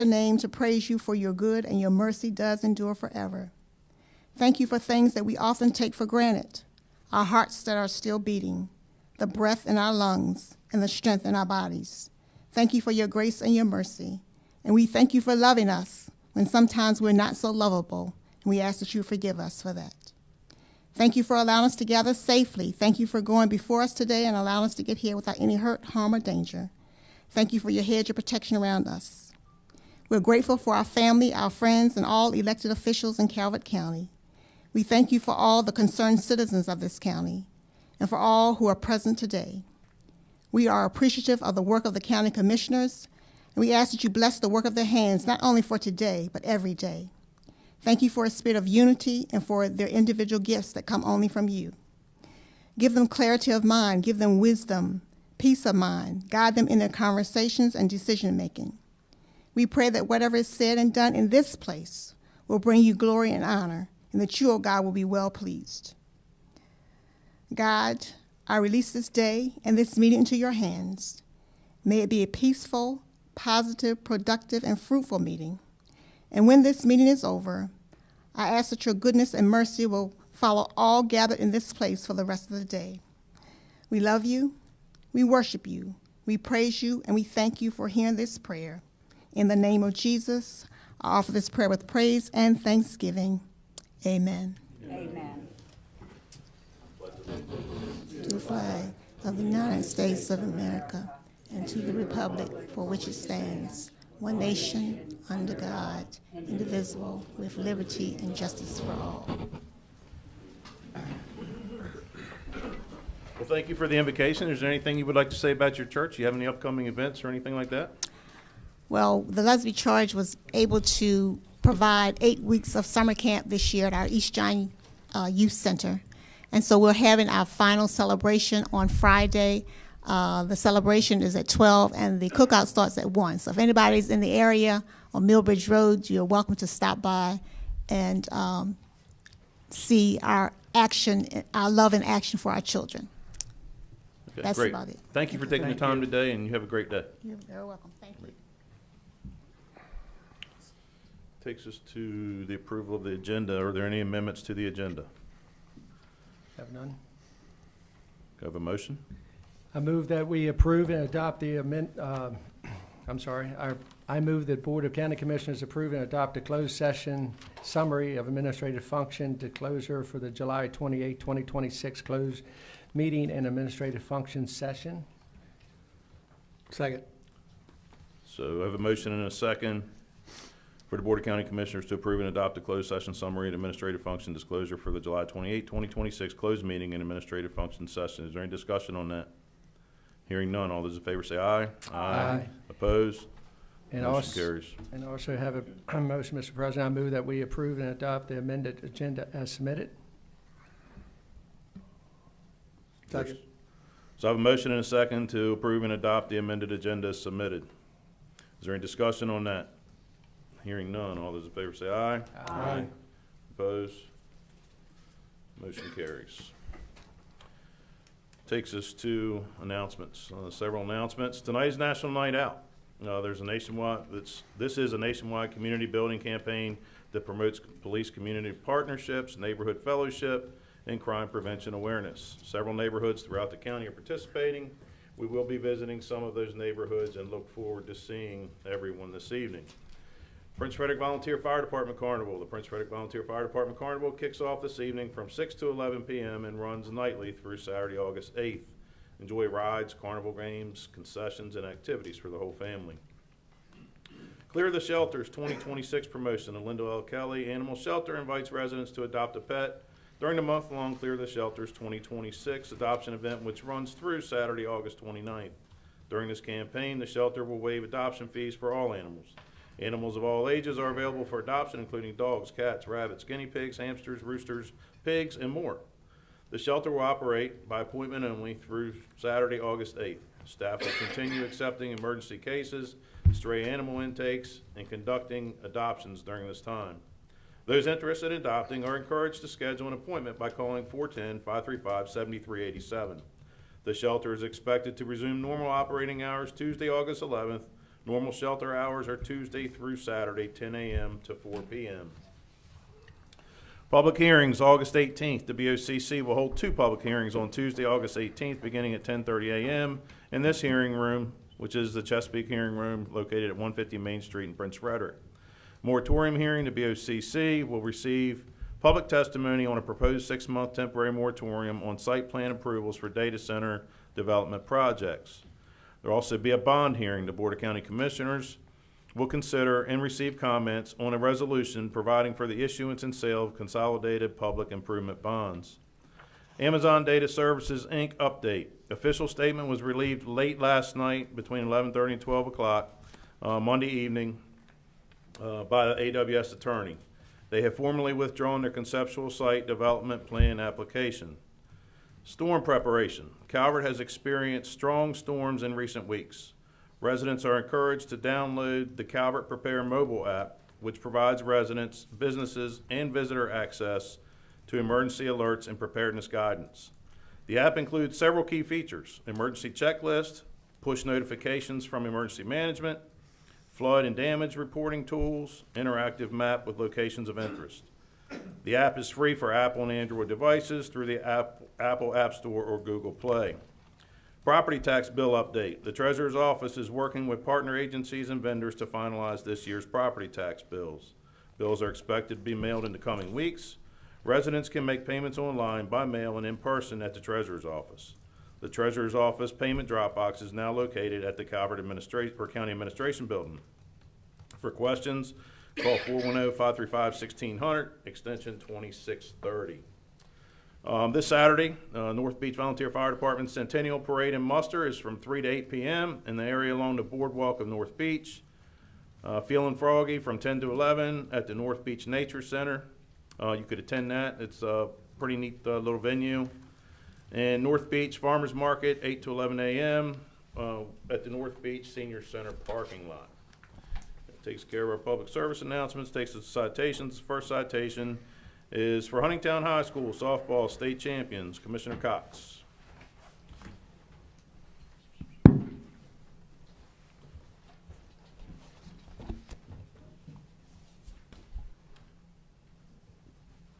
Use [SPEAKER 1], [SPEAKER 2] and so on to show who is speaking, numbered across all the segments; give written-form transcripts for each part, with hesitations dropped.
[SPEAKER 1] your name to praise you for your good, and your mercy does endure forever. Thank you for things that we often take for granted, our hearts that are still beating, the breath in our lungs, and the strength in our bodies. Thank you for your grace and your mercy. And we thank you for loving us when sometimes we're not so lovable, and we ask that you forgive us for that. Thank you for allowing us to gather safely. Thank you for going before us today and allowing us to get here without any hurt, harm, or danger. Thank you for your hedge of protection around us. We're grateful for our family, our friends, and all elected officials in Calvert County. We thank you for all the concerned citizens of this county and for all who are present today. We are appreciative of the work of the county commissioners, and we ask that you bless the work of their hands, not only for today, but every day. Thank you for a spirit of unity and for their individual gifts that come only from you. Give them clarity of mind, give them wisdom, peace of mind, guide them in their conversations and decision-making. We pray that whatever is said and done in this place will bring you glory and honor, and that you, O God, will be well pleased. God, I release this day and this meeting into your hands. May it be a peaceful, positive, productive, and fruitful meeting. And when this meeting is over, I ask that your goodness and mercy will follow all gathered in this place for the rest of the day. We love you, we worship you, we praise you, and we thank you for hearing this prayer. In the name of Jesus, I offer this prayer with praise and thanksgiving. Amen.
[SPEAKER 2] Amen.
[SPEAKER 1] To the flag of the United States of America and to the republic for which it stands, one nation, under God, indivisible, with liberty and justice for all.
[SPEAKER 3] Well, thank you for the invocation. Is there anything you would like to say about your church? Do you have any upcoming events or anything like that?
[SPEAKER 1] Well, the Leslie Charge was able to provide 8 weeks of summer camp this year at our East Giant Youth Center. And so we're having our final celebration on Friday. The celebration is at 12, and the cookout starts at 1. So if anybody's in the area on Millbridge Road, you're welcome to stop by and see our action, our love and action for our children.
[SPEAKER 3] Okay,
[SPEAKER 1] That's
[SPEAKER 3] great.
[SPEAKER 1] about it.
[SPEAKER 3] Thank you for taking the time today, and you have a great day.
[SPEAKER 1] You're very welcome. Thank you.
[SPEAKER 3] Takes us to the approval of the agenda. Are there any amendments to the agenda?
[SPEAKER 4] Have none.
[SPEAKER 3] Do I have a motion?
[SPEAKER 4] I move that we approve and adopt the I move that Board of County Commissioners approve and adopt a closed session summary of administrative function disclosure for the July 28, 2026 closed meeting and administrative function session.
[SPEAKER 5] Second.
[SPEAKER 3] So I have a motion and a second for the Board of County Commissioners to approve and adopt a closed session summary and administrative function disclosure for the July 28, 2026 closed meeting and administrative function session. Is there any discussion on that? Hearing none, all those in favor say aye.
[SPEAKER 4] Aye.
[SPEAKER 3] Opposed?
[SPEAKER 4] And
[SPEAKER 3] Motion
[SPEAKER 4] also,
[SPEAKER 3] carries.
[SPEAKER 4] and also have a motion, Mr. President. I move that we approve and adopt the amended agenda as submitted.
[SPEAKER 5] Second.
[SPEAKER 3] So I have a motion and a second to approve and adopt the amended agenda as submitted. Is there any discussion on that? Hearing none, all those in favor say aye.
[SPEAKER 4] Aye.
[SPEAKER 3] Opposed? Motion carries. Takes us to announcements. Several announcements. Tonight is National Night Out. There's a nationwide. This is a nationwide community building campaign that promotes police community partnerships, neighborhood fellowship, and crime prevention awareness. Several neighborhoods throughout the county are participating. We will be visiting some of those neighborhoods and look forward to seeing everyone this evening. Prince Frederick Volunteer Fire Department Carnival. The Prince Frederick Volunteer Fire Department Carnival kicks off this evening from 6 to 11 p.m. and runs nightly through Saturday, August 8th. Enjoy rides, carnival games, concessions, and activities for the whole family. Clear the Shelters 2026 promotion. The Linda L. Kelly Animal Shelter invites residents to adopt a pet during the month-long Clear the Shelters 2026 adoption event, which runs through Saturday, August 29th. During this campaign, the shelter will waive adoption fees for all animals. Animals of all ages are available for adoption, including dogs, cats, rabbits, guinea pigs, hamsters, roosters, pigs, and more. The shelter will operate by appointment only through Saturday, August 8th. Staff will continue accepting emergency cases, stray animal intakes, and conducting adoptions during this time. Those interested in adopting are encouraged to schedule an appointment by calling 410-535-7387. The shelter is expected to resume normal operating hours Tuesday, August 11th, Normal shelter hours are Tuesday through Saturday, 10 a.m. to 4 p.m. Public hearings, August 18th. The BOCC will hold 2 public hearings on Tuesday, August 18th, beginning at 10:30 a.m. in this hearing room, which is the Chesapeake Hearing Room located at 150 Main Street in Prince Frederick. Moratorium hearing, the BOCC will receive public testimony on a proposed 6-month temporary moratorium on site plan approvals for data center development projects. There will also be a bond hearing. The Board of County Commissioners will consider and receive comments on a resolution providing for the issuance and sale of consolidated public improvement bonds. Amazon Data Services, Inc. update. Official statement was relieved late last night between 11:30 and 12 o'clock Monday evening by the AWS attorney. They have formally withdrawn their conceptual site development plan application. Storm preparation. Calvert has experienced strong storms in recent weeks. Residents are encouraged to download the Calvert Prepare mobile app, which provides residents, businesses, and visitor access to emergency alerts and preparedness guidance. The app includes several key features: emergency checklist, push notifications from emergency management, flood and damage reporting tools, interactive map with locations of interest. The app is free for Apple and Android devices through the Apple App Store or Google Play. Property tax bill update. The Treasurer's Office is working with partner agencies and vendors to finalize this year's property tax bills. Bills are expected to be mailed in the coming weeks. Residents can make payments online, by mail, and in person at the Treasurer's Office. The Treasurer's Office payment drop box is now located at the Calvert County Administration Building. For questions, call 410-535-1600, extension 2630. This Saturday, North Beach Volunteer Fire Department Centennial Parade and Muster is from 3 to 8 p.m. in the area along the boardwalk of North Beach. Feeling Froggy from 10 to 11 at the North Beach Nature Center. You could attend that. It's a pretty neat little venue. And North Beach Farmers Market, 8 to 11 a.m. At the North Beach Senior Center parking lot. It takes care of our public service announcements, takes us to citations. First citation is for Huntingtown High School softball state champions, Commissioner Cox.
[SPEAKER 4] I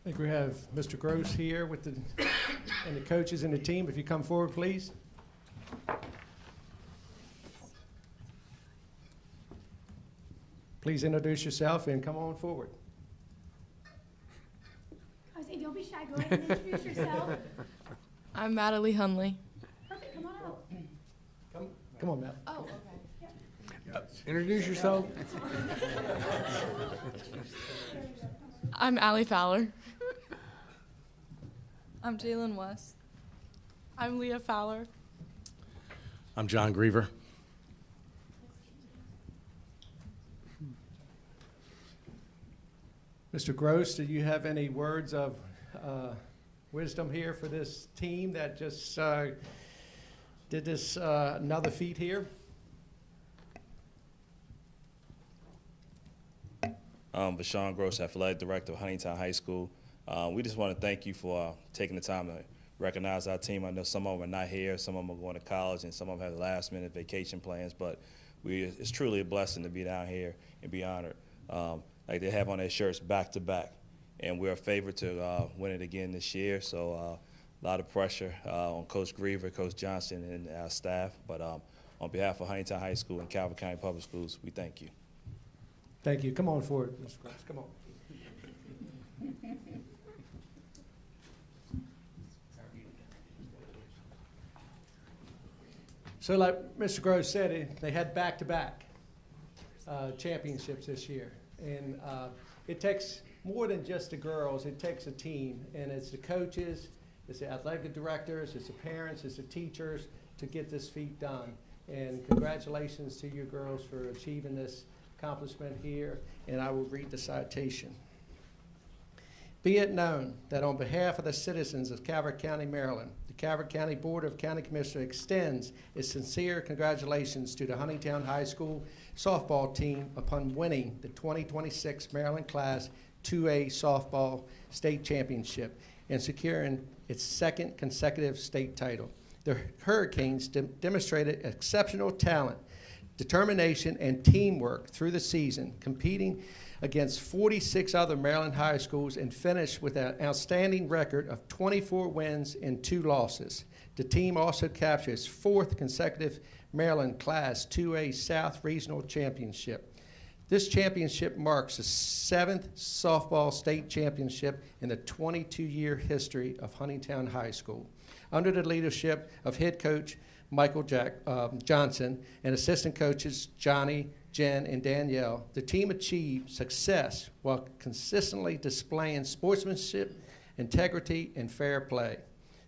[SPEAKER 4] think we have Mr. Gross here with and the coaches and the team. If you come forward, please. Please introduce yourself and come on forward.
[SPEAKER 2] I was saying, don't be shy. Go ahead and introduce yourself.
[SPEAKER 6] I'm Natalie Hunley.
[SPEAKER 2] Perfect. Come on out.
[SPEAKER 4] Come on, Matt.
[SPEAKER 2] Oh, okay.
[SPEAKER 5] Introduce yourself.
[SPEAKER 6] I'm Allie Fowler. I'm Jalen West. I'm Leah Fowler.
[SPEAKER 7] I'm John Griever.
[SPEAKER 4] Mr. Gross, do you have any words of wisdom here for this team that just did this another feat here?
[SPEAKER 8] Vashawn Gross, Athletic Director of Huntingtown High School. We just want to thank you for taking the time to recognize our team. I know some of them are not here, some of them are going to college, and some of them have last-minute vacation plans, but it's truly a blessing to be down here and be honored. Like they have on their shirts back-to-back, and we're a favorite to win it again this year, so a lot of pressure on Coach Griever, Coach Johnson, and our staff, but on behalf of Huntingtown High School and Calvert County Public Schools, we thank you.
[SPEAKER 4] Thank you. Come on forward, Mr. Gross. Come on. So like Mr. Gross said, they had back-to-back championships this year. And it takes more than just the girls. It takes a team. And it's the coaches, it's the athletic directors, it's the parents, it's the teachers to get this feat done. And congratulations to you girls for achieving this accomplishment here. And I will read the citation. Be it known that on behalf of the citizens of Calvert County, Maryland, the Calvert County Board of County Commissioners extends its sincere congratulations to the Huntingtown High School softball team upon winning the 2026 Maryland Class 2A softball state championship and securing its second consecutive state title. The Hurricanes demonstrated exceptional talent, determination, and teamwork through the season, competing against 46 other Maryland high schools and finished with an outstanding record of 24 wins and 2 losses. The team also captured its 4th consecutive Maryland Class 2A South Regional Championship. This championship marks the 7th softball state championship in the 22-year history of Huntingtown High School. Under the leadership of head coach Michael Johnson and assistant coaches Johnny, Jen, and Danielle, the team achieved success while consistently displaying sportsmanship, integrity, and fair play.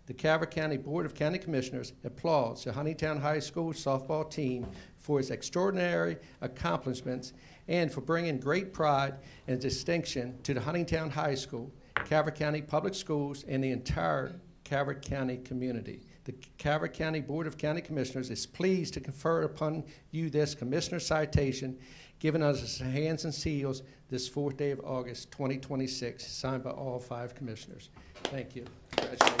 [SPEAKER 4] The Calvert County Board of County Commissioners applauds the Huntingtown High School softball team for its extraordinary accomplishments and for bringing great pride and distinction to the Huntingtown High School, Calvert County Public Schools, and the entire Calvert County community. The Calvert County Board of County Commissioners is pleased to confer upon you this Commissioner citation given us its hands and seals this 4th day of August 2026, signed by all 5 commissioners. Thank you. Congratulations.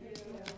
[SPEAKER 2] Thank you. Congratulations.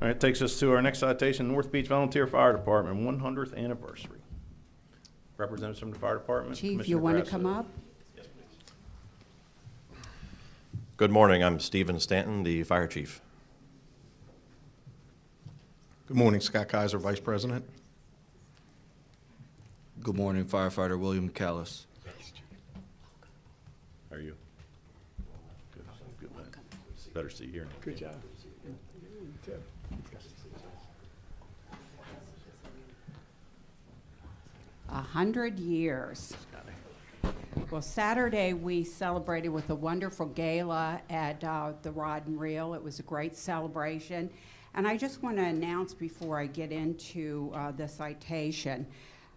[SPEAKER 3] All right, takes us to our next citation, North Beach Volunteer Fire Department, 100th anniversary. Representatives from the fire department.
[SPEAKER 9] Chief,
[SPEAKER 3] Commissioner
[SPEAKER 9] you want to
[SPEAKER 3] Grasso.
[SPEAKER 9] come up?
[SPEAKER 3] Yes, please.
[SPEAKER 10] Good morning. I'm Stephen Stanton, the fire chief.
[SPEAKER 11] Good morning, Scott Kaiser, Vice President.
[SPEAKER 12] Good morning, firefighter William Callis.
[SPEAKER 3] How are you? Good, good man. Better see you here.
[SPEAKER 4] Good job.
[SPEAKER 9] 100 years. Well, Saturday we celebrated with a wonderful gala at the Rod and Reel. It was a great celebration. And I just want to announce before I get into the citation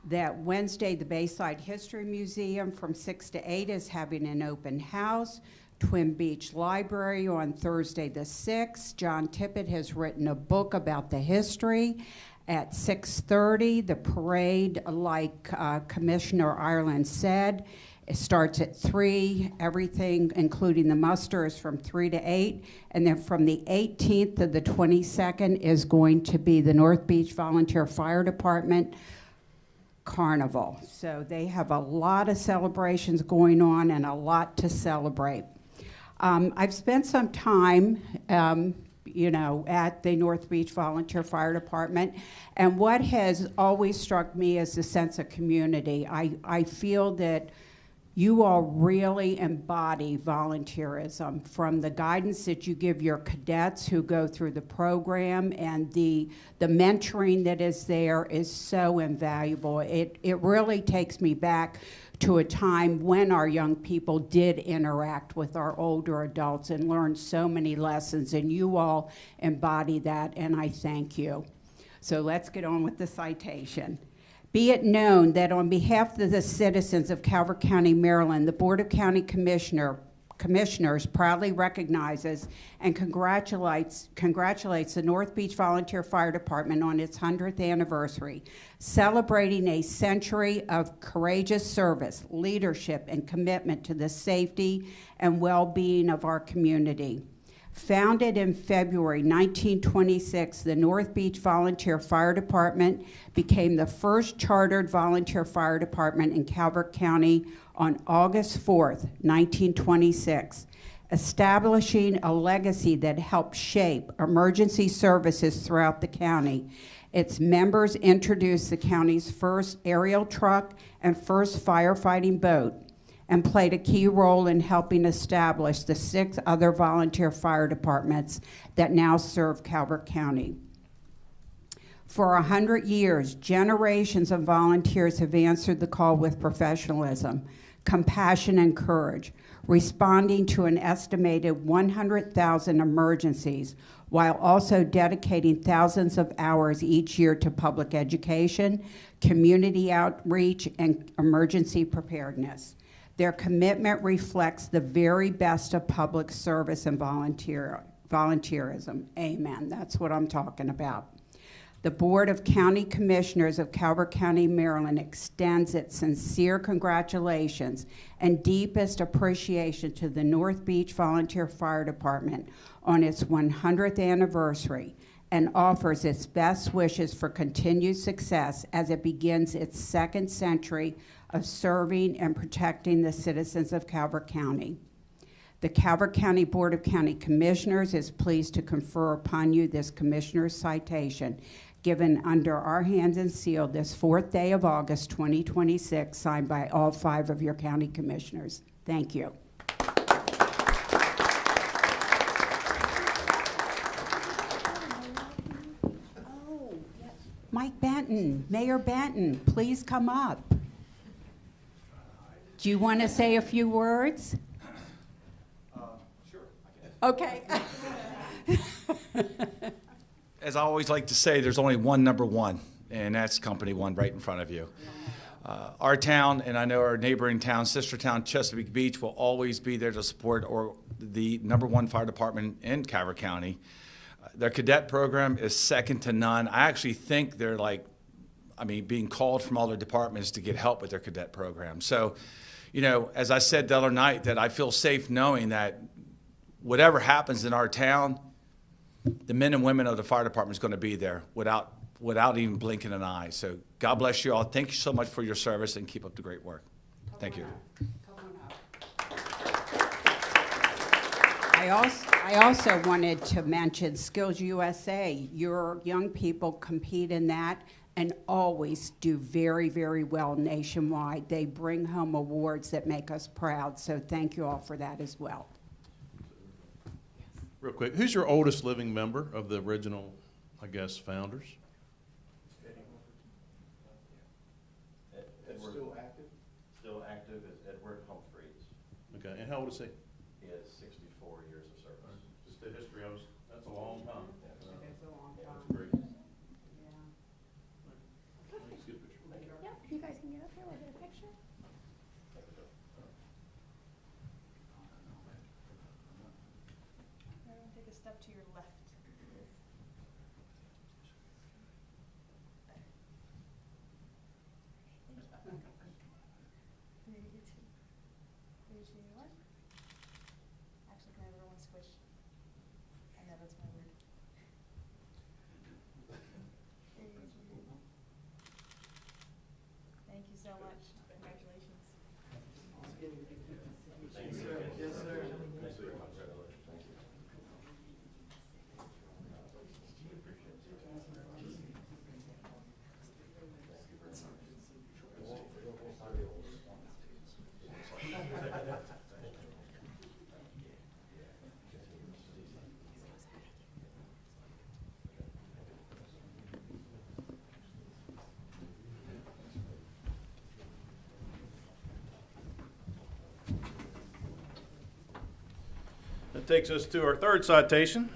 [SPEAKER 9] that Wednesday the Bayside History Museum from 6 to 8 is having an open house. Twin Beach Library on Thursday the 6th. John Tippett has written a book about the history. At 6:30, the parade, like Commissioner Ireland said, it starts at 3. Everything, including the muster, is from 3 to 8. And then from the 18th to the 22nd is going to be the North Beach Volunteer Fire Department Carnival. So they have a lot of celebrations going on and a lot to celebrate. I've spent some time at the North Beach Volunteer Fire Department, and what has always struck me is the sense of community. I feel that you all really embody volunteerism, from the guidance that you give your cadets who go through the program, and the mentoring that is there is so invaluable. It really takes me back to a time when our young people did interact with our older adults and learn so many lessons, and you all embody that, and I thank you. So let's get on with the citation. Be it known that on behalf of the citizens of Calvert County, Maryland, the Board of County Commissioners proudly recognizes and congratulates the North Beach Volunteer Fire Department on its 100th anniversary, celebrating a century of courageous service, leadership, and commitment to the safety and well-being of our community. Founded in February 1926, the North Beach Volunteer Fire Department became the first chartered volunteer fire department in Calvert County on August 4th, 1926, establishing a legacy that helped shape emergency services throughout the county. Its members introduced the county's first aerial truck and first firefighting boat, and played a key role in helping establish the 6 other volunteer fire departments that now serve Calvert County. For 100 years, generations of volunteers have answered the call with professionalism, compassion, and courage, responding to an estimated 100,000 emergencies, while also dedicating thousands of hours each year to public education, community outreach, and emergency preparedness. Their commitment reflects the very best of public service and volunteerism. Amen. That's what I'm talking about. The Board of County Commissioners of Calvert County, Maryland extends its sincere congratulations and deepest appreciation to the North Beach Volunteer Fire Department on its 100th anniversary and offers its best wishes for continued success as it begins its 2nd century of serving and protecting the citizens of Calvert County. The Calvert County Board of County Commissioners is pleased to confer upon you this Commissioner's citation, given under our hands and sealed this 4th day of August 2026, signed by all 5 of your county commissioners. Thank you. Oh, yes. Mike Benton, Mayor Benton, please come up. Do you want to say a few words?
[SPEAKER 13] Sure.
[SPEAKER 9] Okay.
[SPEAKER 13] As I always like to say, there's only one number one, and that's Company One right in front of you. Our town, and I know our neighboring town, sister town, Chesapeake Beach, will always be there to support the number 1 fire department in Calvert County. Their cadet program is second to none. I actually think they're being called from all their departments to get help with their cadet program. So, as I said the other night, that I feel safe knowing that whatever happens in our town, the men and women of the fire department is going to be there without even blinking an eye. So God bless you all. Thank you so much for your service, and keep up the great work. Thank you.
[SPEAKER 9] I also wanted to mention Skills USA. Your young people compete in that and always do very, very well nationwide. They bring home awards that make us proud, so thank you all for that as well.
[SPEAKER 3] Real quick, who's your oldest living member of the original, founders?
[SPEAKER 10] Edward, still active is Edward Humphreys.
[SPEAKER 3] Okay, and how old is he?
[SPEAKER 10] He has 64 years of service.
[SPEAKER 3] Just the history, that's a long time.
[SPEAKER 9] It's a long time.
[SPEAKER 3] That's great. Let's get a picture.
[SPEAKER 2] Yep, you guys can get up here, we'll get a picture. Everyone take a step to your left. Actually, can everyone squish? I know that's my word. Thank you so much. Congratulations.
[SPEAKER 5] Yes, sir.
[SPEAKER 3] That takes us to our 3rd citation,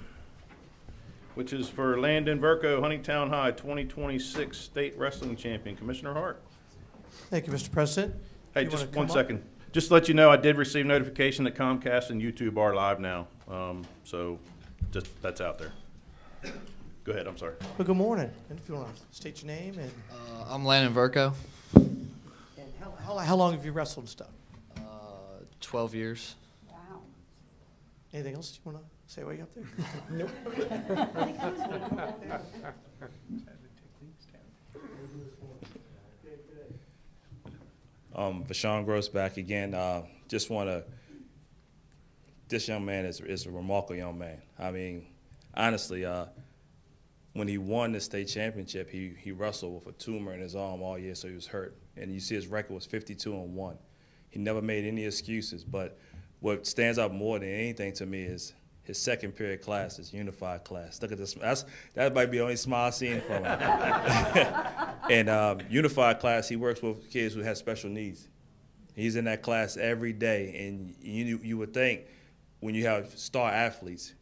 [SPEAKER 3] which is for Landon Verco, Huntingtown High 2026 State Wrestling Champion. Commissioner Hart.
[SPEAKER 5] Thank you, Mr. President.
[SPEAKER 3] Hey,
[SPEAKER 5] You
[SPEAKER 3] just
[SPEAKER 5] wanna
[SPEAKER 3] one
[SPEAKER 5] come
[SPEAKER 3] second. Just to let you know, I did receive notification that Comcast and YouTube are live now. So just that's out there. Go ahead, I'm sorry.
[SPEAKER 5] Well, good morning. And if you want to state your name and
[SPEAKER 14] I'm Landon Verco.
[SPEAKER 5] how long have you wrestled and stuff?
[SPEAKER 14] 12 years.
[SPEAKER 9] Wow.
[SPEAKER 5] Anything else you want to? Say way up there?
[SPEAKER 4] Nope.
[SPEAKER 8] Vashawn Gross back again. Just want to, this young man is a remarkable young man. I mean, honestly, when he won the state championship, he wrestled with a tumor in his arm all year, so he was hurt. And you see his record was 52-1. He never made any excuses, but what stands out more than anything to me is his second period class, his unified class. Look at this. That might be the only smile I've seen from him. And unified class, he works with kids who have special needs. He's in that class every day, and you would think when you have star athletes,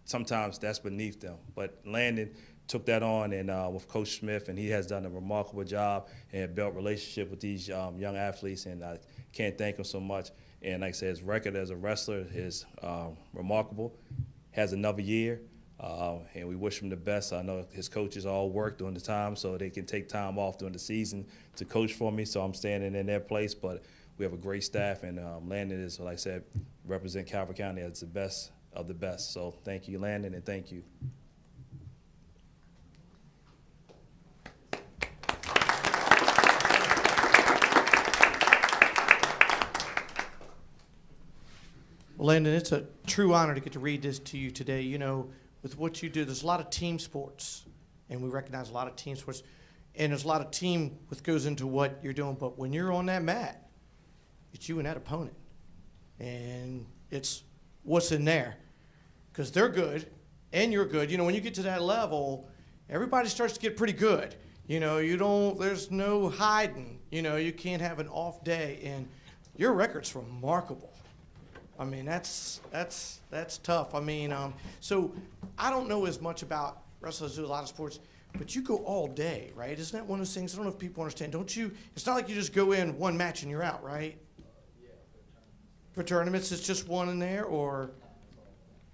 [SPEAKER 8] sometimes that's beneath them. But Landon took that on and with Coach Smith, and he has done a remarkable job and built relationship with these young athletes, and I can't thank him so much. And like I said, his record as a wrestler is remarkable. Has another year, and we wish him the best. I know his coaches all work during the time, so they can take time off during the season to coach for me, so I'm standing in their place. But we have a great staff, and Landon is, like I said, represent Calvert County as the best of the best. So thank you, Landon, and thank you.
[SPEAKER 5] Well, Landon, it's a true honor to get to read this to you today. You know, with what you do, there's a lot of team sports, and we recognize a lot of team sports, and there's a lot of team what goes into what you're doing. But when you're on that mat, it's you and that opponent, and it's what's in there, because they're good and you're good. You know, when you get to that level, everybody starts to get pretty good. You know, there's no hiding. You know, you can't have an off day, and your record's remarkable. I mean, that's tough. I mean, so I don't know as much about wrestlers do a lot of sports, but you go all day, right? Isn't that one of those things? I don't know if people understand. Don't you? It's not like you just go in one match and you're out, right?
[SPEAKER 2] Yeah,
[SPEAKER 5] For tournaments, it's just one in there, or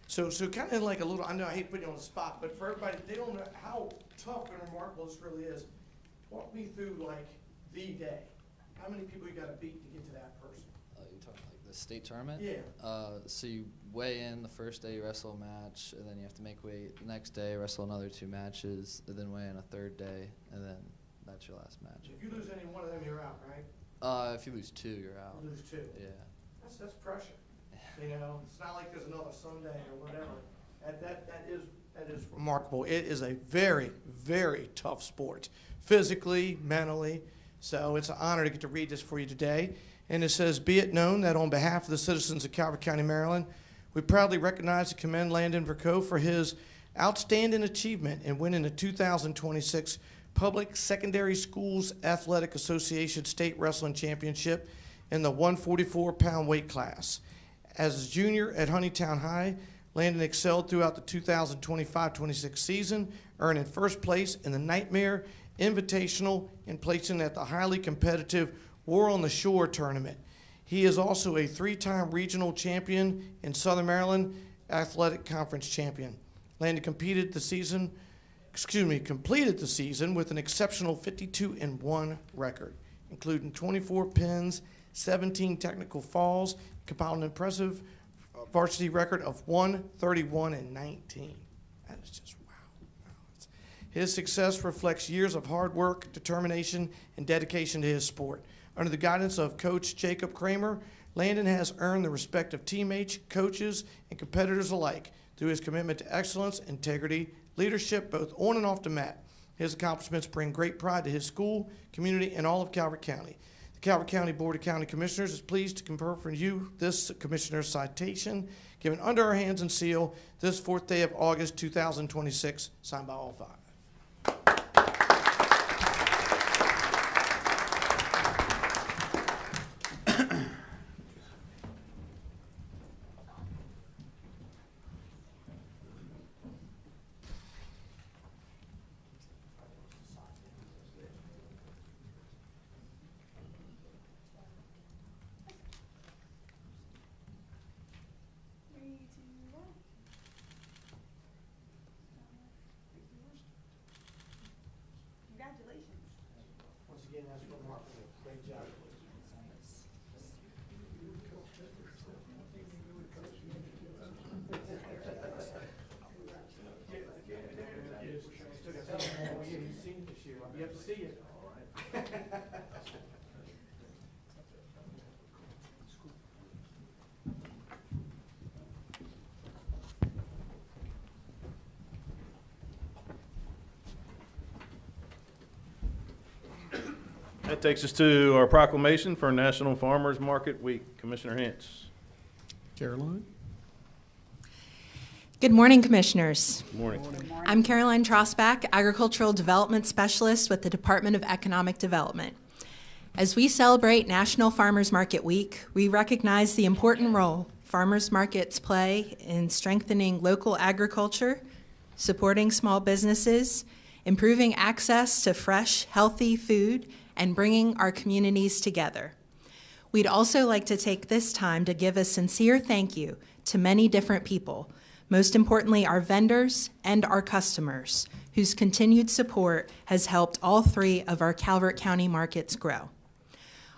[SPEAKER 5] so kind of like a little. I know I hate putting you on the spot, but for everybody, they don't know how tough and remarkable this really is. Walk me through like the day. How many people you got to beat to get to that person?
[SPEAKER 2] you talking like the state tournament?
[SPEAKER 5] Yeah.
[SPEAKER 2] So you weigh in the first day, you wrestle a match, and then you have to make weight the next day, wrestle another 2 matches, and then weigh in a third day, and then that's your last match.
[SPEAKER 5] If you lose any one of them, you're out, right?
[SPEAKER 2] If you lose 2, you're out.
[SPEAKER 5] You lose 2.
[SPEAKER 2] Yeah.
[SPEAKER 5] That's pressure. You know, it's not like there's another Sunday or whatever. That is remarkable. It is a very, very tough sport, physically, mentally. So it's an honor to get to read this for you today. And it says, "Be it known that on behalf of the citizens of Calvert County, Maryland, we proudly recognize and commend Landon Vercoe for his outstanding achievement in winning the 2026 Public Secondary Schools Athletic Association State Wrestling Championship in the 144-pound weight class. As a junior at Huntingtown High, Landon excelled throughout the 2025-26 season, earning first place in the Nightmare Invitational and placing at the highly competitive War on the Shore tournament. He is also a 3-time regional champion and Southern Maryland Athletic Conference champion. Landon completed the season with an exceptional 52-1 record, including 24 pins, 17 technical falls, compiled an impressive varsity record of 131-19. That is just wow. His success reflects years of hard work, determination, and dedication to his sport. Under the guidance of Coach Jacob Kramer, Landon has earned the respect of teammates, coaches, and competitors alike through his commitment to excellence, integrity, leadership, both on and off the mat. His accomplishments bring great pride to his school, community, and all of Calvert County. The Calvert County Board of County Commissioners is pleased to confer for you this Commissioner's citation, given under our hands and seal this 4th day of August 2026, signed by all 5. Once again, that's remarkable. Great job. seen you this year. I'll be up to see you. All right.
[SPEAKER 3] That takes us to our proclamation for National Farmers Market Week. Commissioner Hintz.
[SPEAKER 11] Caroline?
[SPEAKER 14] Good morning, Commissioners.
[SPEAKER 3] Good morning.
[SPEAKER 14] I'm Caroline Trosbach, Agricultural Development Specialist with the Department of Economic Development. As we celebrate National Farmers Market Week, we recognize the important role farmers markets play in strengthening local agriculture, supporting small businesses, improving access to fresh, healthy food, and bringing our communities together. We'd also like to take this time to give a sincere thank you to many different people, most importantly our vendors and our customers, whose continued support has helped all 3 of our Calvert County markets grow.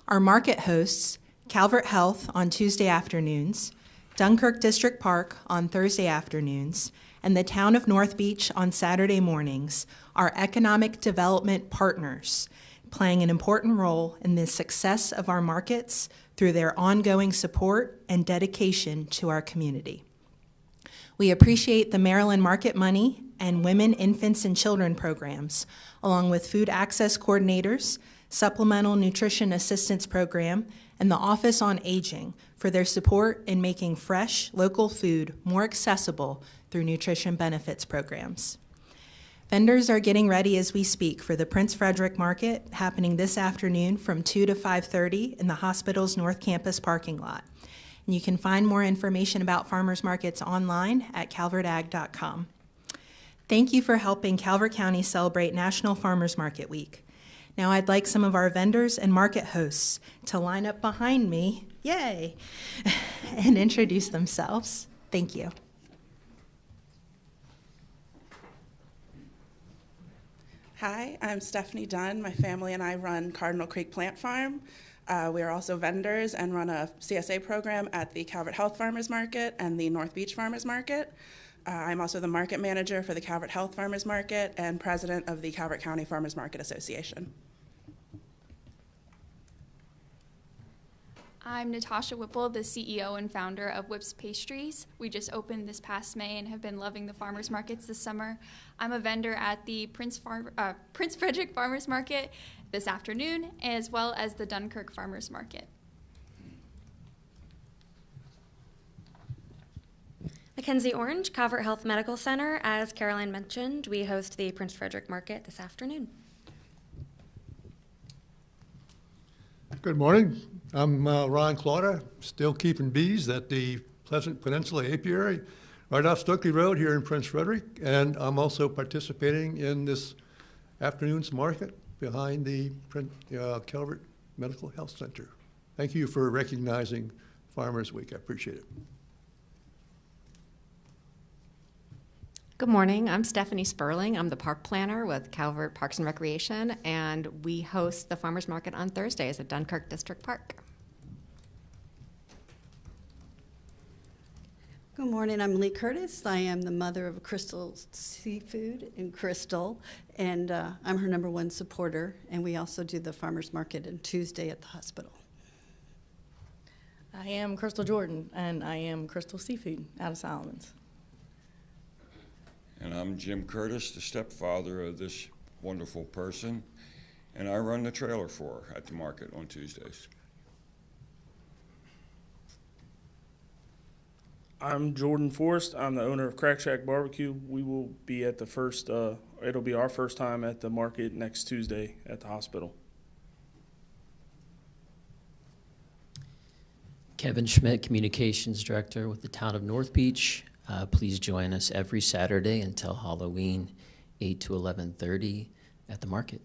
[SPEAKER 14] Our market hosts, Calvert Health on Tuesday afternoons, Dunkirk District Park on Thursday afternoons, and the town of North Beach on Saturday mornings, are economic development partners, playing an important role in the success of our markets through their ongoing support and dedication to our community. We appreciate the Maryland Market Money and Women, Infants, and Children programs, along with food access coordinators, Supplemental Nutrition Assistance Program, and the Office on Aging for their support in making fresh, local food more accessible through nutrition benefits programs. Vendors are getting ready as we speak for the Prince Frederick Market happening this afternoon from 2 to 5:30 in the hospital's North Campus parking lot. And you can find more information about farmers markets online at calvertag.com. Thank you for helping Calvert County celebrate National Farmers Market Week. Now I'd like some of our vendors and market hosts to line up behind me, yay, and introduce themselves. Thank you.
[SPEAKER 15] Hi, I'm Stephanie Dunn. My family and I run Cardinal Creek Plant Farm. We are also vendors and run a CSA program at the Calvert Health Farmers Market and the North Beach Farmers Market. I'm also the market manager for the Calvert Health Farmers Market and president of the Calvert County Farmers Market Association.
[SPEAKER 16] I'm Natasha Whipple, the CEO and founder of Whips Pastries. We just opened this past May and have been loving the farmers markets this summer. I'm a vendor at the Prince Frederick Farmers Market this afternoon, as well as the Dunkirk Farmers Market.
[SPEAKER 17] Mackenzie Orange, Calvert Health Medical Center. As Caroline mentioned, we host the Prince Frederick Market this afternoon.
[SPEAKER 18] Good morning. I'm Ron Clauder, still keeping bees at the Pleasant Peninsula Apiary right off Stokely Road here in Prince Frederick, and I'm also participating in this afternoon's market behind the Calvert Medical Health Center. Thank you for recognizing Farmers Week. I appreciate it.
[SPEAKER 19] Good morning. I'm Stephanie Sperling. I'm the park planner with Calvert Parks and Recreation, and we host the farmers market on Thursdays at Dunkirk District Park.
[SPEAKER 20] Good morning. I'm Lee Curtis. I am the mother of Crystal Seafood in Crystal, and I'm her #1 supporter. And we also do the farmers market on Tuesday at the hospital.
[SPEAKER 21] I am Crystal Jordan, and I am Crystal Seafood out of Solomons.
[SPEAKER 22] And I'm Jim Curtis, the stepfather of this wonderful person, and I run the trailer for her at the market on Tuesdays.
[SPEAKER 23] I'm Jordan Forrest. I'm the owner of Crack Shack Barbecue. We will be at the first, it'll be our first time at the market next Tuesday at the hospital.
[SPEAKER 24] Kevin Schmidt, Communications Director with the Town of North Beach. Please join us every Saturday until Halloween, 8 to 11:30 at the market.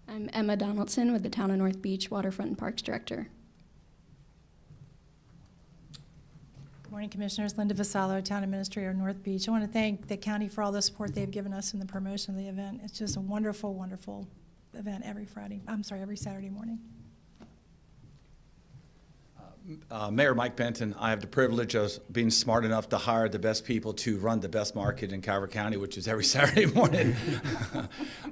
[SPEAKER 25] I'm Emma Donaldson with the Town of North Beach Waterfront and Parks Director.
[SPEAKER 26] Good morning, Commissioners. Linda Vassallo, Town Administrator of North Beach. I want to thank the county for all the support they've given us in the promotion of the event. It's just a wonderful, wonderful event every Saturday morning.
[SPEAKER 1] Mayor Mike Benton. I have the privilege of being smart enough to hire the best people to run the best market in Calvert County, which is every Saturday morning.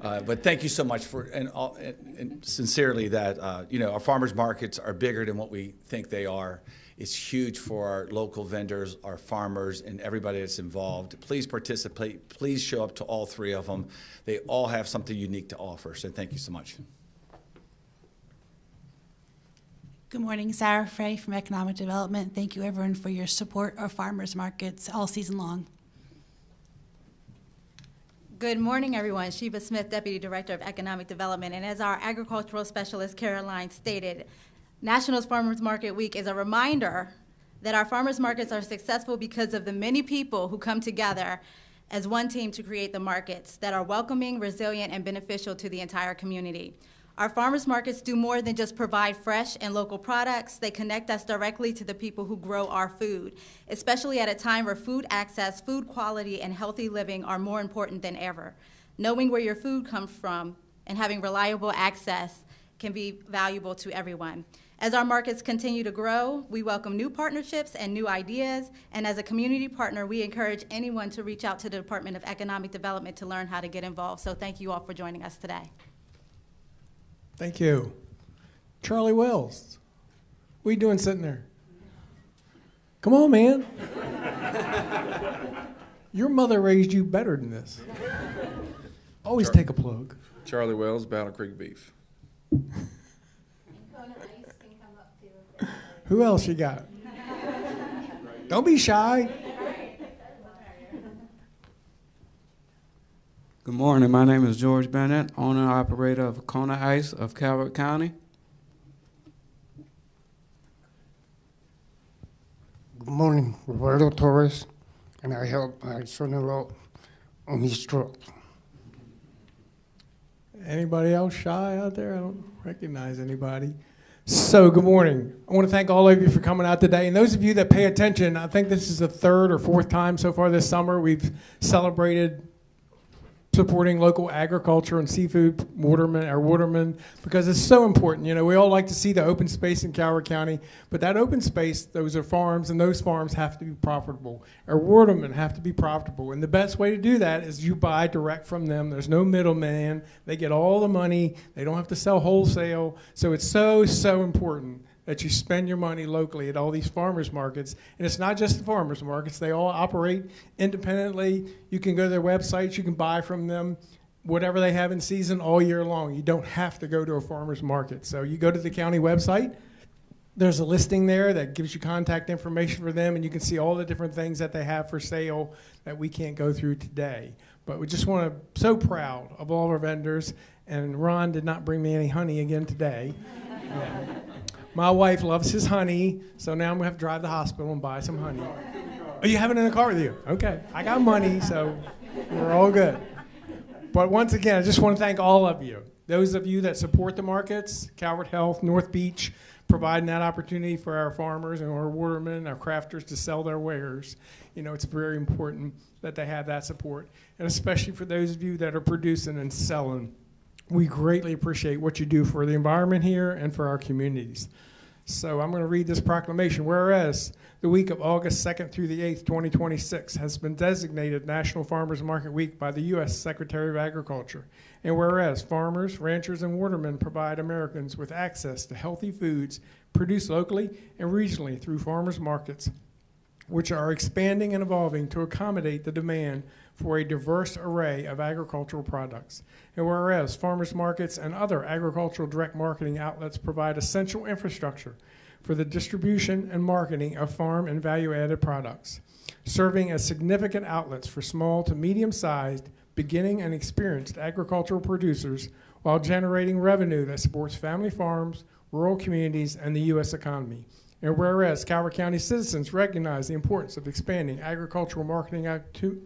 [SPEAKER 1] But thank you so much for, and sincerely that, you know, our farmers markets are bigger than what we think they are. It's huge for our local vendors, our farmers, and everybody that's involved. Please participate. Please show up to all three of them. They all have something unique to offer, so thank you so much.
[SPEAKER 6] Good morning, Sarah Frey from Economic Development. Thank you, everyone, for your support of farmers markets all season long.
[SPEAKER 7] Good morning, everyone. Sheba Smith, Deputy Director of Economic Development. And as our agricultural specialist, Caroline, stated, National Farmers Market Week is a reminder that our farmers markets are successful because of the many people who come together as one team to create the markets that are welcoming, resilient, and beneficial to the entire community. Our farmers markets do more than just provide fresh and local products. They connect us directly to the people who grow our food, especially at a time where food access, food quality, and healthy living are more important than ever. Knowing where your food comes from and having reliable access can be valuable to everyone. As our markets continue to grow, we welcome new partnerships and new ideas, and as a community partner, we encourage anyone to reach out to the Department of Economic Development to learn how to get involved. So thank you all for joining us today.
[SPEAKER 10] Thank you. Charlie Wells, what are you doing sitting there? Come on, man. Your mother raised you better than this. Always take a plug.
[SPEAKER 12] Charlie Wells, Battle Creek Beef.
[SPEAKER 10] Who else you got? Don't be shy.
[SPEAKER 13] Good morning. My name is George Bennett, owner and operator of Kona Ice of Calvert County.
[SPEAKER 27] Good morning, Roberto Torres, and I help my son-in-law on his truck.
[SPEAKER 10] Anybody else shy out there? I don't recognize anybody. So good morning. I want to thank all of you for coming out today. And those of you that pay attention, I think this is the third or fourth time so far this summer we've celebrated supporting local agriculture and seafood watermen, because it's so important. You know, we all like to see the open space in Calvert County, but that open space, those are farms, and those farms have to be profitable. Our watermen have to be profitable, and the best way to do that is you buy direct from them. There's no middleman. They get all the money. They don't have to sell wholesale. So it's so, so important that you spend your money locally at all these farmers markets. And it's not just the farmers markets. They all operate independently. You can go to their websites. You can buy from them whatever they have in season all year long. You don't have to go to a farmer's market. So you go to the county website. There's a listing there that gives you contact information for them, and you can see all the different things that they have for sale that we can't go through today. But we just want to, so proud of all of our vendors. And Ron did not bring me any honey again today. My wife loves his honey, so now I'm going to have to drive to the hospital and buy some honey. Oh, you have it in the car with you? Okay. I got money, so we're all good. But once again, I just want to thank all of you. Those of you that support the markets, Calvert Health, North Beach, providing that opportunity for our farmers and our watermen, our crafters to sell their wares. You know, it's very important that they have that support. And especially for those of you that are producing and selling. We greatly appreciate what you do for the environment here and for our communities. So I'm going to read this proclamation. Whereas the week of August 2nd through the 8th, 2026 has been designated National Farmers Market Week by the U.S. Secretary of Agriculture. And whereas farmers, ranchers, and watermen provide Americans with access to healthy foods produced locally and regionally through farmers markets, which are expanding and evolving to accommodate the demand for a diverse array of agricultural products. And whereas farmers markets and other agricultural direct marketing outlets provide essential infrastructure for the distribution and marketing of farm and value-added products, serving as significant outlets for small to medium-sized, beginning and experienced agricultural producers while generating revenue that supports family farms, rural communities, and the U.S. economy. And whereas Calvert County citizens recognize the importance of expanding agricultural marketing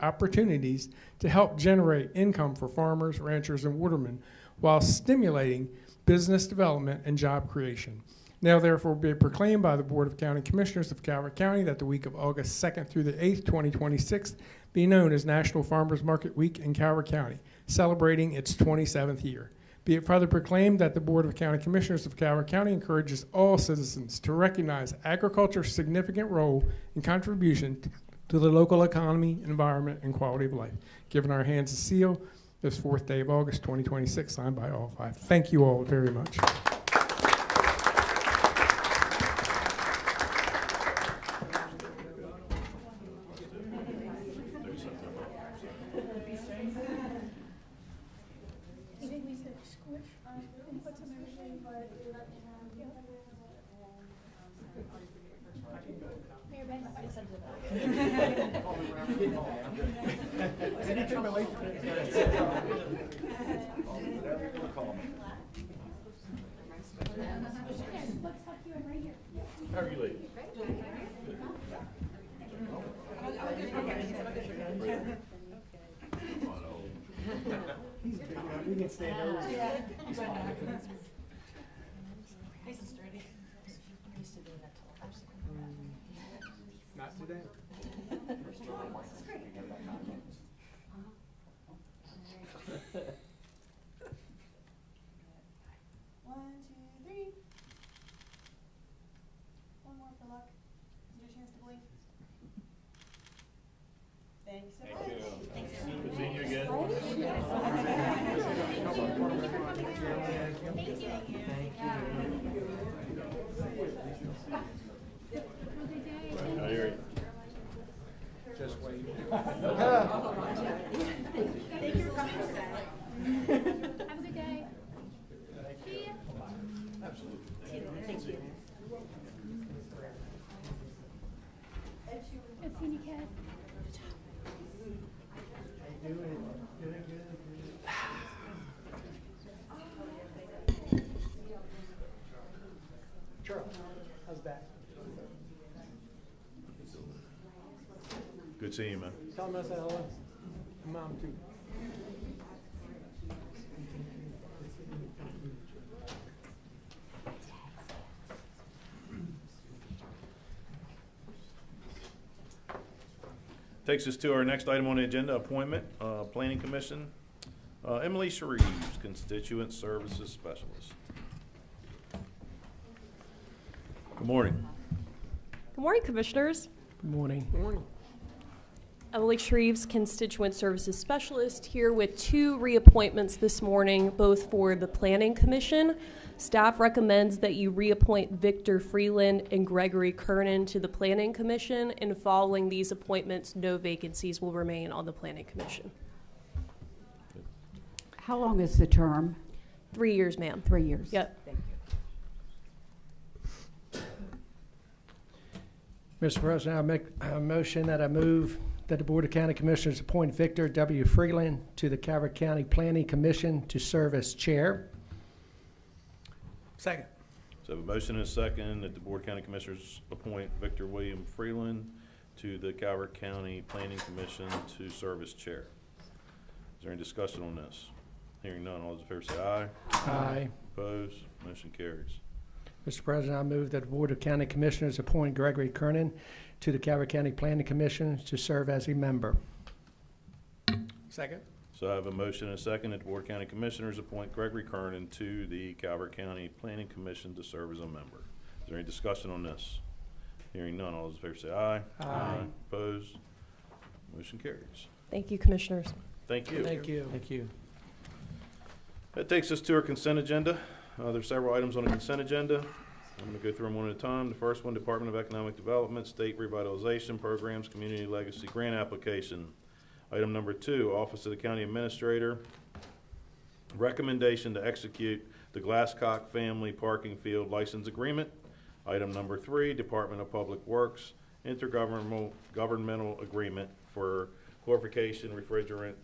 [SPEAKER 10] opportunities to help generate income for farmers, ranchers, and watermen while stimulating business development and job creation. Now therefore be it proclaimed by the Board of County Commissioners of Calvert County that the week of August 2nd through the 8th, 2026 be known as National Farmers Market Week in Calvert County, celebrating its 27th year. Be it further proclaimed that the Board of County Commissioners of Calvert County encourages all citizens to recognize agriculture's significant role and contribution to the local economy, environment, and quality of life. Given our hands a seal this 4th day of August, 2026, signed by all 5. Thank you all very much.
[SPEAKER 2] How are you, ladies?
[SPEAKER 10] We can stand over. Not today.
[SPEAKER 3] One, two, three. One more for luck. Your chance to blink. Thanks so much.
[SPEAKER 2] Thank you. Good seeing you again. I hear you.
[SPEAKER 10] Just wait.
[SPEAKER 3] Thank you for coming today. Have a good day. See ya.
[SPEAKER 2] Absolutely.
[SPEAKER 3] Thank you. Good seeing you, Kat.
[SPEAKER 10] Charles, how's that?
[SPEAKER 2] Good seeing you, man.
[SPEAKER 10] Tell him I said hello. Mom, too.
[SPEAKER 2] Takes us to our next item on the agenda, appointment, Planning Commission. Emily Shreves, Constituent Services Specialist. Good morning.
[SPEAKER 4] Good morning, Commissioners.
[SPEAKER 10] Good morning. Good morning.
[SPEAKER 4] Emily Shreves, Constituent Services Specialist, here with 2 reappointments this morning, both for the Planning Commission. Staff recommends that you reappoint Victor Freeland and Gregory Kernan to the Planning Commission, and following these appointments, no vacancies will remain on the Planning Commission.
[SPEAKER 5] How long is the term?
[SPEAKER 4] 3 years, ma'am.
[SPEAKER 5] 3 years.
[SPEAKER 4] Yep.
[SPEAKER 5] Thank you.
[SPEAKER 10] Mr. President, I make a motion that I move that the Board of County Commissioners appoint Victor W. Freeland to the Calvert County Planning Commission to serve as chair. Second.
[SPEAKER 2] So I have a motion and a second that the Board of County Commissioners appoint Victor William Freeland to the Calvert County Planning Commission to serve as chair. Is there any discussion on this? Hearing none, all those in favor say aye.
[SPEAKER 10] Aye.
[SPEAKER 2] Opposed? Motion carries.
[SPEAKER 10] Mr. President, I move that the Board of County Commissioners appoint Gregory Kernan to the Calvert County Planning Commission to serve as a member. Second.
[SPEAKER 2] So I have a motion and a second that the Board of County Commissioners appoint Gregory Kernan to the Calvert County Planning Commission to serve as a member. Is there any discussion on this? Hearing none, all those in favor say aye.
[SPEAKER 10] Aye.
[SPEAKER 2] Opposed? Motion carries.
[SPEAKER 4] Thank you, Commissioners.
[SPEAKER 2] Thank you.
[SPEAKER 10] Thank you. Thank you.
[SPEAKER 2] That takes us to our consent agenda. There's several items on the consent agenda. I'm going to go through them one at a time. The first one, Department of Economic Development, State Revitalization Programs, Community Legacy Grant Application. Item number 2, Office of the County Administrator, recommendation to execute the Glasscock Family Parking Field License Agreement. Item number 3, Department of Public Works, Intergovernmental Agreement for Clarification Refrigerant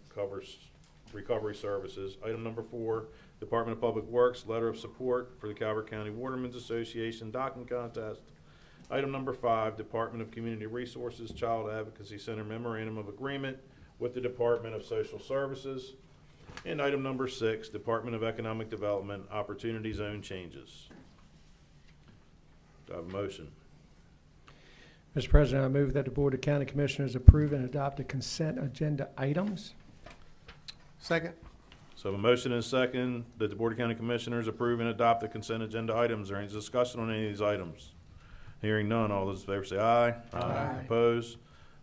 [SPEAKER 2] Recovery Services. Item number 4, Department of Public Works, letter of support for the Calvert County Watermen's Association docking contest. Item number 5, Department of Community Resources, Child Advocacy Center memorandum of agreement with the Department of Social Services. And item number 6, Department of Economic Development, Opportunity Zone changes. Do I have a motion?
[SPEAKER 10] Mr. President, I move that the Board of County Commissioners approve and adopt the consent agenda items. Second.
[SPEAKER 2] So I have a motion and a second that the Board of County Commissioners approve and adopt the consent agenda items. Is there any discussion on any of these items? Hearing none, all those in favor say aye. Aye. Opposed?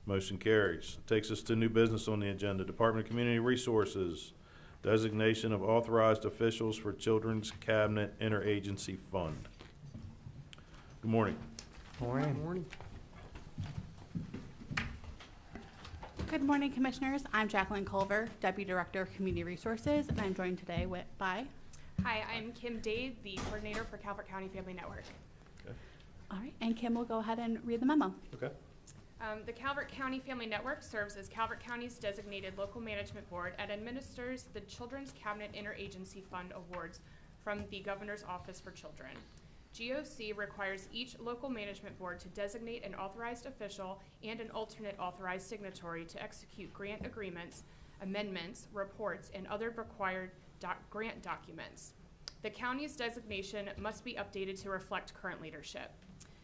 [SPEAKER 2] Motion carries. Takes us to new business on the agenda. Department of Community Resources, designation of authorized officials for Children's Cabinet Interagency Fund. Good morning.
[SPEAKER 5] Morning.
[SPEAKER 8] Good morning, Commissioners. I'm Jacqueline Calvert, Deputy Director of Community Resources, and I'm joined today by...
[SPEAKER 3] Hi, I'm Kim Dade, the coordinator for Calvert County Family Network.
[SPEAKER 2] Okay.
[SPEAKER 8] All right, and Kim will go ahead and read the memo.
[SPEAKER 2] Okay.
[SPEAKER 3] The Calvert County Family Network serves as Calvert County's designated local management board and administers the Children's Cabinet Interagency Fund Awards from the Governor's Office for Children. GOC requires each local management board to designate an authorized official and an alternate authorized signatory to execute grant agreements, amendments, reports, and other required grant documents. The county's designation must be updated to reflect current leadership.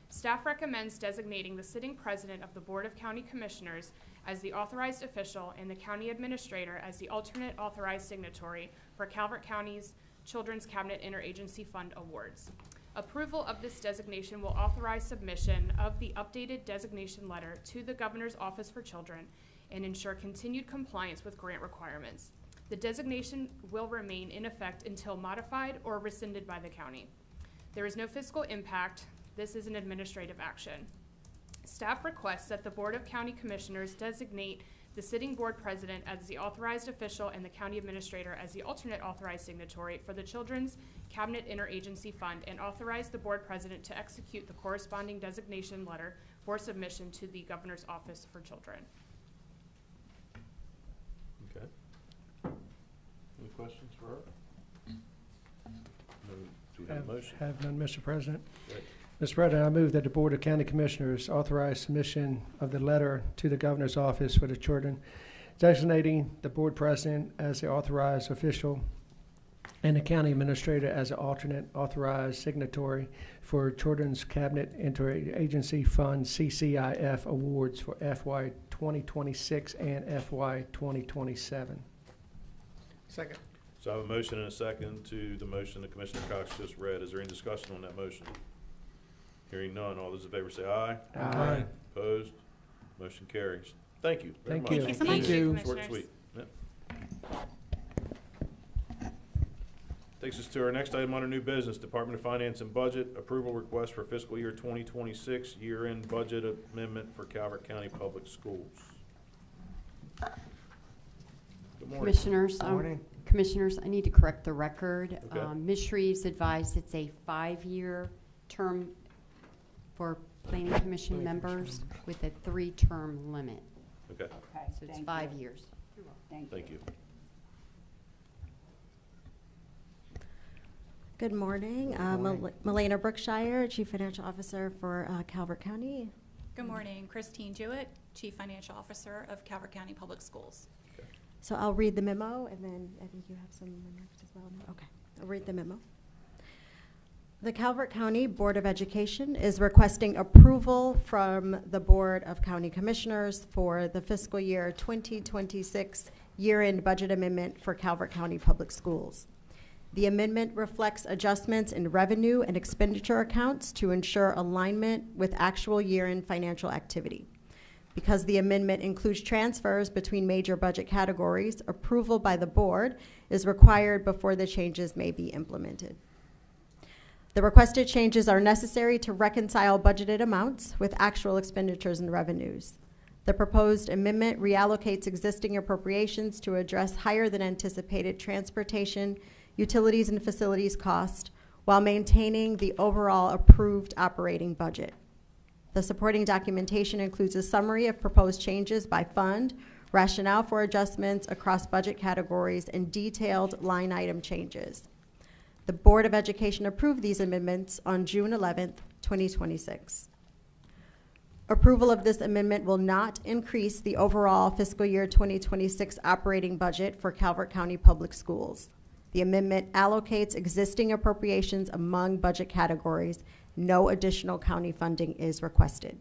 [SPEAKER 3] Staff recommends designating the sitting president of the Board of County Commissioners as the authorized official and the county administrator as the alternate authorized signatory for Calvert County's Children's Cabinet Interagency Fund Awards. Approval of this designation will authorize submission of the updated designation letter to the Governor's Office for Children and ensure continued compliance with grant requirements. The designation will remain in effect until modified or rescinded by the county. There is no fiscal impact. This is an administrative action. Staff requests that the Board of County Commissioners designate the sitting board president as the authorized official and the county administrator as the alternate authorized signatory for the Children's Cabinet Interagency Fund and authorize the board president to execute the corresponding designation letter for submission to the Governor's Office for Children.
[SPEAKER 2] Okay. Any questions for her? No. Do we have a motion?
[SPEAKER 5] Have none, Mr. President.
[SPEAKER 2] Right.
[SPEAKER 5] Mr. President, I move that the Board of County Commissioners authorize submission of the letter to the Governor's Office for the Children, designating the board president as the authorized official and the county administrator as the alternate authorized signatory for Children's Cabinet Interagency Fund CCIF awards for FY 2026 and FY 2027. Second.
[SPEAKER 2] So I have a motion and a second to the motion that Commissioner Cox just read. Is there any discussion on that motion? Hearing none, all those in favor say aye.
[SPEAKER 5] Aye.
[SPEAKER 2] Opposed? Motion carries. Thank you very
[SPEAKER 5] Thank
[SPEAKER 2] much.
[SPEAKER 5] you.
[SPEAKER 3] Thank you so much.
[SPEAKER 5] Thank you.
[SPEAKER 2] Short and sweet. Yep. Takes us to our next item under new business, Department of Finance and Budget, approval request for fiscal year 2026 year-end budget amendment for Calvert County Public Schools. Good morning.
[SPEAKER 9] Commissioners,
[SPEAKER 5] Morning.
[SPEAKER 9] Commissioners, I need to correct the record.
[SPEAKER 2] Okay.
[SPEAKER 9] Ms. Shreves advised it's a 5-year term for Planning Commission members with a 3-term limit.
[SPEAKER 2] Okay.
[SPEAKER 9] So it's 5 years.
[SPEAKER 2] Thank you.
[SPEAKER 11] Good morning. Melena Brookshire, Chief Financial Officer for Calvert County.
[SPEAKER 14] Good morning. Christine Jewett, Chief Financial Officer of Calvert County Public Schools.
[SPEAKER 11] So I'll read the memo, and then I think you have some remarks as well. Okay, I'll read the memo. The Calvert County Board of Education is requesting approval from the Board of County Commissioners for the fiscal year 2026 year-end budget amendment for Calvert County Public Schools. The amendment reflects adjustments in revenue and expenditure accounts to ensure alignment with actual year-end financial activity. Because the amendment includes transfers between major budget categories, approval by the board is required before the changes may be implemented. The requested changes are necessary to reconcile budgeted amounts with actual expenditures and revenues. The proposed amendment reallocates existing appropriations to address higher than anticipated transportation, utilities, and facilities costs while maintaining the overall approved operating budget. The supporting documentation includes a summary of proposed changes by fund, rationale for adjustments across budget categories, and detailed line item changes. The Board of Education approved these amendments on June 11th, 2026. Approval of this amendment will not increase the overall fiscal year 2026 operating budget for Calvert County Public Schools. The amendment allocates existing appropriations among budget categories. No additional county funding is requested.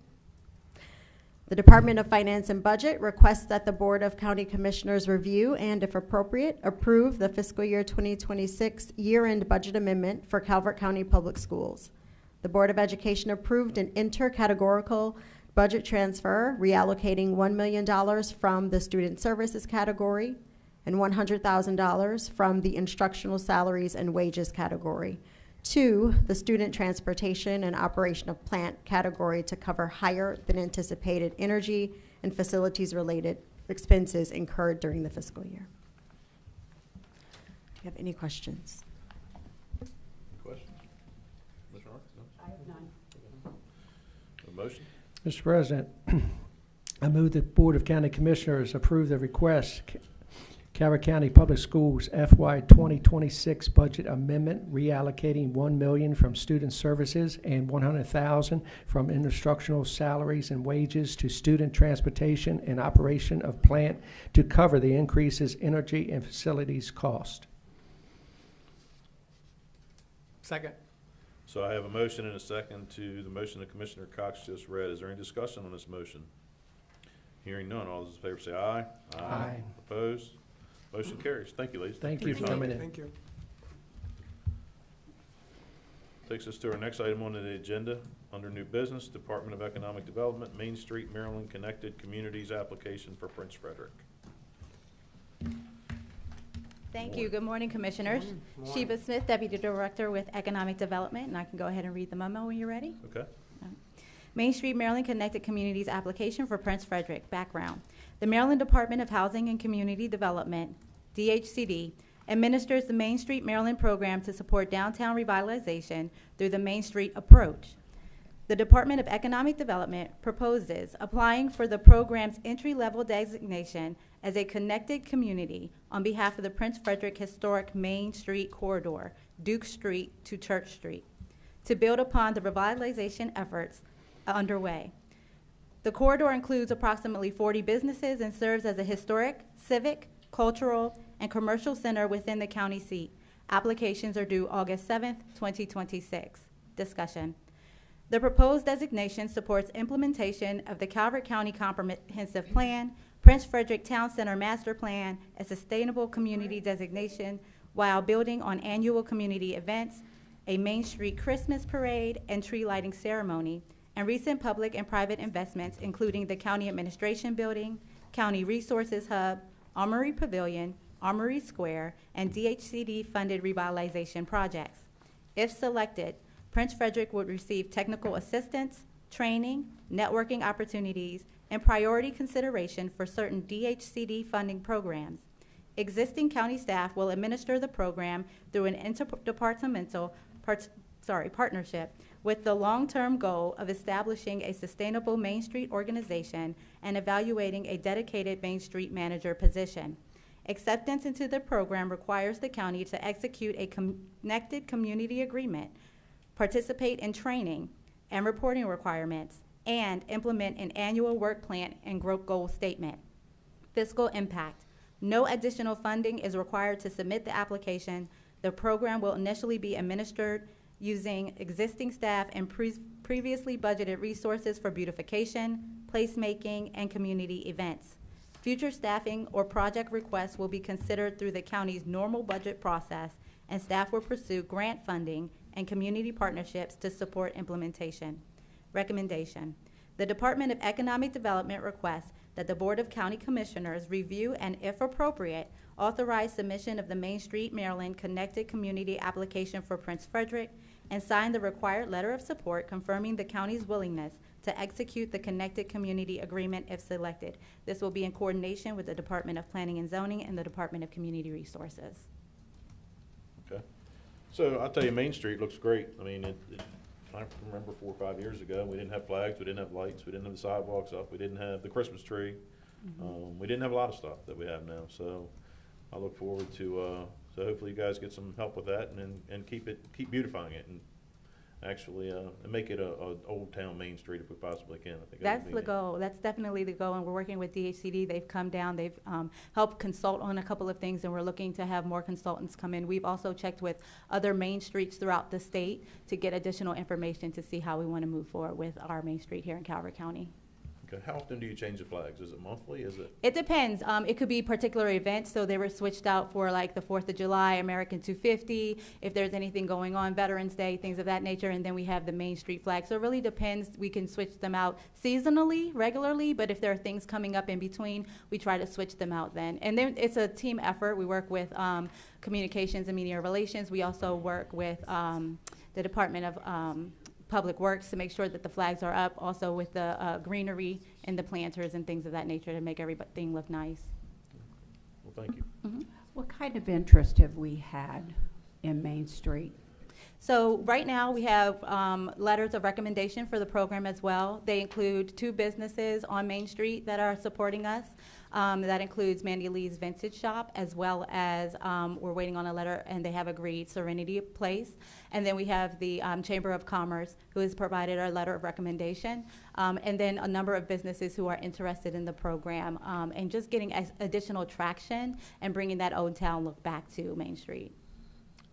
[SPEAKER 11] The Department of Finance and Budget requests that the Board of County Commissioners review and, if appropriate, approve the fiscal year 2026 year-end budget amendment for Calvert County Public Schools. The Board of Education approved an intercategorical budget transfer, reallocating $1 million from the student services category and $100,000 from the instructional salaries and wages category to the student transportation and operation of plant category to cover higher than anticipated energy and facilities related expenses incurred during the fiscal year. Do you have any questions?
[SPEAKER 2] Questions? Mr. Hart? No?
[SPEAKER 9] I have none.
[SPEAKER 2] A motion?
[SPEAKER 5] Mr. President, I move that the Board of County Commissioners approve the request Calvert County Public Schools FY 2026 budget amendment, reallocating $1 million from student services and $100,000 from instructional salaries and wages to student transportation and operation of plant to cover the increases energy and facilities cost.
[SPEAKER 10] Second.
[SPEAKER 2] So I have a motion and a second to the motion that Commissioner Cox just read. Is there any discussion on this motion? Hearing none, all those in favor say aye.
[SPEAKER 5] Aye.
[SPEAKER 2] Opposed? Motion carries. Thank you, ladies.
[SPEAKER 5] Thank you for coming in.
[SPEAKER 10] Thank you.
[SPEAKER 2] Takes us to our next item on the agenda, under new business, Department of Economic Development, Main Street, Maryland Connected Communities application for Prince Frederick.
[SPEAKER 7] Thank you. Good morning, Commissioners. Sheba Smith, Deputy Director with Economic Development, and I can go ahead and read the memo when you're ready.
[SPEAKER 2] Okay.
[SPEAKER 7] Main Street, Maryland Connected Communities application for Prince Frederick. Background. The Maryland Department of Housing and Community Development, DHCD, administers the Main Street, Maryland program to support downtown revitalization through the Main Street approach. The Department of Economic Development proposes applying for the program's entry-level designation as a connected community on behalf of the Prince Frederick Historic Main Street Corridor, Duke Street to Church Street, to build upon the revitalization efforts underway. The corridor includes approximately 40 businesses and serves as a historic, civic, cultural, and commercial center within the county seat. Applications are due August 7th, 2026. Discussion. The proposed designation supports implementation of the Calvert County Comprehensive Plan, Prince Frederick Town Center Master Plan, a sustainable community designation, while building on annual community events, a Main Street Christmas parade and tree lighting ceremony, and recent public and private investments, including the County Administration Building, County Resources Hub, Armory Pavilion, Armory Square, and DHCD-funded revitalization projects. If selected, Prince Frederick would receive technical assistance, training, networking opportunities, and priority consideration for certain DHCD funding programs. Existing county staff will administer the program through an interdepartmental partnership with the long-term goal of establishing a sustainable Main Street organization and evaluating a dedicated Main Street manager position. Acceptance into the program requires the county to execute a connected community agreement, participate in training and reporting requirements, and implement an annual work plan and growth goal statement. Fiscal impact. No additional funding is required to submit the application. The program will initially be administered using existing staff and previously budgeted resources for beautification, placemaking, and community events. Future staffing or project requests will be considered through the county's normal budget process, and staff will pursue grant funding and community partnerships to support implementation. Recommendation. The Department of Economic Development requests that the Board of County Commissioners review and, if appropriate, authorize submission of the Main Street, Maryland Connected Community application for Prince Frederick and sign the required letter of support confirming the county's willingness to execute the Connected Community Agreement if selected. This will be in coordination with the Department of Planning and Zoning and the Department of Community Resources.
[SPEAKER 2] Okay. So I'll tell you, Main Street looks great. I mean, I remember 4 or 5 years ago, we didn't have flags, we didn't have lights, we didn't have the sidewalks up, we didn't have the Christmas tree. We didn't have a lot of stuff that we have now. So I look forward to, so hopefully you guys get some help with that and keep beautifying it and actually make it a old town Main Street if we possibly can. I think
[SPEAKER 7] that's the goal. That's definitely the goal, and we're working with DHCD. They've come down. They've helped consult on a couple of things, and we're looking to have more consultants come in. We've also checked with other Main Streets throughout the state to get additional information to see how we want to move forward with our Main Street here in Calvert County.
[SPEAKER 2] Okay, how often do you change the flags? Is it monthly? Is it?
[SPEAKER 7] It depends. It could be particular events, so they were switched out for like the 4th of July, American 250, if there's anything going on, Veterans Day, things of that nature, and then we have the Main Street flag. So it really depends. We can switch them out seasonally, regularly, but if there are things coming up in between, we try to switch them out then. And then it's a team effort. We work with communications and media relations. We also work with the Department of Public Works to make sure that the flags are up, also with the greenery and the planters and things of that nature to make everything look nice.
[SPEAKER 2] Well, thank you.
[SPEAKER 7] Mm-hmm.
[SPEAKER 15] What kind of interest have we had in Main Street?
[SPEAKER 7] So right now we have letters of recommendation for the program as well. They include 2 businesses on Main Street that are supporting us. That includes Mandy Lee's Vintage Shop, as well as we're waiting on a letter, and they have agreed, Serenity Place. And then we have the Chamber of Commerce, who has provided our letter of recommendation, and then a number of businesses who are interested in the program, and just getting additional traction and bringing that old town look back to Main Street.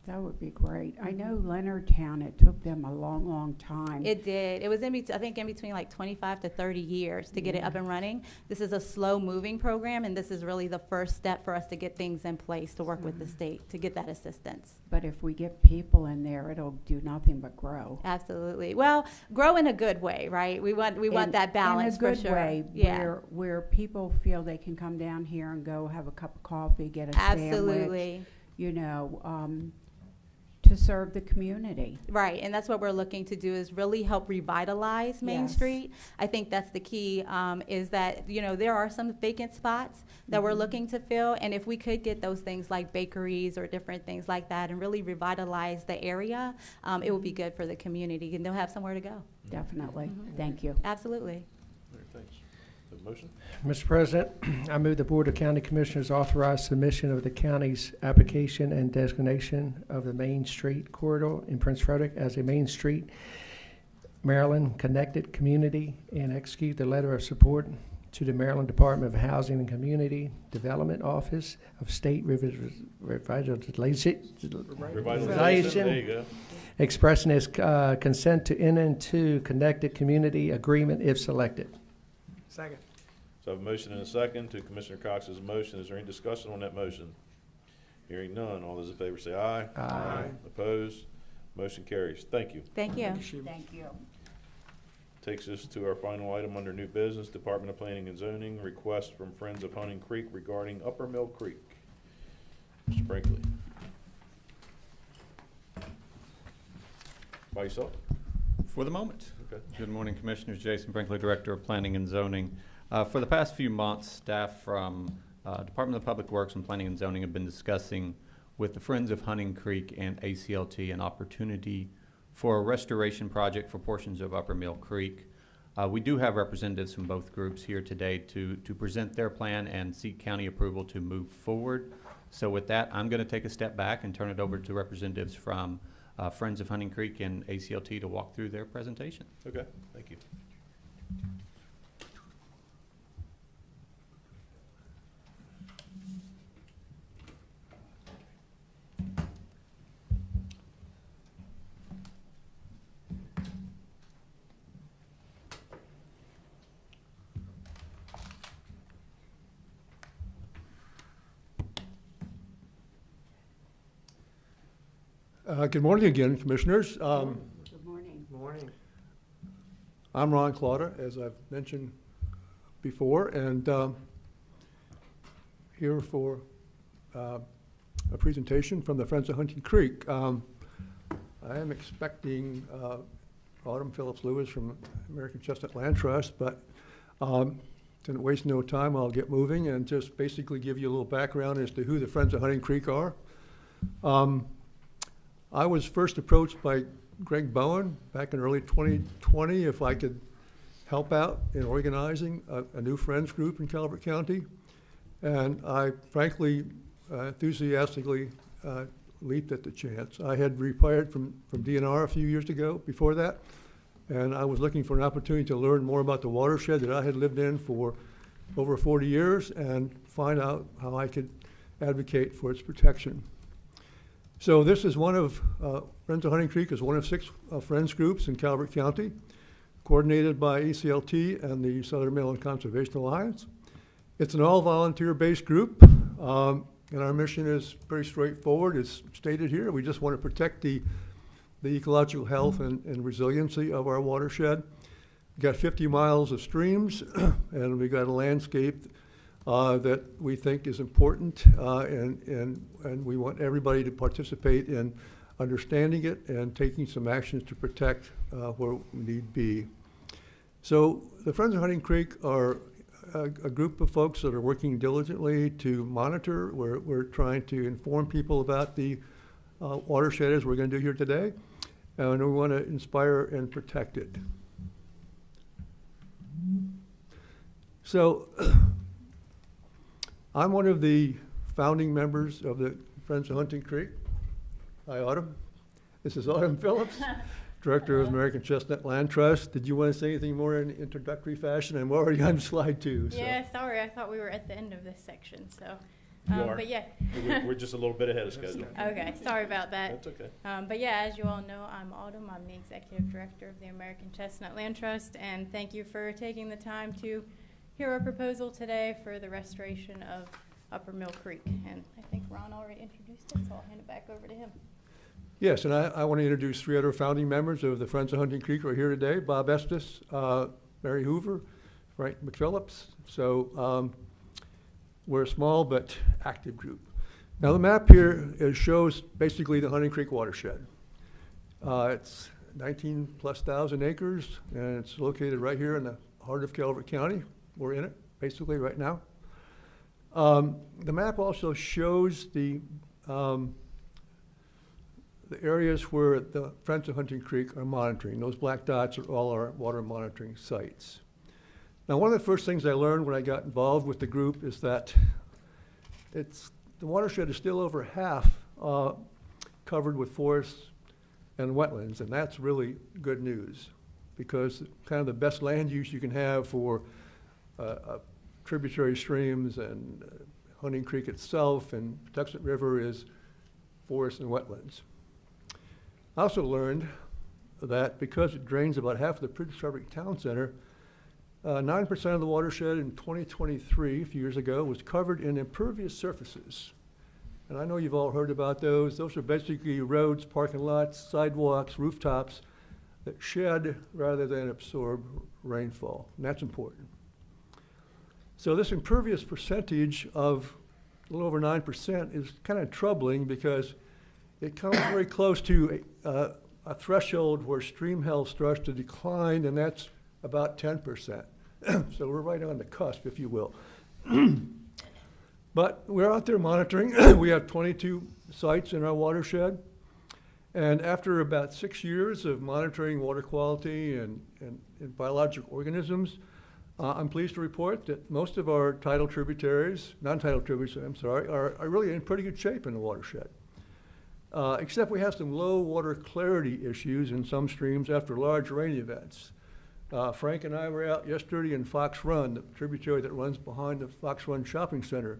[SPEAKER 15] That would be great. I know Leonardtown, it took them a long, long time.
[SPEAKER 7] It did. It was I think in between like 25 to 30 years to get it up and running. This is a slow moving program, and this is really the first step for us to get things in place to work with the state to get that assistance.
[SPEAKER 15] But if we get people in there, it'll do nothing but grow.
[SPEAKER 7] Absolutely. Well, grow in a good way, right? We want that balance
[SPEAKER 15] in a good
[SPEAKER 7] for sure.
[SPEAKER 15] way,
[SPEAKER 7] Yeah.
[SPEAKER 15] where people feel they can come down here and go have a cup of coffee, get a
[SPEAKER 7] Absolutely.
[SPEAKER 15] sandwich, you know, to serve the community.
[SPEAKER 7] Right, and that's what we're looking to do, is really help revitalize Main Street. I think that's the key, is that, you know, there are some vacant spots that we're looking to fill, and if we could get those things like bakeries or different things like that and really revitalize the area, it would be good for the community, and they'll have somewhere to go.
[SPEAKER 15] Definitely. Thank you.
[SPEAKER 7] Absolutely.
[SPEAKER 2] All right, thanks. The motion?
[SPEAKER 5] Mr. President, I move the Board of County Commissioners authorize submission of the county's application and designation of the Main Street corridor in Prince Frederick as a Main Street, Maryland connected community, and execute the letter of support to the Maryland Department of Housing and Community Development Office of State Revitalization,
[SPEAKER 2] There you go.
[SPEAKER 5] expressing its consent to enter into connected community agreement if selected.
[SPEAKER 10] Second.
[SPEAKER 2] So I have a motion and a second to Commissioner Cox's motion. Is there any discussion on that motion? Hearing none. All those in favor say aye.
[SPEAKER 5] Aye.
[SPEAKER 2] Opposed? Motion carries. Thank you.
[SPEAKER 7] Thank you.
[SPEAKER 15] Thank you.
[SPEAKER 2] Takes us to our final item under new business, Department of Planning and Zoning, request from Friends of Hunting Creek regarding Upper Mill Creek. Mr. Brinkley. By yourself?
[SPEAKER 16] For the moment.
[SPEAKER 2] Okay.
[SPEAKER 16] Good morning, Commissioners. Jason Brinkley, Director of Planning and Zoning. For the past few months, staff from Department of Public Works and Planning and Zoning have been discussing with the Friends of Hunting Creek and ACLT an opportunity for a restoration project for portions of Upper Mill Creek. We do have representatives from both groups here today to present their plan and seek county approval to move forward. So with that, I'm going to take a step back and turn it over to representatives from Friends of Hunting Creek and ACLT to walk through their presentation.
[SPEAKER 2] Okay, thank you.
[SPEAKER 17] Good morning again, Commissioners.
[SPEAKER 15] Good morning.
[SPEAKER 17] Morning. I'm Ron Clauder, as I've mentioned before, and here for a presentation from the Friends of Hunting Creek. I am expecting Autumn Phillips Lewis from American Chestnut Land Trust, but to waste no time, I'll get moving and just basically give you a little background as to who the Friends of Hunting Creek are. I was first approached by Greg Bowen back in early 2020 if I could help out in organizing a new Friends group in Calvert County. And I frankly, enthusiastically leaped at the chance. I had retired from DNR a few years ago before that, and I was looking for an opportunity to learn more about the watershed that I had lived in for over 40 years and find out how I could advocate for its protection. So this is one of, Friends of Hunting Creek is one of 6 Friends groups in Calvert County. coordinated by ACLT and the Southern Maryland Conservation Alliance. It's an all-volunteer-based group, and our mission is pretty straightforward. It's stated here. We just want to protect the ecological health and resiliency of our watershed. We've got 50 miles of streams, and we've got a landscape that we think is important, and we want everybody to participate in understanding it and taking some actions to protect where need be. So the Friends of Hunting Creek are a group of folks that are working diligently to monitor. We're trying to inform people about the watershed as we're going to do here today, and we want to inspire and protect it. So I'm one of the founding members of the Friends of Hunting Creek. Hi, Autumn. This is Autumn Phillips, Director of American Chestnut Land Trust. Did you want to say anything more in introductory fashion? I'm already on slide 2. So.
[SPEAKER 18] Yeah, sorry, I thought we were at the end of this section, so.
[SPEAKER 2] You are.
[SPEAKER 18] But yeah.
[SPEAKER 2] We're just a little bit ahead of schedule.
[SPEAKER 18] Okay, sorry about that.
[SPEAKER 2] That's okay.
[SPEAKER 18] But yeah, as you all know, I'm Autumn. I'm the Executive Director of the American Chestnut Land Trust, and thank you for taking the time to hear our proposal today for the restoration of Upper Mill Creek. And I think Ron already introduced it, so I'll hand it back over to him.
[SPEAKER 17] Yes, and I want to introduce 3 other founding members of the Friends of Hunting Creek who are here today: Bob Estes, Mary Hoover, Frank McPhillips. So we're a small but active group. Now the map here shows basically the Hunting Creek watershed. It's 19,000+ acres, and it's located right here in the heart of Calvert County. We're in it basically right now. The map also shows the areas where the Friends of Hunting Creek are monitoring. Those black dots are all our water monitoring sites. Now, one of the first things I learned when I got involved with the group is that the watershed is still over half covered with forests and wetlands, and that's really good news, because kind of the best land use you can have for tributary streams and Hunting Creek itself and Patuxent River is forests and wetlands. I also learned that because it drains about half of the Prince Frederick town center, 9% of the watershed in 2023, a few years ago, was covered in impervious surfaces. And I know you've all heard about those. Those are basically roads, parking lots, sidewalks, rooftops that shed rather than absorb rainfall, and that's important. So this impervious percentage of a little over 9% is kind of troubling, because it comes very close to a threshold where stream health starts to decline, and that's about 10%. So we're right on the cusp, if you will. But we're out there monitoring. We have 22 sites in our watershed. And after about 6 years of monitoring water quality and biological organisms, I'm pleased to report that most of our tidal tributaries, non-tidal tributaries, I'm sorry, are really in pretty good shape in the watershed. Except we have some low water clarity issues in some streams after large rain events. Frank and I were out yesterday in Fox Run, the tributary that runs behind the Fox Run Shopping Center.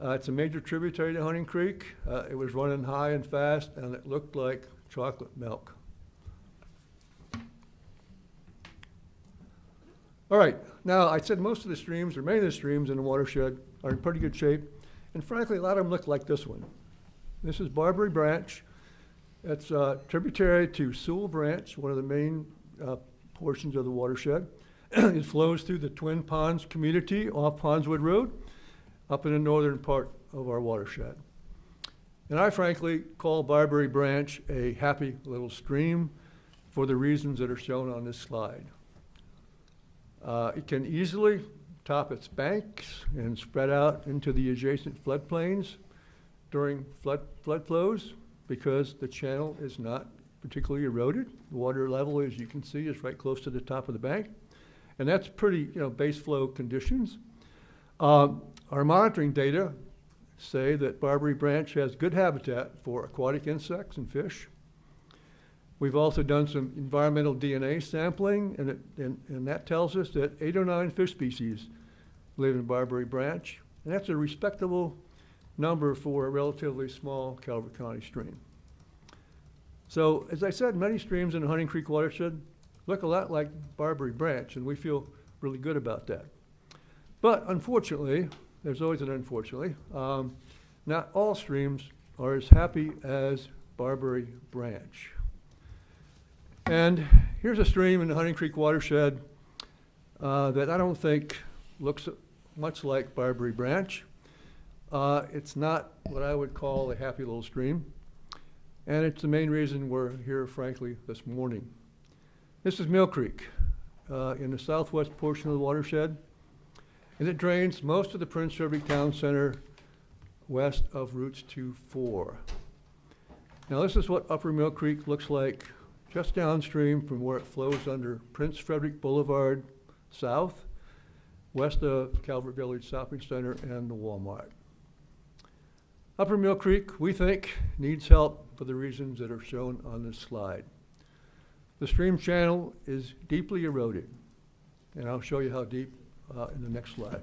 [SPEAKER 17] It's a major tributary to Hunting Creek. It was running high and fast, and it looked like chocolate milk. All right, now I said most of the streams, or many of the streams in the watershed, are in pretty good shape, and frankly, a lot of them look like this one. This is Barbary Branch. It's a tributary to Sewell Branch, one of the main portions of the watershed. It flows through the Twin Ponds community off Pondswood Road, up in the northern part of our watershed. And I frankly call Barbary Branch a happy little stream for the reasons that are shown on this slide. It can easily top its banks and spread out into the adjacent floodplains during flood flows, because the channel is not particularly eroded. The water level, as you can see, is right close to the top of the bank. And that's pretty, base flow conditions. Our monitoring data say that Barbary Branch has good habitat for aquatic insects and fish. We've also done some environmental DNA sampling, and that tells us that 8 or 9 fish species live in Barbary Branch. And that's a respectable number for a relatively small Calvert County stream. So, as I said, many streams in the Hunting Creek watershed look a lot like Barbary Branch, and we feel really good about that. But unfortunately, there's always an unfortunately, not all streams are as happy as Barbary Branch. And here's a stream in the Hunting Creek watershed that I don't think looks much like Barbary Branch. It's not what I would call a happy little stream, and it's the main reason we're here, frankly, this morning. This is Mill Creek in the southwest portion of the watershed, and it drains most of the Prince Frederick Town Center west of Routes 2-4. Now this is what Upper Mill Creek looks like just downstream from where it flows under Prince Frederick Boulevard south, west of Calvert Village Shopping Center and the Walmart. Upper Mill Creek, we think, needs help for the reasons that are shown on this slide. The stream channel is deeply eroded, and I'll show you how deep in the next slide.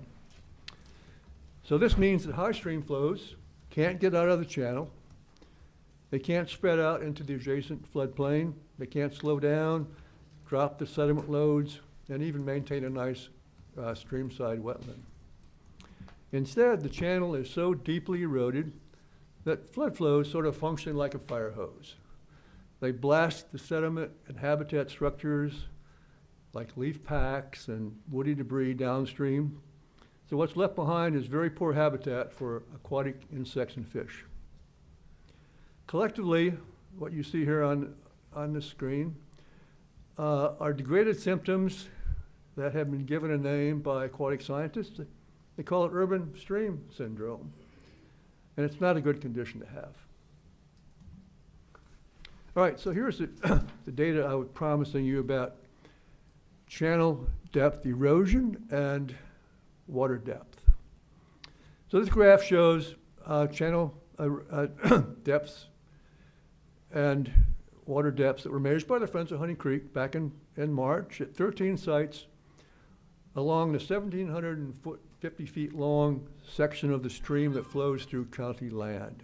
[SPEAKER 17] So this means that high stream flows can't get out of the channel. They can't spread out into the adjacent floodplain. They can't slow down, drop the sediment loads, and even maintain a nice streamside wetland. Instead, the channel is so deeply eroded that flood flows sort of function like a fire hose. They blast the sediment and habitat structures like leaf packs and woody debris downstream. So what's left behind is very poor habitat for aquatic insects and fish. Collectively, what you see here on the screen are degraded symptoms that have been given a name by aquatic scientists. They call it urban stream syndrome. And it's not a good condition to have. All right, so here's the data I was promising you about channel depth erosion and water depth. So this graph shows channel depths and water depths that were measured by the Friends of Hunting Creek back in March at 13 sites along the 1,750 feet long section of the stream that flows through county land.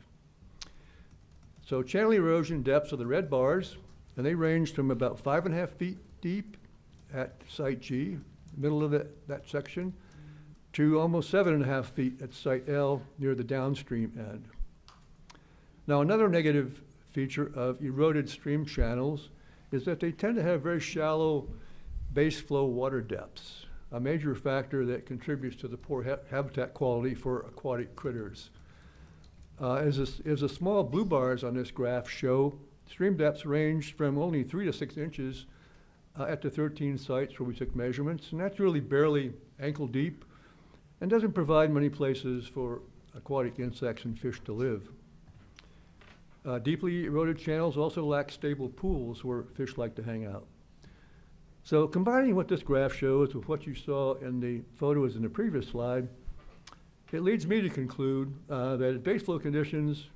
[SPEAKER 17] So channel erosion depths are the red bars, and they range from about 5.5 feet deep at site G, middle of that section, to almost 7.5 feet at site L near the downstream end. Now another negative feature of eroded stream channels is that they tend to have very shallow base flow water depths, a major factor that contributes to the poor habitat quality for aquatic critters. As the small blue bars on this graph show, stream depths range from only 3 to 6 inches at the 13 sites where we took measurements, and that's really barely ankle deep and doesn't provide many places for aquatic insects and fish to live. Deeply eroded channels also lack stable pools where fish like to hang out. So combining what this graph shows with what you saw in the photos in the previous slide, it leads me to conclude that base flow conditions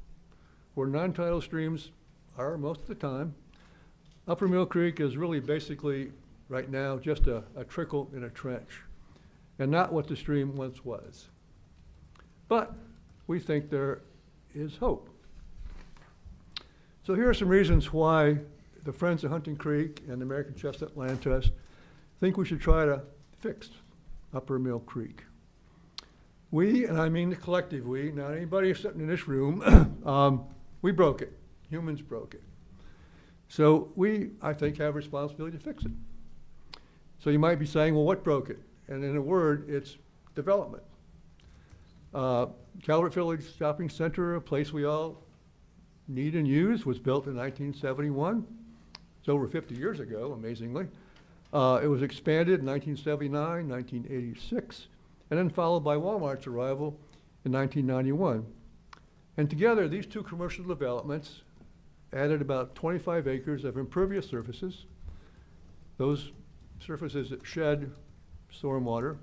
[SPEAKER 17] for non-tidal streams are most of the time. Upper Mill Creek is really basically right now just a trickle in a trench and not what the stream once was. But we think there is hope. So here are some reasons why the Friends of Hunting Creek and the American Chestnut Land Trust think we should try to fix Upper Mill Creek. We, and I mean the collective we, not anybody sitting in this room, we broke it. Humans broke it. So we, I think, have a responsibility to fix it. So you might be saying, well, what broke it? And in a word, it's development. Calvert Village Shopping Center, a place we all need and use, was built in 1971. It's over 50 years ago, amazingly. It was expanded in 1979, 1986, and then followed by Walmart's arrival in 1991. And together, these two commercial developments added about 25 acres of impervious surfaces, those surfaces that shed stormwater,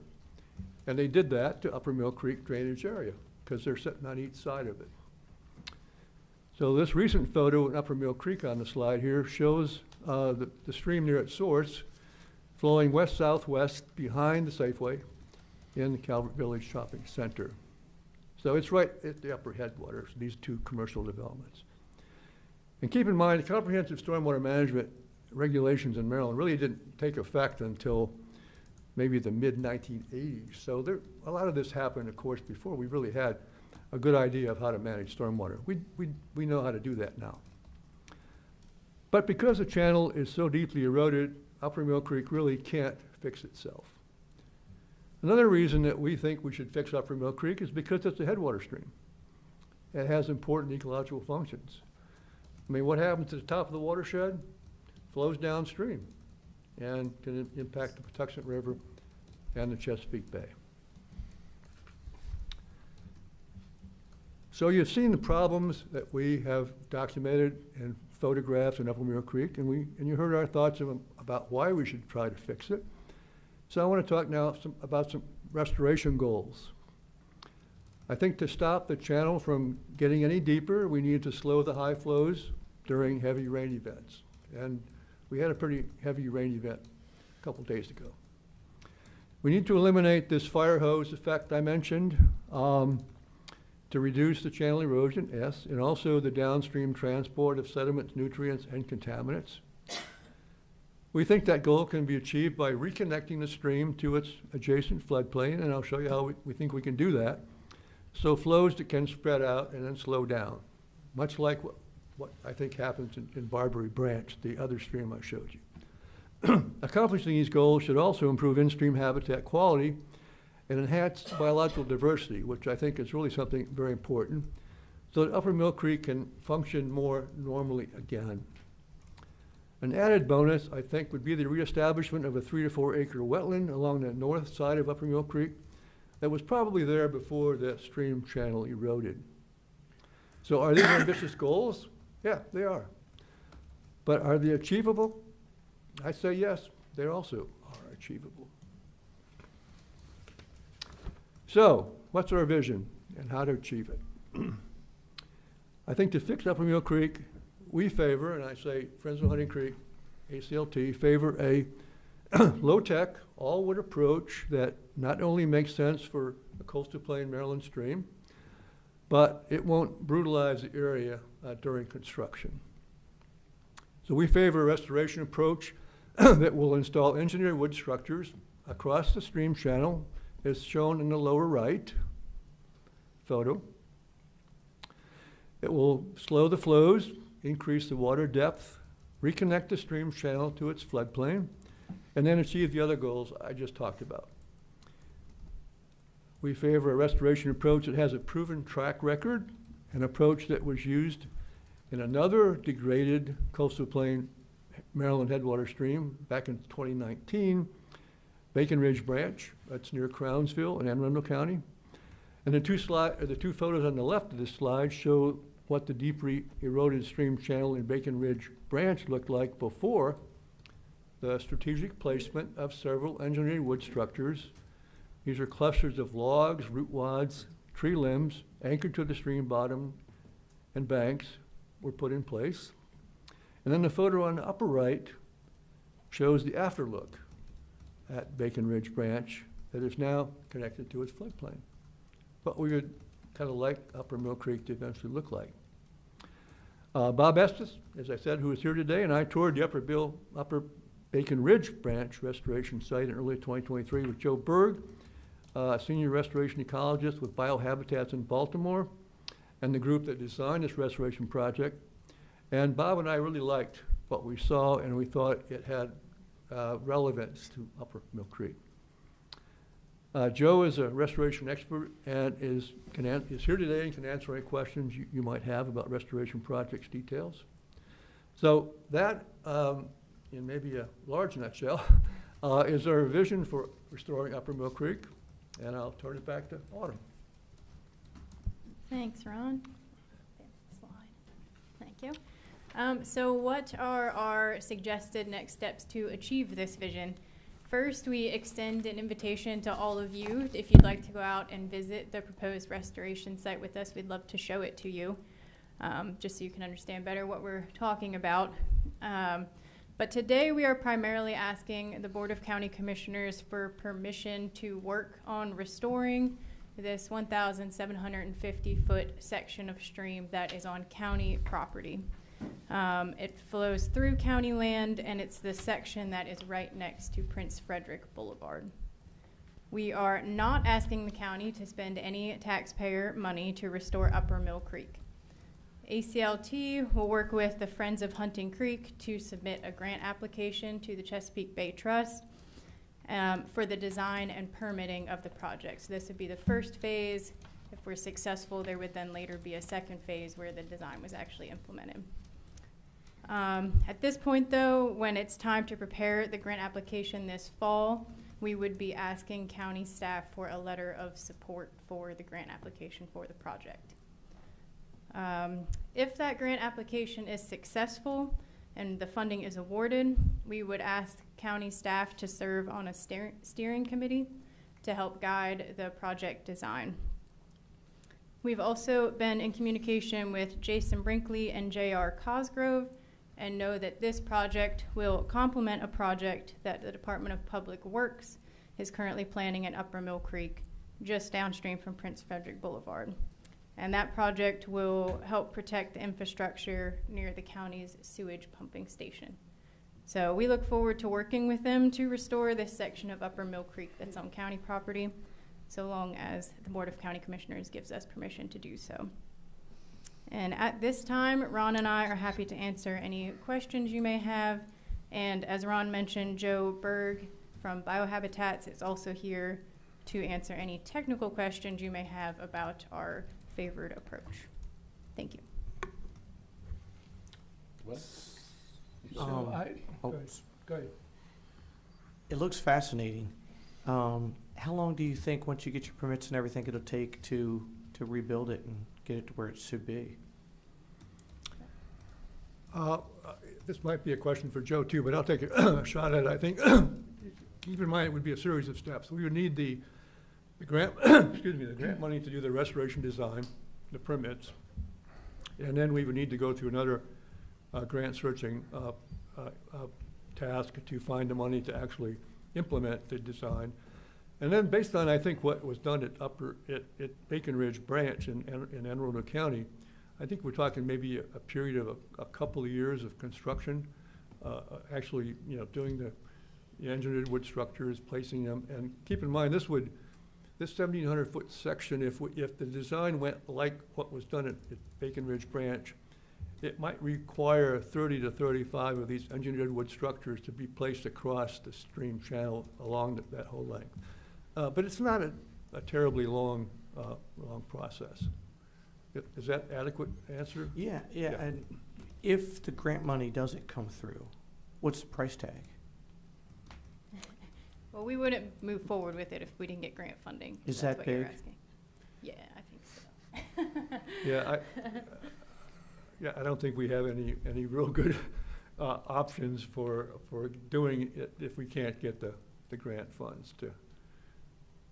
[SPEAKER 17] and they did that to Upper Mill Creek drainage area because they're sitting on each side of it. So this recent photo in Upper Mill Creek on the slide here shows the stream near its source flowing west-southwest behind the Safeway in the Calvert Village Shopping Center. So it's right at the upper headwaters, these two commercial developments. And keep in mind, comprehensive stormwater management regulations in Maryland really didn't take effect until maybe the mid-1980s. So a lot of this happened, of course, before we really had a good idea of how to manage stormwater. We know how to do that now. But because the channel is so deeply eroded, Upper Mill Creek really can't fix itself. Another reason that we think we should fix Upper Mill Creek is because it's a headwater stream. It has important ecological functions. I mean, what happens at the top of the watershed flows downstream and can impact the Patuxent River and the Chesapeake Bay. So you've seen the problems that we have documented in photographs in Upper Mill Creek, and you heard our thoughts about why we should try to fix it. So I want to talk now about some restoration goals. I think to stop the channel from getting any deeper, we need to slow the high flows during heavy rain events. And we had a pretty heavy rain event a couple days ago. We need to eliminate this fire hose effect I mentioned to reduce the channel erosion, yes, and also the downstream transport of sediments, nutrients, and contaminants. We think that goal can be achieved by reconnecting the stream to its adjacent floodplain, and I'll show you how we think we can do that. So flows that can spread out and then slow down, much like what I think happens in Barbary Branch, the other stream I showed you. Accomplishing these goals should also improve in-stream habitat quality and enhance biological diversity, which I think is really something very important, so that Upper Mill Creek can function more normally again. An added bonus, I think, would be the reestablishment of a 3 to 4 acre wetland along the north side of Upper Mill Creek that was probably there before the stream channel eroded. So are these ambitious goals? Yeah, they are. But are they achievable? I say yes, they also are achievable. So, what's our vision and how to achieve it? I think to fix Upper Mill Creek, we favor, and I say Friends of Hunting Creek, ACLT, favor a low-tech, all-wood approach that not only makes sense for the coastal plain Maryland stream, but it won't brutalize the area during construction. So we favor a restoration approach that will install engineered wood structures across the stream channel, as shown in the lower right photo. It will slow the flows, increase the water depth, reconnect the stream channel to its floodplain, and then achieve the other goals I just talked about. We favor a restoration approach that has a proven track record, an approach that was used in another degraded coastal plain Maryland headwater stream back in 2019, Bacon Ridge Branch, that's near Crownsville in Anne Arundel County. And the two photos on the left of this slide show what the deeply eroded stream channel in Bacon Ridge Branch looked like before the strategic placement of several engineered wood structures. These are clusters of logs, root wads, tree limbs anchored to the stream bottom and banks were put in place. And then the photo on the upper right shows the afterlook at Bacon Ridge Branch that is now connected to its floodplain. But we would kind of like Upper Mill Creek to eventually look like. Bob Estes, as I said, who is here today, and I toured the Upper Bacon Ridge Branch restoration site in early 2023 with Joe Berg, a senior restoration ecologist with Biohabitats in Baltimore, and the group that designed this restoration project. And Bob and I really liked what we saw, and we thought it had relevance to Upper Mill Creek. Joe is a restoration expert and is here today and can answer any questions you might have about restoration projects details. So that, in maybe a large nutshell, is our vision for restoring Upper Mill Creek, and I'll turn it back to Autumn.
[SPEAKER 18] Thanks, Ron. Slide. Thank you. So what are our suggested next steps to achieve this vision? First, we extend an invitation to all of you. If you'd like to go out and visit the proposed restoration site with us, we'd love to show it to you, just so you can understand better what we're talking about. But today we are primarily asking the Board of County Commissioners for permission to work on restoring this 1,750-foot section of stream that is on county property. It flows through county land, and it's the section that is right next to Prince Frederick Boulevard. We are not asking the county to spend any taxpayer money to restore Upper Mill Creek. ACLT will work with the Friends of Hunting Creek to submit a grant application to the Chesapeake Bay Trust for the design and permitting of the project. So this would be the first phase. If we're successful, there would then later be a second phase where the design was actually implemented. At this point, though, when it's time to prepare the grant application this fall, we would be asking county staff for a letter of support for the grant application for the project. If that grant application is successful and the funding is awarded, we would ask county staff to serve on a steering committee to help guide the project design. We've also been in communication with Jason Brinkley and J.R. Cosgrove and know that this project will complement a project that the Department of Public Works is currently planning at Upper Mill Creek, just downstream from Prince Frederick Boulevard. And that project will help protect the infrastructure near the county's sewage pumping station. So we look forward to working with them to restore this section of Upper Mill Creek that's on county property, so long as the Board of County Commissioners gives us permission to do so. And at this time, Ron and I are happy to answer any questions you may have. And as Ron mentioned, Joe Berg from Biohabitats is also here to answer any technical questions you may have about our favored approach. Thank you.
[SPEAKER 5] Go ahead.
[SPEAKER 19] It looks fascinating. How long do you think, once you get your permits and everything, it'll take to rebuild it and get it to where it should be?
[SPEAKER 17] This might be a question for Joe too, but I'll take a shot at it. I think, keep in mind, it would be a series of steps. We would need the grant, excuse me, the grant money to do the restoration design, the permits, and then we would need to go through another grant searching task to find the money to actually implement the design. And then based on, I think, what was done at Bacon Ridge Branch in Anne Arundel County, I think we're talking maybe a period of a couple of years of construction, actually, doing the engineered wood structures, placing them. And keep in mind, this 1,700-foot section, if the design went like what was done at Bacon Ridge Branch, it might require 30 to 35 of these engineered wood structures to be placed across the stream channel along that whole length. But it's not a terribly long process. Is that adequate answer?
[SPEAKER 19] Yeah. And if the grant money doesn't come through, what's the price tag?
[SPEAKER 18] Well, we wouldn't move forward with it if we didn't get grant funding.
[SPEAKER 19] Is
[SPEAKER 18] That's
[SPEAKER 19] that
[SPEAKER 18] what you're
[SPEAKER 19] big?
[SPEAKER 18] asking. Yeah, I think so.
[SPEAKER 17] Yeah, I don't think we have any real good options for doing it if we can't get the grant funds to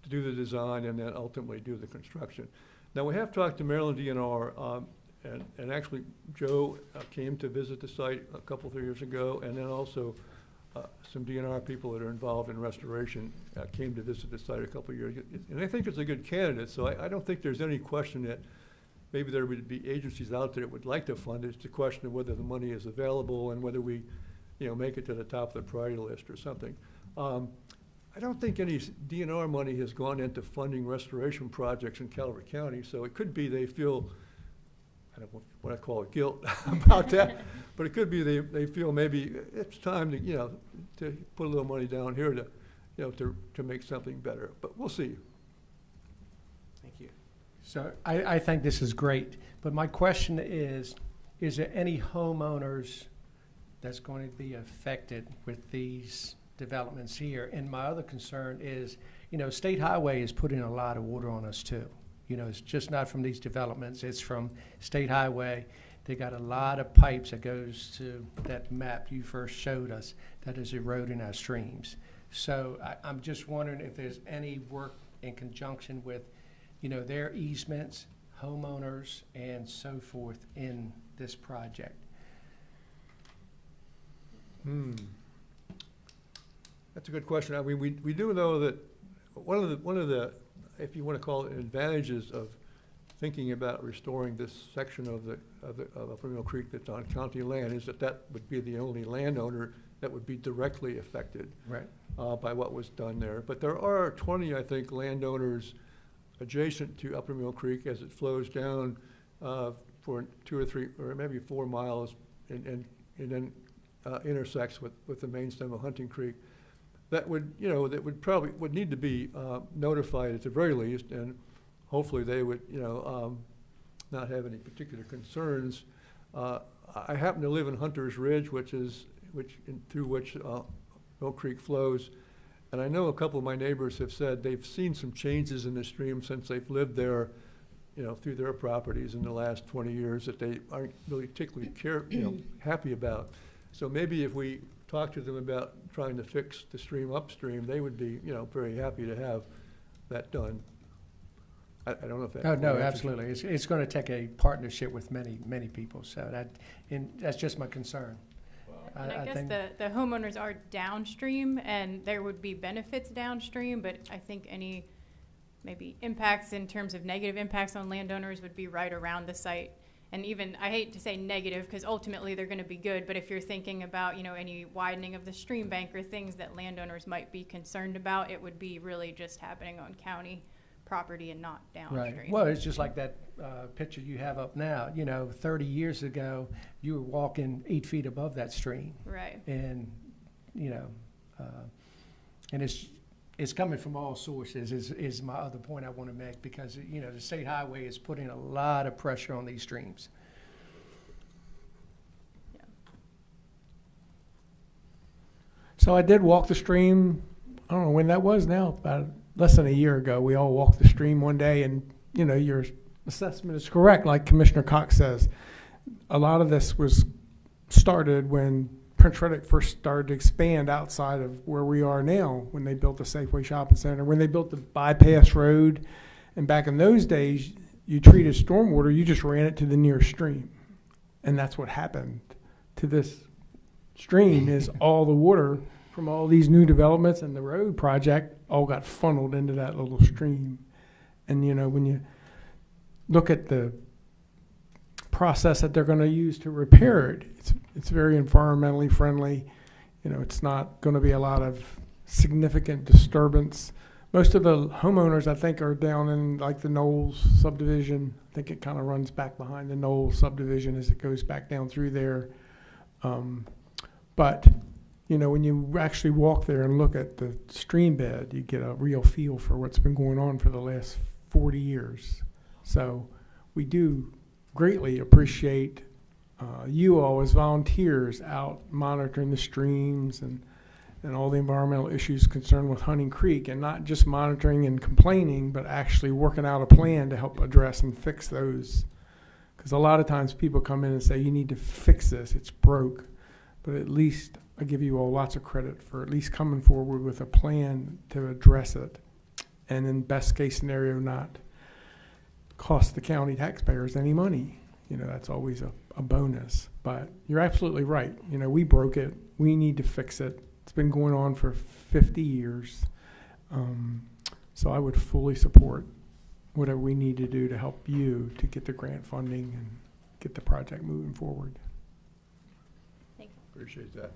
[SPEAKER 17] do the design and then ultimately do the construction. Now, we have talked to Maryland DNR, and actually Joe came to visit the site a couple, 3 years ago, and then also some DNR people that are involved in restoration came to visit the site a couple of years ago. And I think it's a good candidate, so I don't think there's any question that maybe there would be agencies out there that would like to fund it. It's a question of whether the money is available and whether we, make it to the top of the priority list or something. I don't think any DNR money has gone into funding restoration projects in Calvert County, so it could be they feel, I don't know what I call it, guilt about that, but it could be they feel maybe it's time to, to put a little money down here to make something better, but we'll see.
[SPEAKER 19] Thank you.
[SPEAKER 5] So I think this is great, but my question is there any homeowners that's going to be affected with these developments here? And my other concern is, State Highway is putting a lot of water on us too. It's just not from these developments, it's from State Highway. They got a lot of pipes that goes to that map you first showed us that is eroding our streams. So I'm just wondering if there's any work in conjunction with, their easements, homeowners, and so forth in this project.
[SPEAKER 17] That's a good question. I mean, we do know that one of the, if you want to call it, advantages of thinking about restoring this section of Upper Mill Creek that's on county land is that would be the only landowner that would be directly affected by what was done there. But there are 20, I think, landowners adjacent to Upper Mill Creek as it flows down for 2 or 3 or maybe 4 miles and then intersects with the main stem of Hunting Creek. That would, that would probably need to be notified at the very least, and hopefully they would, not have any particular concerns. I happen to live in Hunter's Ridge, through which Mill Creek flows, and I know a couple of my neighbors have said they've seen some changes in the stream since they've lived there, through their properties in the last 20 years that they aren't really particularly happy about. So maybe if we talk to them about trying to fix the stream upstream, they would be, very happy to have that done. I don't know if that.
[SPEAKER 5] Oh, no, absolutely. It's going to take a partnership with many people. So that's just my concern.
[SPEAKER 3] And I guess the homeowners are downstream, and there would be benefits downstream, but I think any maybe impacts in terms of negative impacts on landowners would be right around the site. And even, I hate to say negative, because ultimately they're going to be good, but if you're thinking about, any widening of the stream bank or things that landowners might be concerned about, it would be really just happening on county property and not downstream.
[SPEAKER 5] Right. Well, it's just like that picture you have up now. 30 years ago, you were walking 8 feet above that stream.
[SPEAKER 3] Right.
[SPEAKER 5] And, and it's coming from all sources is my other point I want to make, because, the state highway is putting a lot of pressure on these streams.
[SPEAKER 3] Yeah.
[SPEAKER 10] So I did walk the stream, I don't know when that was now, about less than a year ago. We all walked the stream one day, and, your assessment is correct, like Commissioner Cox says. A lot of this was started when Prince Frederick first started to expand outside of where we are now, when they built the Safeway Shopping Center, when they built the bypass road. And back in those days, you treated stormwater, you just ran it to the nearest stream. And that's what happened to this stream, is all the water from all these new developments and the road project all got funneled into that little stream. And, when you look at the process that they're going to use to repair it, it's very environmentally friendly. It's not going to be a lot of significant disturbance. Most of the homeowners, I think, are down in like the Knowles subdivision. I think it kind of runs back behind the Knowles subdivision as it goes back down through there. But when you actually walk there and look at the stream bed, you get a real feel for what's been going on for the last 40 years. So we do greatly appreciate you all as volunteers out monitoring the streams and all the environmental issues concerned with Hunting Creek, and not just monitoring and complaining, but actually working out a plan to help address and fix those. Because a lot of times people come in and say, you need to fix this, it's broke. But at least I give you all lots of credit for at least coming forward with a plan to address it, and in best case scenario not cost the county taxpayers any money. That's always a bonus. But you're absolutely right. We broke it. We need to fix it. It's been going on for 50 years. So I would fully support whatever we need to do to help you to get the grant funding and get the project moving forward.
[SPEAKER 3] Thank you.
[SPEAKER 17] Appreciate that.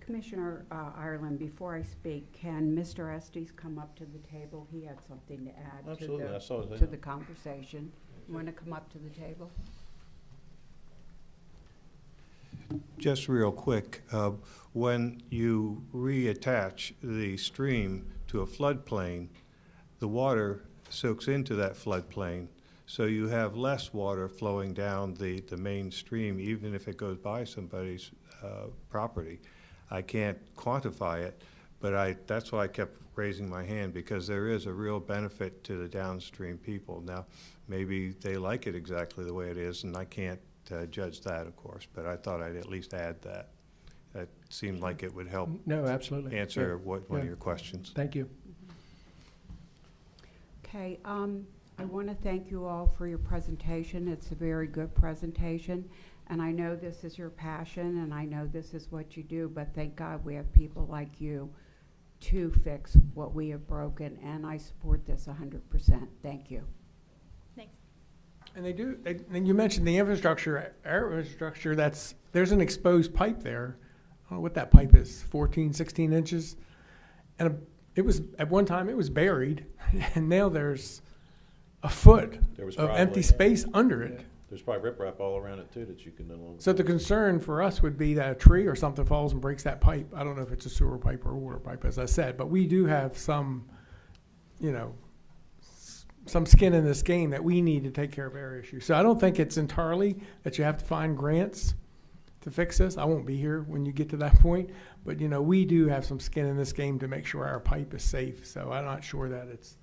[SPEAKER 15] Commissioner Ireland, before I speak, can Mr. Estes come up to the table? He had something to add
[SPEAKER 2] Absolutely. I saw
[SPEAKER 15] to the conversation. You want to come up to the table?
[SPEAKER 20] Just real quick, when you reattach the stream to a floodplain, the water soaks into that floodplain, so you have less water flowing down the main stream, even if it goes by somebody's property. I can't quantify it, but that's why I kept raising my hand, because there is a real benefit to the downstream people. Now, maybe they like it exactly the way it is, and I can't judge that, of course, but I thought I'd at least add that. That seemed like it would help.
[SPEAKER 5] No, absolutely.
[SPEAKER 20] Answer one of your questions.
[SPEAKER 5] Thank you.
[SPEAKER 15] Okay, I want to thank you all for your presentation. It's a very good presentation, and I know this is your passion, and I know this is what you do, but thank God we have people like you to fix what we have broken, and I support this 100%. Thank you.
[SPEAKER 10] And they do, and you mentioned the infrastructure, our infrastructure, there's an exposed pipe there. I don't know what that pipe is, 14, 16 inches. And it was, at one time, it was buried, and now there's a foot of empty space under it.
[SPEAKER 2] There's probably riprap all around it too that you can no longer.
[SPEAKER 10] So the concern for us would be that a tree or something falls and breaks that pipe. I don't know if it's a sewer pipe or a water pipe, as I said, but we do have some, some skin in this game that we need to take care of our issues. So I don't think it's entirely that you have to find grants to fix this. I won't be here when you get to that point, but we do have some skin in this game to make sure our pipe is safe. So I'm not sure that it's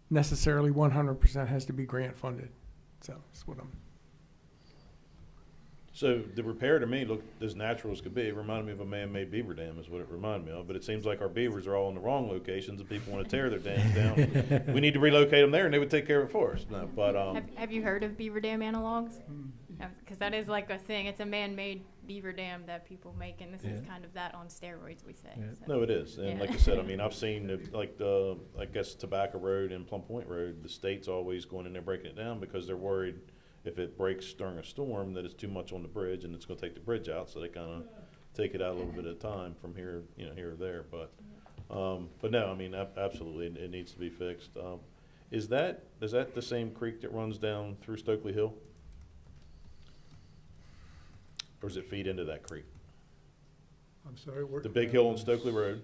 [SPEAKER 10] necessarily 100% has to be grant funded. So that's what I'm.
[SPEAKER 2] So the repair to me looked as natural as could be. It reminded me of a man-made beaver dam is what it reminded me of. But it seems like our beavers are all in the wrong locations and people want to tear their dams down. We need to relocate them there and they would take care of it for us. No, but
[SPEAKER 18] Have you heard of beaver dam analogs? Because that is like a thing. It's a man-made beaver dam that people make, and this is kind of that on steroids, we say.
[SPEAKER 2] Yeah.
[SPEAKER 18] So.
[SPEAKER 2] No, it is. And like I said, I mean, I've seen I guess Tobacco Road and Plum Point Road, the state's always going in there breaking it down because they're worried if it breaks during a storm that it's too much on the bridge and it's going to take the bridge out, so they kind of take it out a little bit at a time from here, here or there. But no, I mean, absolutely, it needs to be fixed. Is that the same creek that runs down through Stokely Hill, or does it feed into that creek?
[SPEAKER 17] I'm sorry.
[SPEAKER 2] The big hill on Stokely Road.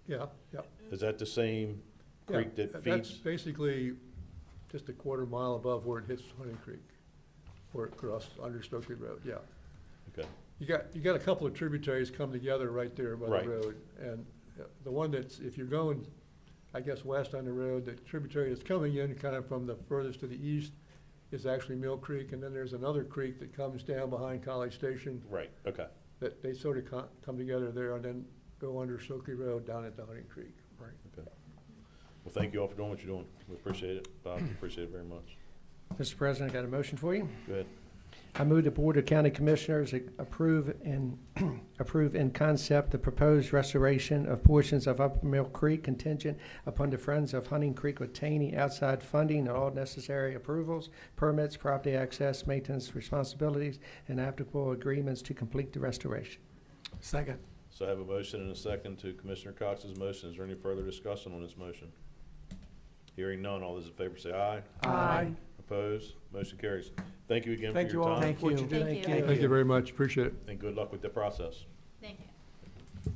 [SPEAKER 17] Yeah.
[SPEAKER 2] Is that the same creek that feeds?
[SPEAKER 17] That's basically just a quarter mile above where it hits Hunting Creek, where it crosses under Stokely Road. Yeah.
[SPEAKER 2] Okay.
[SPEAKER 17] You got a couple of tributaries come together right there by the road, and the one that's, if you're going, I guess, west on the road, the tributary that's coming in kind of from the furthest to the east is actually Mill Creek, and then there's another creek that comes down behind College Station.
[SPEAKER 2] Right. Okay.
[SPEAKER 17] That they sort of come together there and then go under Stokely Road down into Hunting Creek. Right.
[SPEAKER 2] Okay. Well, thank you all for doing what you're doing. We appreciate it. Bob, we appreciate it very much.
[SPEAKER 5] Mr. President, I got a motion for you.
[SPEAKER 2] Go ahead.
[SPEAKER 5] I move the Board of County Commissioners approve in concept the proposed restoration of portions of Upper Mill Creek contingent upon the Friends of Hunting Creek obtaining outside funding and all necessary approvals, permits, property access, maintenance responsibilities, and applicable agreements to complete the restoration.
[SPEAKER 10] Second.
[SPEAKER 2] So I have a motion and a second to Commissioner Cox's motion. Is there any further discussion on this motion? Hearing none, all those in favor say aye.
[SPEAKER 10] Aye.
[SPEAKER 2] Opposed? Motion carries. Thank you again for
[SPEAKER 10] Thank
[SPEAKER 2] your
[SPEAKER 10] you all.
[SPEAKER 2] time.
[SPEAKER 10] Thank you.
[SPEAKER 17] Thank you very much. Appreciate it.
[SPEAKER 2] And good luck with the process.
[SPEAKER 18] Thank you.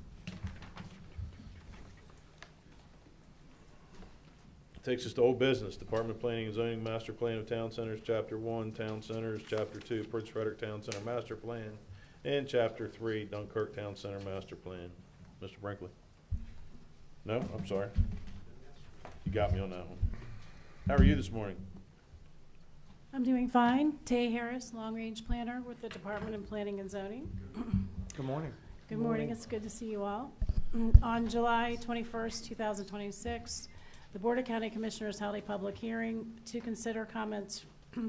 [SPEAKER 2] Takes us to old business, Department of Planning and Zoning Master Plan of Town Centers, Chapter 1, Town Centers, Chapter 2, Prince Frederick Town Center Master Plan, and Chapter 3, Dunkirk Town Center Master Plan. Mr. Brinkley? No? I'm sorry. You got me on that one. How are you this morning?
[SPEAKER 1] I'm doing fine. Tay Harris, Long Range Planner with the Department of Planning and Zoning.
[SPEAKER 19] Good morning.
[SPEAKER 1] Good morning. It's good to see you all. On July 21st, 2026, the Board of County Commissioners held a public hearing to consider comments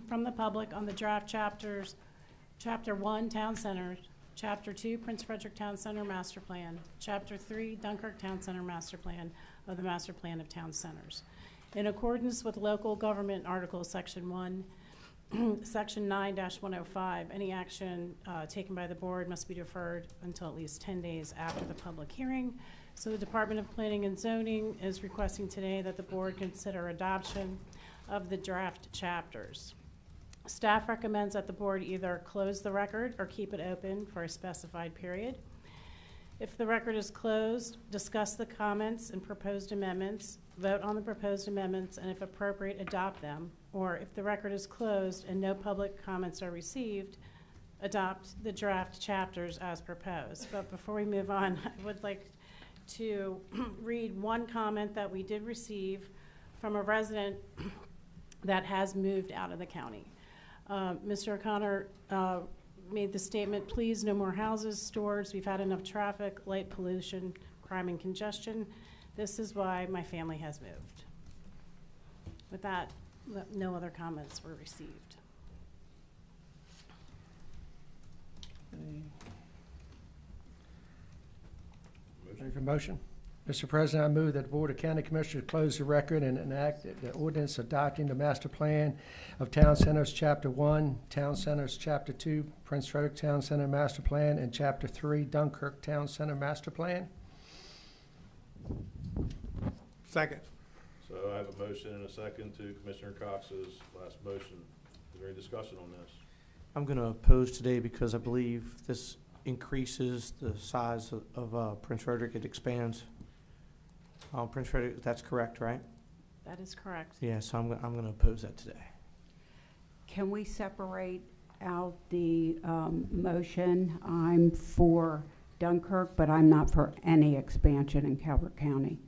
[SPEAKER 1] from the public on the draft chapters, Chapter 1, Town Centers, Chapter 2, Prince Frederick Town Center Master Plan, Chapter 3, Dunkirk Town Center Master Plan of the Master Plan of Town Centers. In accordance with Local Government Article Section 1, Section 9-105, any action taken by the board must be deferred until at least 10 days after the public hearing. So the Department of Planning and Zoning is requesting today that the board consider adoption of the draft chapters. Staff recommends that the board either close the record or keep it open for a specified period. If the record is closed, discuss the comments and proposed amendments, vote on the proposed amendments, and if appropriate, adopt them. Or if the record is closed and no public comments are received, adopt the draft chapters as proposed. But before we move on, I would like to read one comment that we did receive from a resident that has moved out of the county. Mr. O'Connor made the statement, please, no more houses, stores. We've had enough traffic, light pollution, crime, and congestion. This is why my family has moved. With that, no other comments were received.
[SPEAKER 5] Ready for motion? Mr. President, I move that the Board of County Commissioners close the record and enact the ordinance adopting the master plan of Town Centers Chapter 1, Town Centers Chapter 2, Prince Frederick Town Center Master Plan, and Chapter 3, Dunkirk Town Center Master Plan.
[SPEAKER 10] Second.
[SPEAKER 2] So I have a motion and a second to Commissioner Cox's last motion. Is there any discussion on this?
[SPEAKER 19] I'm going to oppose today because I believe this increases the size of Prince Frederick. It expands. Prince Frederick, that's correct, right?
[SPEAKER 1] That is correct.
[SPEAKER 19] Yeah, so I'm going to oppose that today.
[SPEAKER 15] Can we separate out the motion? I'm for Dunkirk, but I'm not for any expansion in Calvert County.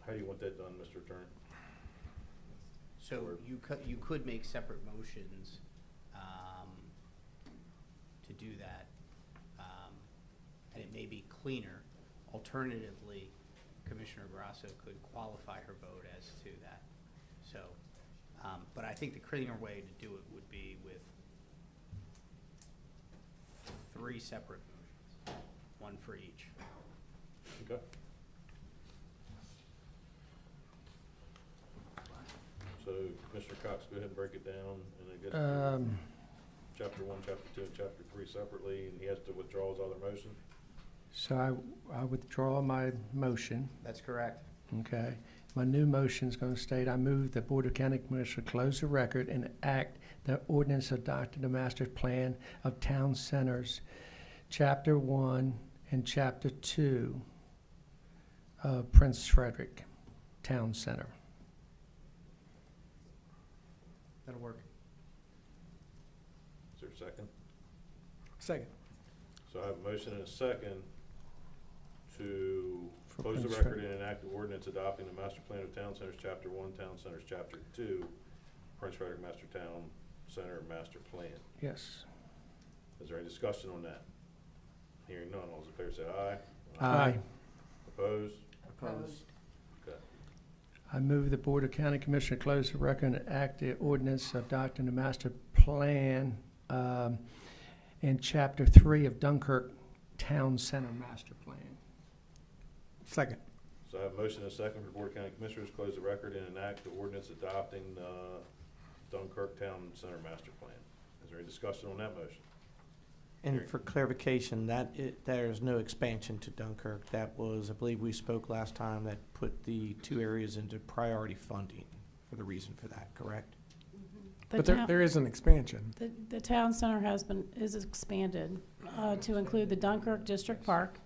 [SPEAKER 2] How do you want that done, Mr. Attorney?
[SPEAKER 6] So you could make separate motions to do that, and it may be cleaner. Alternatively, Commissioner Grasso could qualify her vote as to that. So, but I think the cleaner way to do it would be with 3 separate motions, 1 for each.
[SPEAKER 2] Okay. So, Commissioner Cox, go ahead and break it down, and I guess Chapter 1, Chapter 2, and Chapter 3 separately, and he has to withdraw his other motion?
[SPEAKER 5] So I withdraw my motion.
[SPEAKER 6] That's correct.
[SPEAKER 5] Okay. My new motion is going to state, I move the Board of County Commissioners close the record and act the ordinance adopting the master plan of Town Centers, Chapter 1 and Chapter 2 of Prince Frederick Town Center.
[SPEAKER 6] That'll work.
[SPEAKER 2] Is there a second?
[SPEAKER 10] Second.
[SPEAKER 2] So I have a motion and a second to
[SPEAKER 5] For
[SPEAKER 2] close the
[SPEAKER 5] Prince
[SPEAKER 2] record
[SPEAKER 5] Frederick.
[SPEAKER 2] and enact the ordinance adopting the master plan of Town Centers Chapter 1, Town Centers Chapter 2, Prince Frederick Master Town Center Master Plan.
[SPEAKER 5] Yes.
[SPEAKER 2] Is there any discussion on that? Hearing none, all those in favor say aye.
[SPEAKER 5] Aye.
[SPEAKER 2] Opposed?
[SPEAKER 15] Opposed.
[SPEAKER 2] Okay.
[SPEAKER 5] I move the Board of County Commissioners close the record and act the ordinance adopting the master plan in Chapter 3 of Dunkirk Town Center Master Plan.
[SPEAKER 10] Second.
[SPEAKER 2] So I have a motion and a second for Board of County Commissioners to close the record and enact the ordinance adopting the Dunkirk Town Center Master Plan. Is there any discussion on that motion?
[SPEAKER 19] And for clarification, there's no expansion to Dunkirk. That was, I believe we spoke last time, that put the 2 areas into priority funding for the reason for that, correct?
[SPEAKER 10] But there is an expansion.
[SPEAKER 1] The town center is expanded to include the Dunkirk District Park.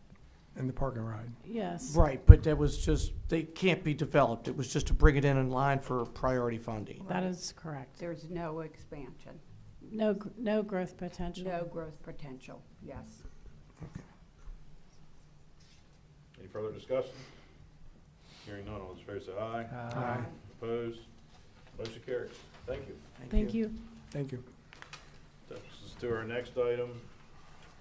[SPEAKER 10] And the park and ride.
[SPEAKER 1] Yes.
[SPEAKER 19] Right, but that was just, they can't be developed. It was just to bring it in line for priority funding.
[SPEAKER 1] That is correct.
[SPEAKER 15] There's no expansion.
[SPEAKER 1] No growth potential.
[SPEAKER 15] No growth potential, yes.
[SPEAKER 2] Any further discussion? Hearing none, all those in favor say aye.
[SPEAKER 10] Aye.
[SPEAKER 2] Opposed? Motion carries. Thank you.
[SPEAKER 1] Thank you.
[SPEAKER 10] Thank you.
[SPEAKER 2] Takes us to our next item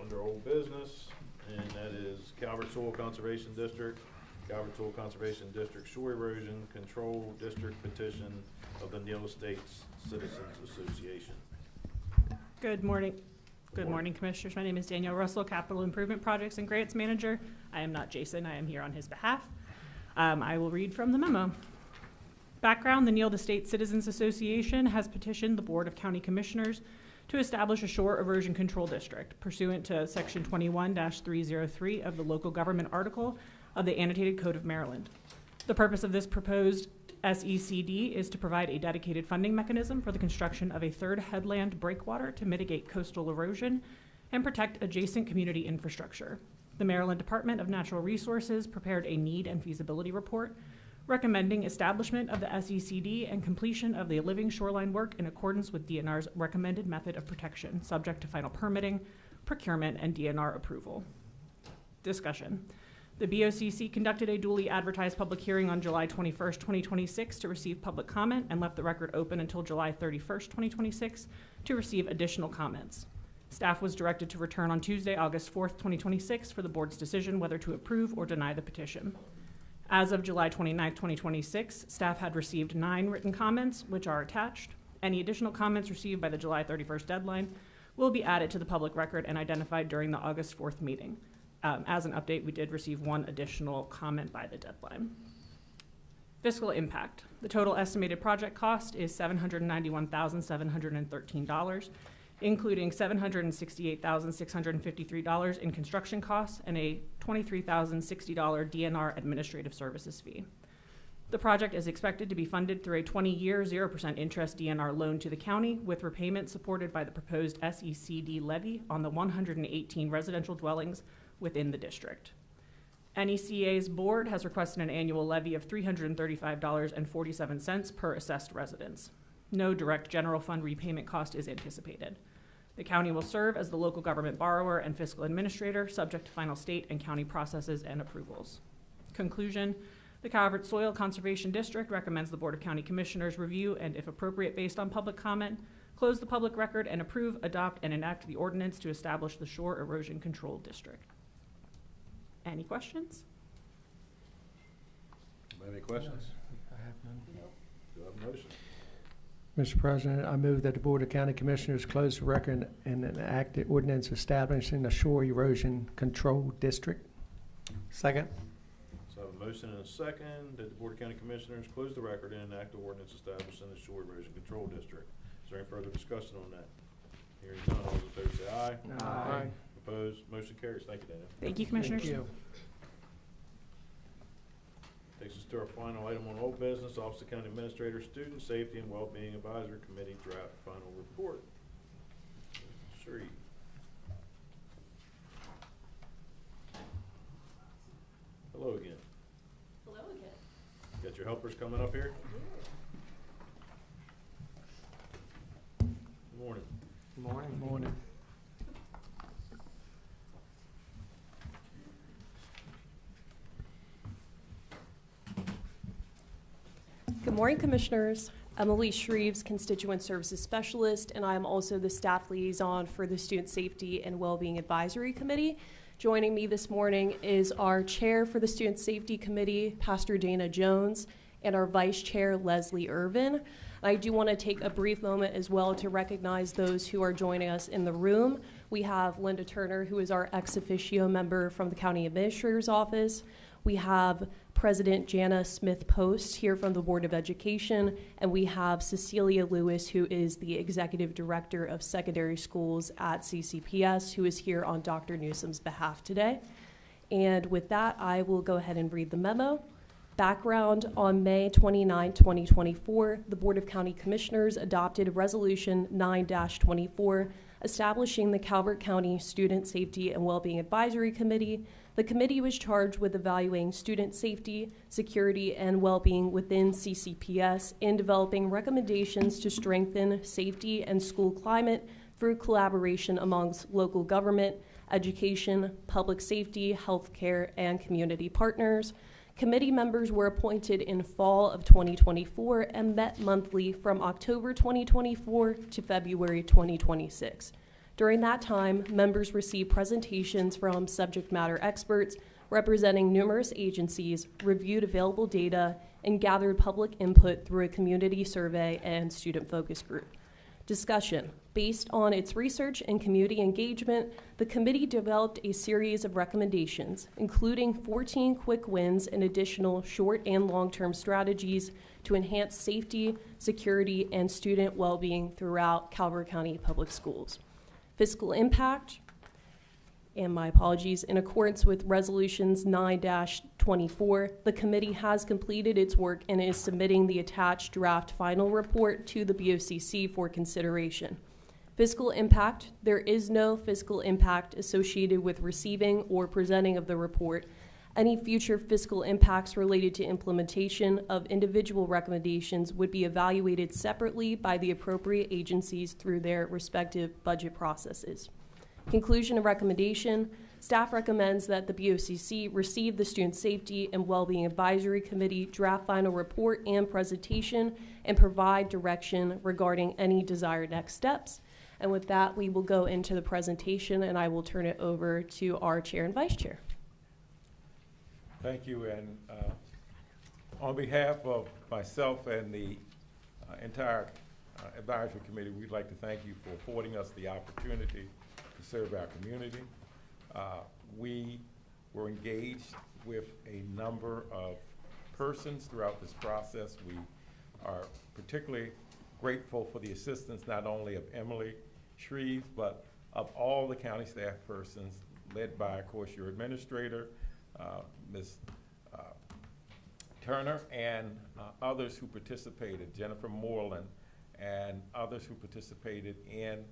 [SPEAKER 2] under old business, and that is Calvert Soil Conservation District, Calvert Soil Conservation District Shore Erosion Control District petition of the Neal Estates Citizens Association.
[SPEAKER 21] Good morning. Good morning, Commissioners. My name is Danielle Russell, Capital Improvement Projects and Grants Manager. I am not Jason. I am here on his behalf. I will read from the memo. Background: the Neal Estates Citizens Association has petitioned the Board of County Commissioners to establish a shore erosion control district pursuant to Section 21-303 of the Local Government Article of the Annotated Code of Maryland. The purpose of this proposed SECD is to provide a dedicated funding mechanism for the construction of a third headland breakwater to mitigate coastal erosion and protect adjacent community infrastructure. The Maryland Department of Natural Resources prepared a need and feasibility report recommending establishment of the SECD and completion of the living shoreline work in accordance with DNR's recommended method of protection, subject to final permitting, procurement, and DNR approval. Discussion. The BOCC conducted a duly advertised public hearing on July 21st, 2026 to receive public comment and left the record open until July 31st, 2026 to receive additional comments. Staff was directed to return on Tuesday, August 4th, 2026 for the board's decision whether to approve or deny the petition. As of July 29th, 2026, staff had received 9 written comments, which are attached. Any additional comments received by the July 31st deadline will be added to the public record and identified during the August 4th meeting. As an update, we did receive one additional comment by the deadline. Fiscal impact. The total estimated project cost is $791,713, including $768,653 in construction costs and a $23,060 DNR administrative services fee. The project is expected to be funded through a 20-year 0% interest DNR loan to the county, with repayment supported by the proposed SECD levy on the 118 residential dwellings within the district. NECA's board has requested an annual levy of $335.47 per assessed residence. No direct general fund repayment cost is anticipated. The county will serve as the local government borrower and fiscal administrator, subject to final state and county processes and approvals. Conclusion, the Calvert Soil Conservation District recommends the Board of County Commissioners review and, if appropriate based on public comment, close the public record and approve, adopt, and enact the ordinance to establish the Shore Erosion Control District. Any questions?
[SPEAKER 2] Any questions?
[SPEAKER 5] I have none.
[SPEAKER 2] Do I have a motion?
[SPEAKER 5] Mr. President, I move that the Board of County Commissioners close the record and enact the ordinance establishing the Shore Erosion Control District.
[SPEAKER 19] Second.
[SPEAKER 2] So I have a motion and a second that the Board of County Commissioners close the record and enact the ordinance establishing the Shore Erosion Control District. Is there any further discussion on that? Hearing none, all those in favor say aye.
[SPEAKER 19] Aye.
[SPEAKER 2] Opposed? Motion carries. Thank you, Daniel.
[SPEAKER 21] Thank you, Commissioners.
[SPEAKER 5] Thank you.
[SPEAKER 2] Takes us to our final item on old business, Office of County Administrator, Student Safety and Wellbeing Advisory Committee draft final report. Sheree. Hello again.
[SPEAKER 4] Hello again.
[SPEAKER 2] Got your helpers coming up here? Good morning.
[SPEAKER 19] Good morning.
[SPEAKER 5] Good morning.
[SPEAKER 4] Good morning, Commissioners. I'm Elise Shreves, Constituent Services Specialist, and I'm also the staff liaison for the Student Safety and Wellbeing Advisory Committee. Joining me this morning is our chair for the Student Safety Committee, Pastor Dana Jones, and our vice chair, Leslie Irvin. I do want to take a brief moment as well to recognize those who are joining us in the room. We have Linda Turner, who is our ex officio member from the County Administrator's Office. We have President Jana Smith-Post here from the Board of Education, and we have Cecilia Lewis, who is the Executive Director of Secondary Schools at CCPS, who is here on Dr. Newsom's behalf today. And with that, I will go ahead and read the memo. Background: on May 29, 2024, the Board of County Commissioners adopted Resolution 9-24, establishing the Calvert County Student Safety and Wellbeing Advisory Committee. The committee was charged with evaluating student safety, security, and well-being within CCPS and developing recommendations to strengthen safety and school climate through collaboration amongst local government, education, public safety, healthcare, and community partners. Committee members were appointed in fall of 2024 and met monthly from October 2024 to February 2026. During that time, members received presentations from subject matter experts representing numerous agencies, reviewed available data, and gathered public input through a community survey and student focus group. Discussion: based on its research and community engagement, the committee developed a series of recommendations, including 14 quick wins and additional short and long-term strategies to enhance safety, security, and student well-being throughout Calvert County Public Schools. Fiscal impact, and my apologies, in accordance with Resolutions 9-24, the committee has completed its work and is submitting the attached draft final report to the BOCC for consideration. Fiscal impact: there is no fiscal impact associated with receiving or presenting of the report. Any future fiscal impacts related to implementation of individual recommendations would be evaluated separately by the appropriate agencies through their respective budget processes. Conclusion and recommendation: staff recommends that the BOCC receive the Student Safety and Wellbeing Advisory Committee draft final report and presentation and provide direction regarding any desired next steps. And with that, we will go into the presentation, and I will turn it over to our chair and vice chair.
[SPEAKER 12] Thank you, and on behalf of myself and the entire Advisory Committee, we'd like to thank you for affording us the opportunity to serve our community. We were engaged with a number of persons throughout this process. We are particularly grateful for the assistance not only of Emily Shreve, but of all the county staff persons, led by, of course, your administrator, Ms. Turner, and others who participated, Jennifer Moreland, and others who participated in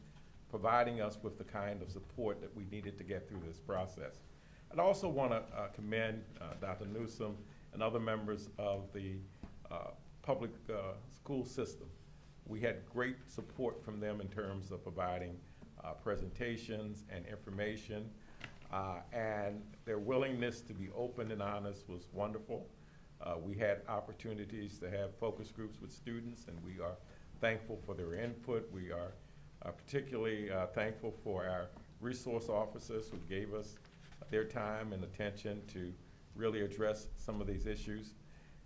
[SPEAKER 12] providing us with the kind of support that we needed to get through this process. I'd also want to commend Dr. Newsom and other members of the public school system. We had great support from them in terms of providing presentations and information, and their willingness to be open and honest was wonderful. We had opportunities to have focus groups with students, and we are thankful for their input. We are particularly thankful for our resource officers who gave us their time and attention to really address some of these issues,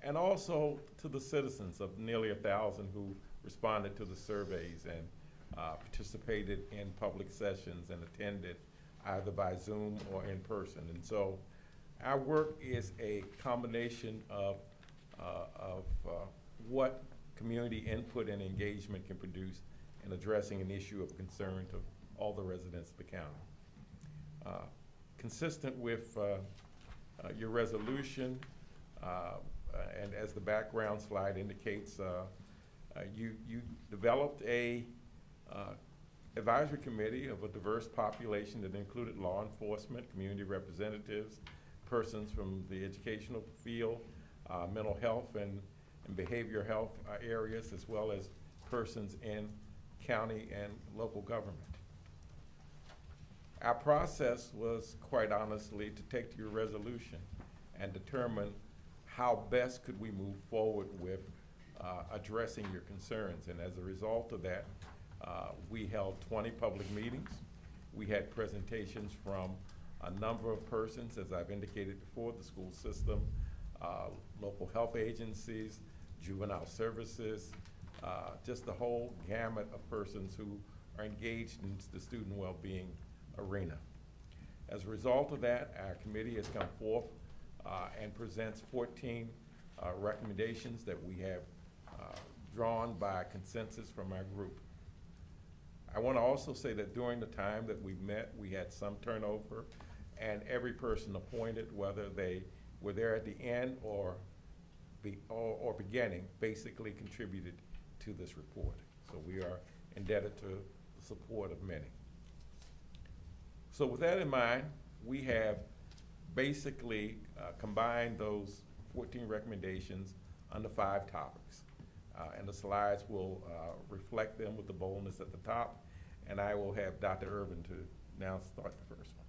[SPEAKER 12] and also to the citizens of nearly 1,000 who responded to the surveys and participated in public sessions and attended either by Zoom or in person. And so our work is a combination of what community input and engagement can produce in addressing an issue of concern to all the residents of the county. Consistent with your resolution, and as the background slide indicates, you developed a advisory committee of a diverse population that included law enforcement, community representatives, persons from the educational field, mental health and behavioral health areas, as well as persons in county and local government. Our process was, quite honestly, to take to your resolution and determine how best could we move forward with addressing your concerns. And as a result of that, we held 20 public meetings. We had presentations from a number of persons, as I've indicated before, the school system, local health agencies, juvenile services, just the whole gamut of persons who are engaged in the student well-being arena. As a result of that, our committee has come forth and presents 14 recommendations that we have drawn by consensus from our group. I want to also say that during the time that we met, we had some turnover, and every person appointed, whether they were there at the end or beginning, basically contributed to this report. So we are indebted to the support of many. So with that in mind, we have basically combined those 14 recommendations under 5 topics. And the slides will reflect them with the boldness at the top. And I will have Dr. Irvin to now start the first one.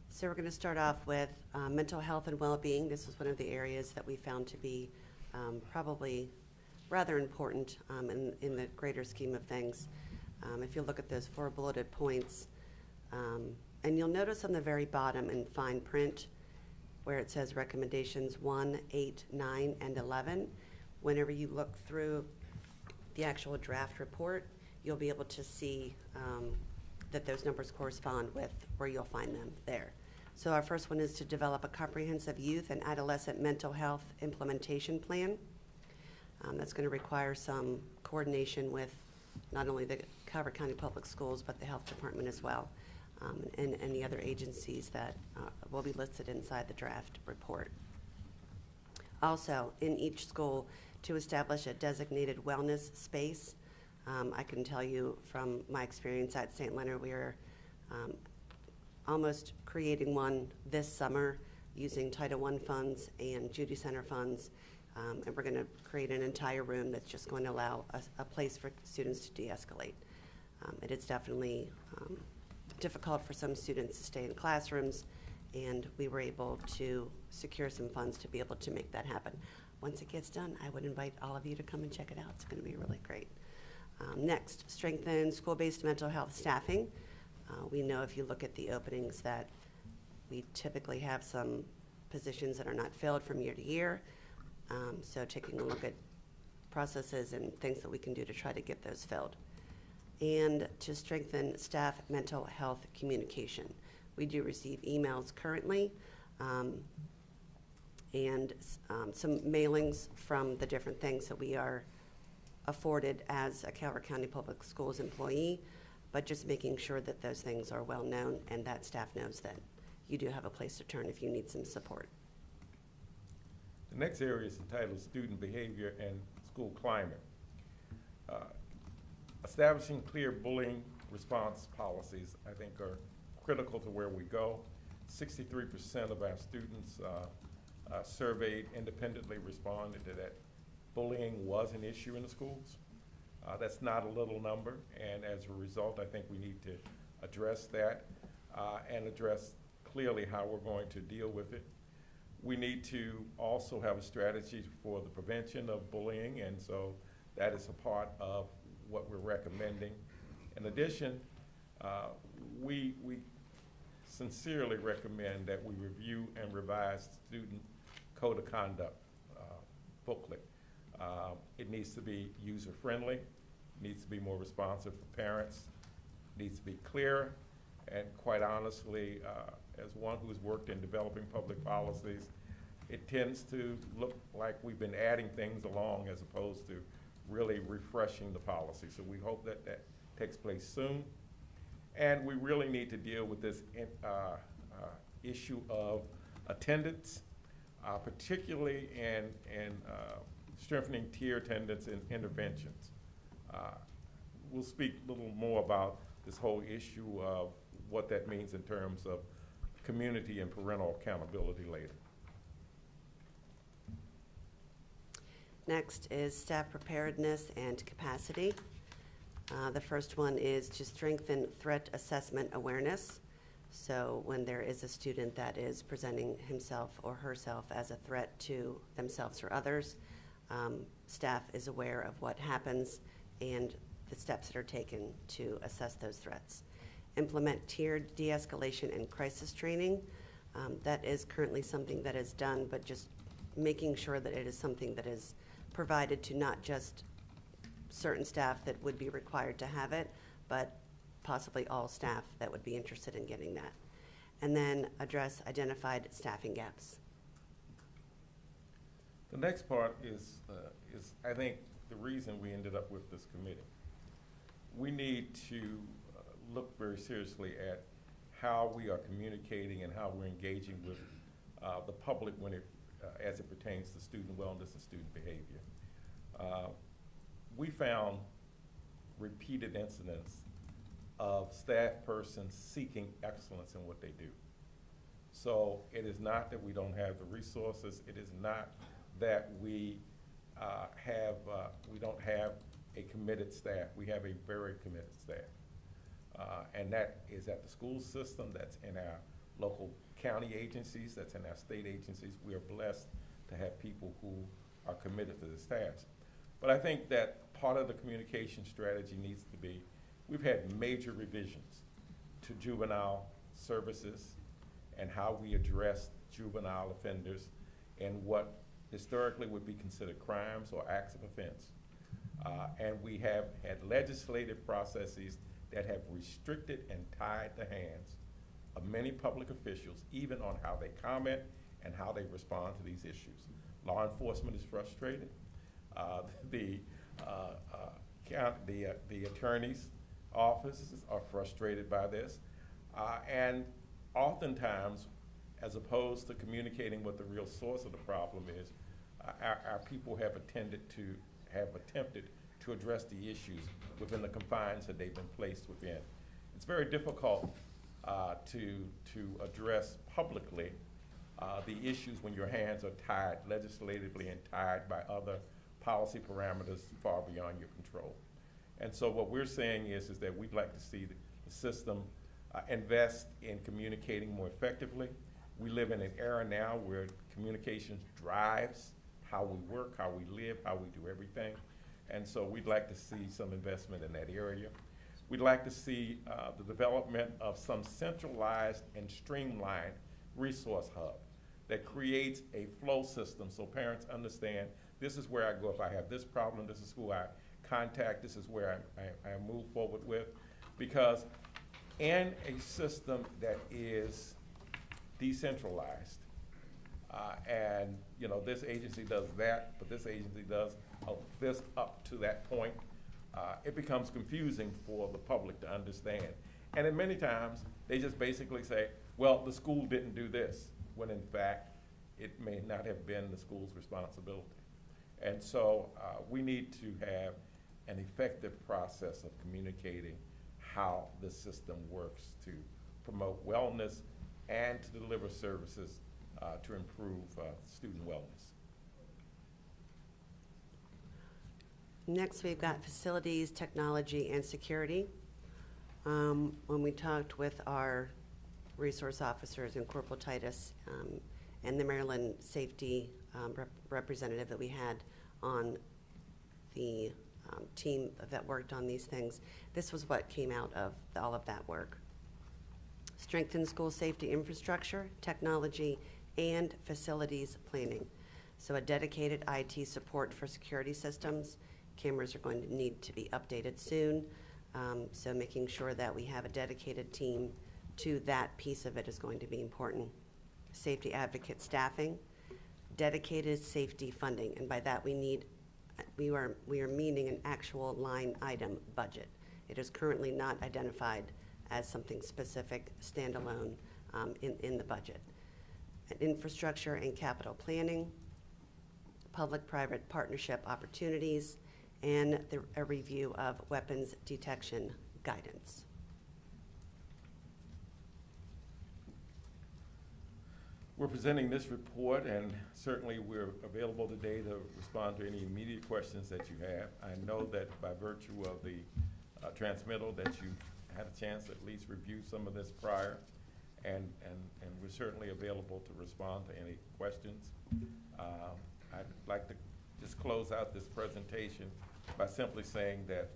[SPEAKER 13] So we're going to start off with mental health and well-being. This was one of the areas that we found to be probably rather important in the greater scheme of things. If you look at those 4 bulleted points, and you'll notice on the very bottom in fine print where it says recommendations 1, 8, 9, and 11. Whenever you look through the actual draft report, you'll be able to see that those numbers correspond with where you'll find them there. So our first one is to develop a comprehensive youth and adolescent mental health implementation plan. That's going to require some coordination with not only the Calvert County Public Schools, but the health department as well, and any other agencies that will be listed inside the draft report. Also, in each school, to establish a designated wellness space. I can tell you from my experience at St. Leonard, we are almost creating one this summer using Title I funds and Judy Center funds. And we're going to create an entire room that's just going to allow a place for students to de-escalate. It is definitely difficult for some students to stay in classrooms, and we were able to secure some funds to be able to make that happen. Once it gets done, I would invite all of you to come and check it out. It's going to be really great. Next, strengthen school-based mental health staffing. We know if you look at the openings that we typically have some positions that are not filled from year to year. So taking a look at processes and things that we can do to try to get those filled. And to strengthen staff mental health communication. We do receive emails currently and some mailings from the different things that we are afforded as a Calvert County Public Schools employee, but just making sure that those things are well known and that staff knows that you do have a place to turn if you need some support.
[SPEAKER 12] The next area is entitled Student Behavior and School Climate. Establishing clear bullying response policies, I think, are critical to where we go. 63% of our students surveyed independently responded to that bullying was an issue in the schools. That's not a little number, and as a result, I think we need to address that and address clearly how we're going to deal with it. We need to also have a strategy for the prevention of bullying, and so that is a part of what we're recommending. In addition, we sincerely recommend that we review and revise student code of conduct booklet. It needs to be user-friendly, needs to be more responsive for parents, needs to be clear, and quite honestly, as one who's worked in developing public policies, it tends to look like we've been adding things along as opposed to really refreshing the policy. So we hope that that takes place soon. And we really need to deal with this issue of attendance, particularly in strengthening tier attendance and interventions. We'll speak a little more about this whole issue of what that means in terms of community and parental accountability later.
[SPEAKER 13] Next is staff preparedness and capacity. The first one is to strengthen threat assessment awareness. So when there is a student that is presenting himself or herself as a threat to themselves or others, staff is aware of what happens and the steps that are taken to assess those threats. Implement tiered de-escalation and crisis training. That is currently something that is done, but just making sure that it is something that is provided to not just certain staff that would be required to have it, but possibly all staff that would be interested in getting that. And then address identified staffing gaps.
[SPEAKER 12] The next part is I think, the reason we ended up with this committee. We need to look very seriously at how we are communicating and how we're engaging with the public when it, as it pertains to student wellness and student behavior. We found repeated incidents of staff persons seeking excellence in what they do. So it is not that we don't have the resources. It is not that we don't have a committed staff. We have a very committed staff. And that is at the school system, that's in our local county agencies, that's in our state agencies. We are blessed to have people who are committed to this task. But I think that part of the communication strategy needs to be, we've had major revisions to juvenile services and how we address juvenile offenders and what historically would be considered crimes or acts of offense. And we have had legislative processes that have restricted and tied the hands of many public officials, even on how they comment and how they respond to these issues. Law enforcement is frustrated. The attorney's offices are frustrated by this. And oftentimes, as opposed to communicating what the real source of the problem is, our people have attempted to address the issues within the confines that they've been placed within. It's very difficult to address publicly the issues when your hands are tied legislatively and tied by other policy parameters far beyond your control. And so what we're saying is that we'd like to see the system invest in communicating more effectively. We live in an era now where communication drives how we work, how we live, how we do everything. And so we'd like to see some investment in that area. We'd like to see the development of some centralized and streamlined resource hub that creates a flow system so parents understand this is where I go if I have this problem, this is who I contact, this is where I move forward with. Because in a system that is decentralized, and you know, this agency does that, but this agency does this up to that point, it becomes confusing for the public to understand. And then many times, they just basically say, well, the school didn't do this, when in fact, it may not have been the school's responsibility. And so we need to have an effective process of communicating how the system works to promote wellness and to deliver services to improve student wellness.
[SPEAKER 13] Next, we've got facilities, technology, and security. When we talked with our resource officers and Corporal Titus and the Maryland safety representative that we had on the team that worked on these things, this was what came out of all of that work. Strengthen school safety infrastructure, technology, and facilities planning. So a dedicated IT support for security systems. Cameras are going to need to be updated soon. So making sure that we have a dedicated team to that piece of it is going to be important. Safety advocate staffing, dedicated safety funding, and by that we are meaning an actual line item budget. It is currently not identified as something specific, standalone in the budget. Infrastructure and capital planning, public-private partnership opportunities, and a review of weapons detection guidance.
[SPEAKER 12] We're presenting this report, and certainly we're available today to respond to any immediate questions that you have. I know that by virtue of the transmittal that you've had a chance to at least review some of this prior, and we're certainly available to respond to any questions. I'd like to just close out this presentation by simply saying that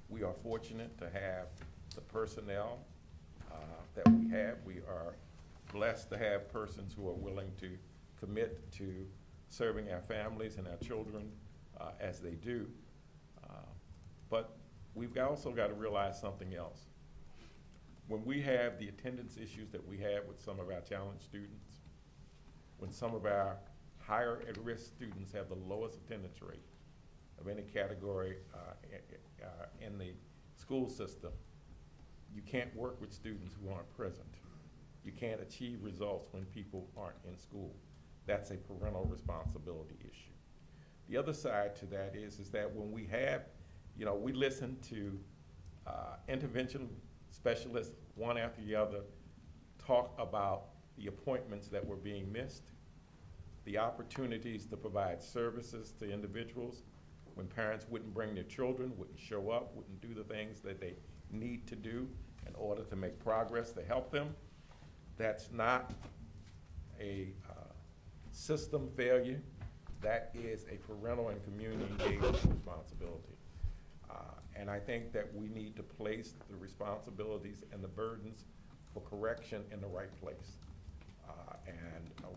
[SPEAKER 12] we are fortunate to have the personnel that we have. We are blessed to have persons who are willing to commit to serving our families and our children as they do. But we've also got to realize something else. When we have the attendance issues that we have with some of our challenged students, when some of our higher at-risk students have the lowest attendance rate of any category in the school system, you can't work with students who aren't present. You can't achieve results when people aren't in school. That's a parental responsibility issue. The other side to that is that when we have, you know, we listen to intervention specialists, one after the other, talk about the appointments that were being missed, the opportunities to provide services to individuals when parents wouldn't bring their children, wouldn't show up, wouldn't do the things that they need to do in order to make progress to help them. That's not a system failure. That is a parental and community engagement responsibility. And I think that we need to place the responsibilities and the burdens for correction in the right place.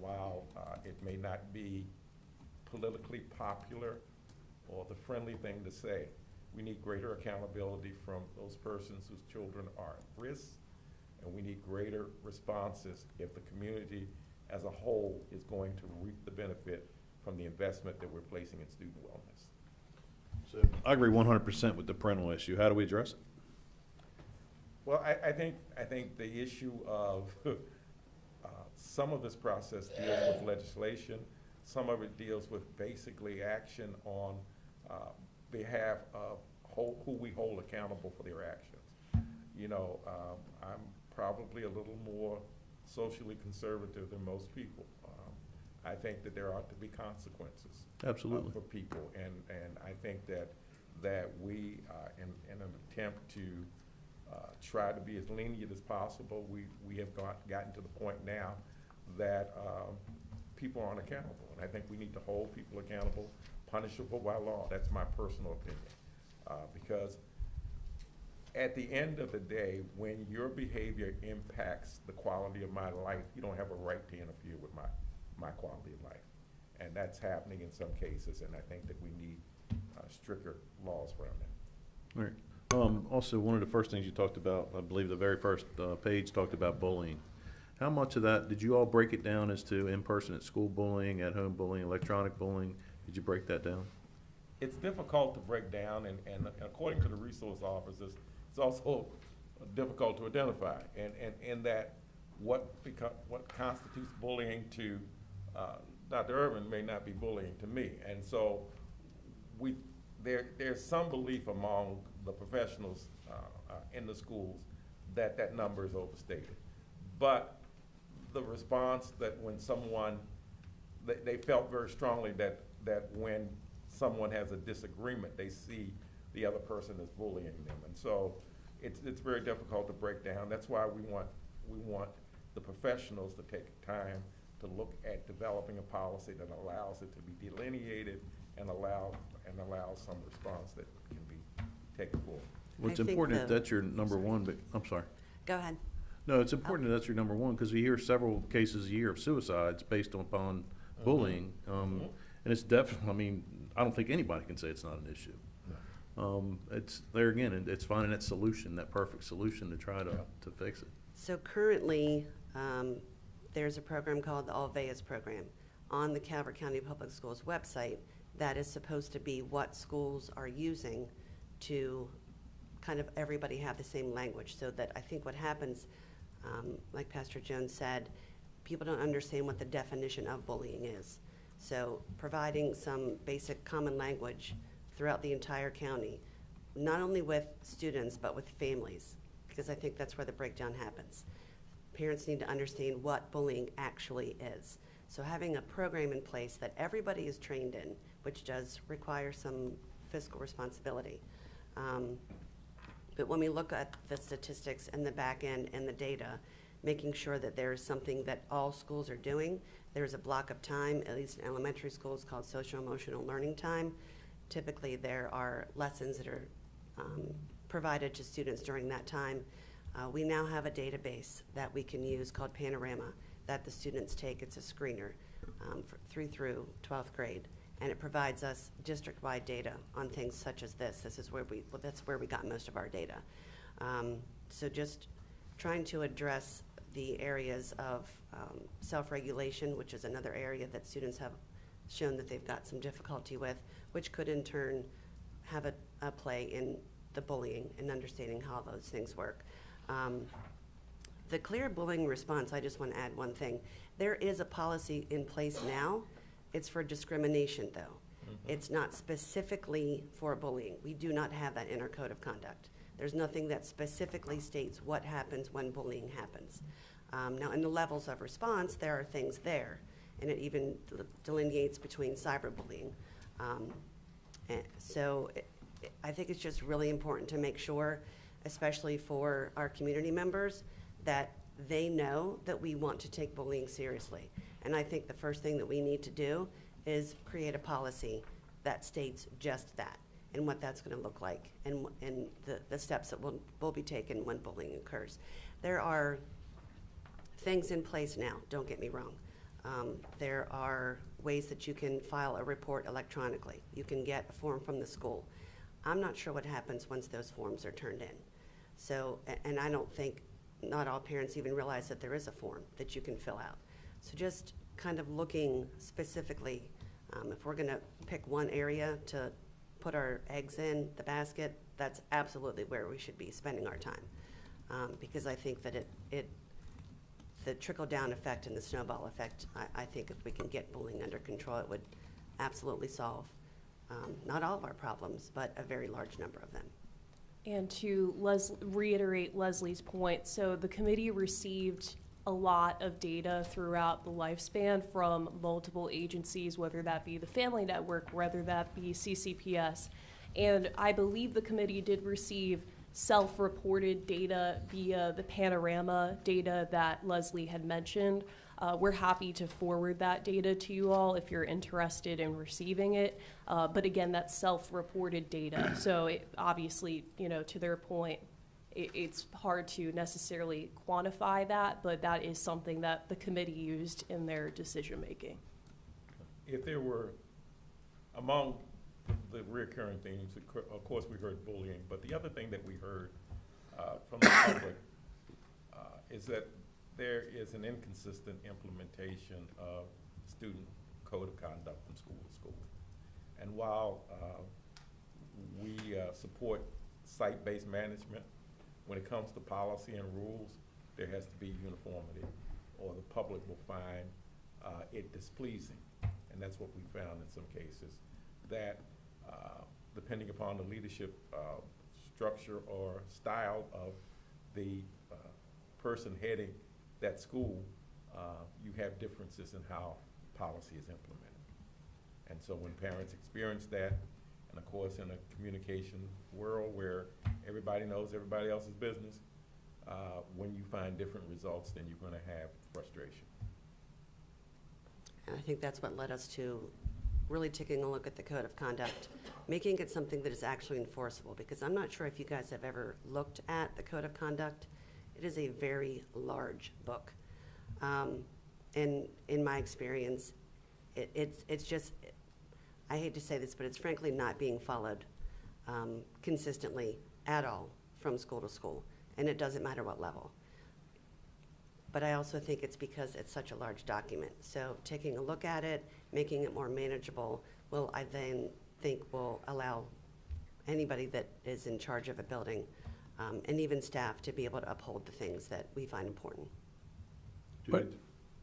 [SPEAKER 12] While it may not be politically popular or the friendly thing to say, we need greater accountability from those persons whose children are at risk, and we need greater responses if the community as a whole is going to reap the benefit from the investment that we're placing in student wellness.
[SPEAKER 2] So I agree 100% with the parental issue. How do we address it?
[SPEAKER 12] Well, I think the issue of some of this process deals with legislation. Some of it deals with basically action on behalf of who we hold accountable for their actions. You know, I'm probably a little more socially conservative than most people. I think that there ought to be consequences.
[SPEAKER 2] Absolutely.
[SPEAKER 12] For people, and I think that we, in an attempt to try to be as lenient as possible, we have gotten to the point now that people aren't accountable, and I think we need to hold people accountable, punishable by law. That's my personal opinion, because at the end of the day, when your behavior impacts the quality of my life, you don't have a right to interfere with my quality of life. And that's happening in some cases, and I think that we need stricter laws around that.
[SPEAKER 2] All right. Also, one of the first things you talked about, I believe the very first page talked about bullying. How much of that, did you all break it down as to in-person at school bullying, at-home bullying, electronic bullying? Did you break that down?
[SPEAKER 12] It's difficult to break down, and according to the resource officers, it's also difficult to identify. And in that, what constitutes bullying to Dr. Irvin may not be bullying to me. And so there's some belief among the professionals in the schools that that number is overstated. But the response that when someone, they felt very strongly that when someone has a disagreement, they see the other person as bullying them. And so it's very difficult to break down. That's why we want the professionals to take time to look at developing a policy that allows it to be delineated and allows some response that can be taken forward.
[SPEAKER 2] Well, it's important that that's your number one, but I'm sorry.
[SPEAKER 13] Go ahead.
[SPEAKER 2] No, it's important that that's your number one because we hear several cases a year of suicides based upon bullying. And it's definitely, I mean, I don't think anybody can say it's not an issue. It's there again, and it's finding that solution, that perfect solution to try to fix it.
[SPEAKER 13] So currently, there's a program called the All Veas program on the Calvert County Public Schools website that is supposed to be what schools are using to kind of everybody have the same language, so that I think what happens, like Pastor Jones said, people don't understand what the definition of bullying is. So providing some basic common language throughout the entire county, not only with students, but with families, because I think that's where the breakdown happens. Parents need to understand what bullying actually is. So having a program in place that everybody is trained in, which does require some fiscal responsibility. But when we look at the statistics and the back end and the data, making sure that there is something that all schools are doing. There's a block of time, at least in elementary schools, called social emotional learning time. Typically there are lessons that are provided to students during that time. We now have a database that we can use called Panorama that the students take. It's a screener through 12th grade. And it provides us district-wide data on things such as this. This is where that's where we got most of our data. So just trying to address the areas of self-regulation, which is another area that students have shown that they've got some difficulty with, which could in turn have a play in the bullying and understanding how those things work. The clear bullying response, I just want to add one thing. There is a policy in place now. It's for discrimination, though. It's not specifically for bullying. We do not have that in our code of conduct. There's nothing that specifically states what happens when bullying happens. Now, in the levels of response, there are things there, and it even delineates between cyberbullying. So I think it's just really important to make sure, especially for our community members, that they know that we want to take bullying seriously. And I think the first thing that we need to do is create a policy that states just that and what that's going to look like and the steps that will be taken when bullying occurs. There are things in place now, don't get me wrong. There are ways that you can file a report electronically. You can get a form from the school. I'm not sure what happens once those forms are turned in. So, and I don't think not all parents even realize that there is a form that you can fill out. So just kind of looking specifically, if we're going to pick one area to put our eggs in the basket, that's absolutely where we should be spending our time. Because I think that the trickle-down effect and the snowball effect, I think if we can get bullying under control, it would absolutely solve not all of our problems, but a very large number of them.
[SPEAKER 4] And to reiterate Leslie's point, so the committee received a lot of data throughout the lifespan from multiple agencies, whether that be the Family Network, whether that be CCPS. And I believe the committee did receive self-reported data via the Panorama data that Leslie had mentioned. We're happy to forward that data to you all if you're interested in receiving it. But again, that's self-reported data. So it, obviously, you know, to their point, it's hard to necessarily quantify that, but that is something that the committee used in their decision making.
[SPEAKER 12] if there were, among the recurring themes, of course we heard bullying, but the other thing that we heard from the public is that there is an inconsistent implementation of student code of conduct from school to school. And while we support site-based management, when it comes to policy and rules, there has to be uniformity, or the public will find it displeasing. And that's what we found in some cases, that depending upon the leadership structure or style of the person heading that school, you have differences in how policy is implemented. And so when parents experience that, and of course in a communication world where everybody knows everybody else's business, when you find different results, then you're going to have frustration.
[SPEAKER 13] And I think that's what led us to really taking a look at the code of conduct, making it something that is actually enforceable, because I'm not sure if you guys have ever looked at the code of conduct. It is a very large book. And in my experience, it's just, I hate to say this, but it's frankly not being followed consistently at all from school to school, and it doesn't matter what level. But I also think it's because it's such a large document. So taking a look at it, making it more manageable, will, I then think, will allow anybody that is in charge of a building, and even staff, to be able to uphold the things that we find important.
[SPEAKER 10] But,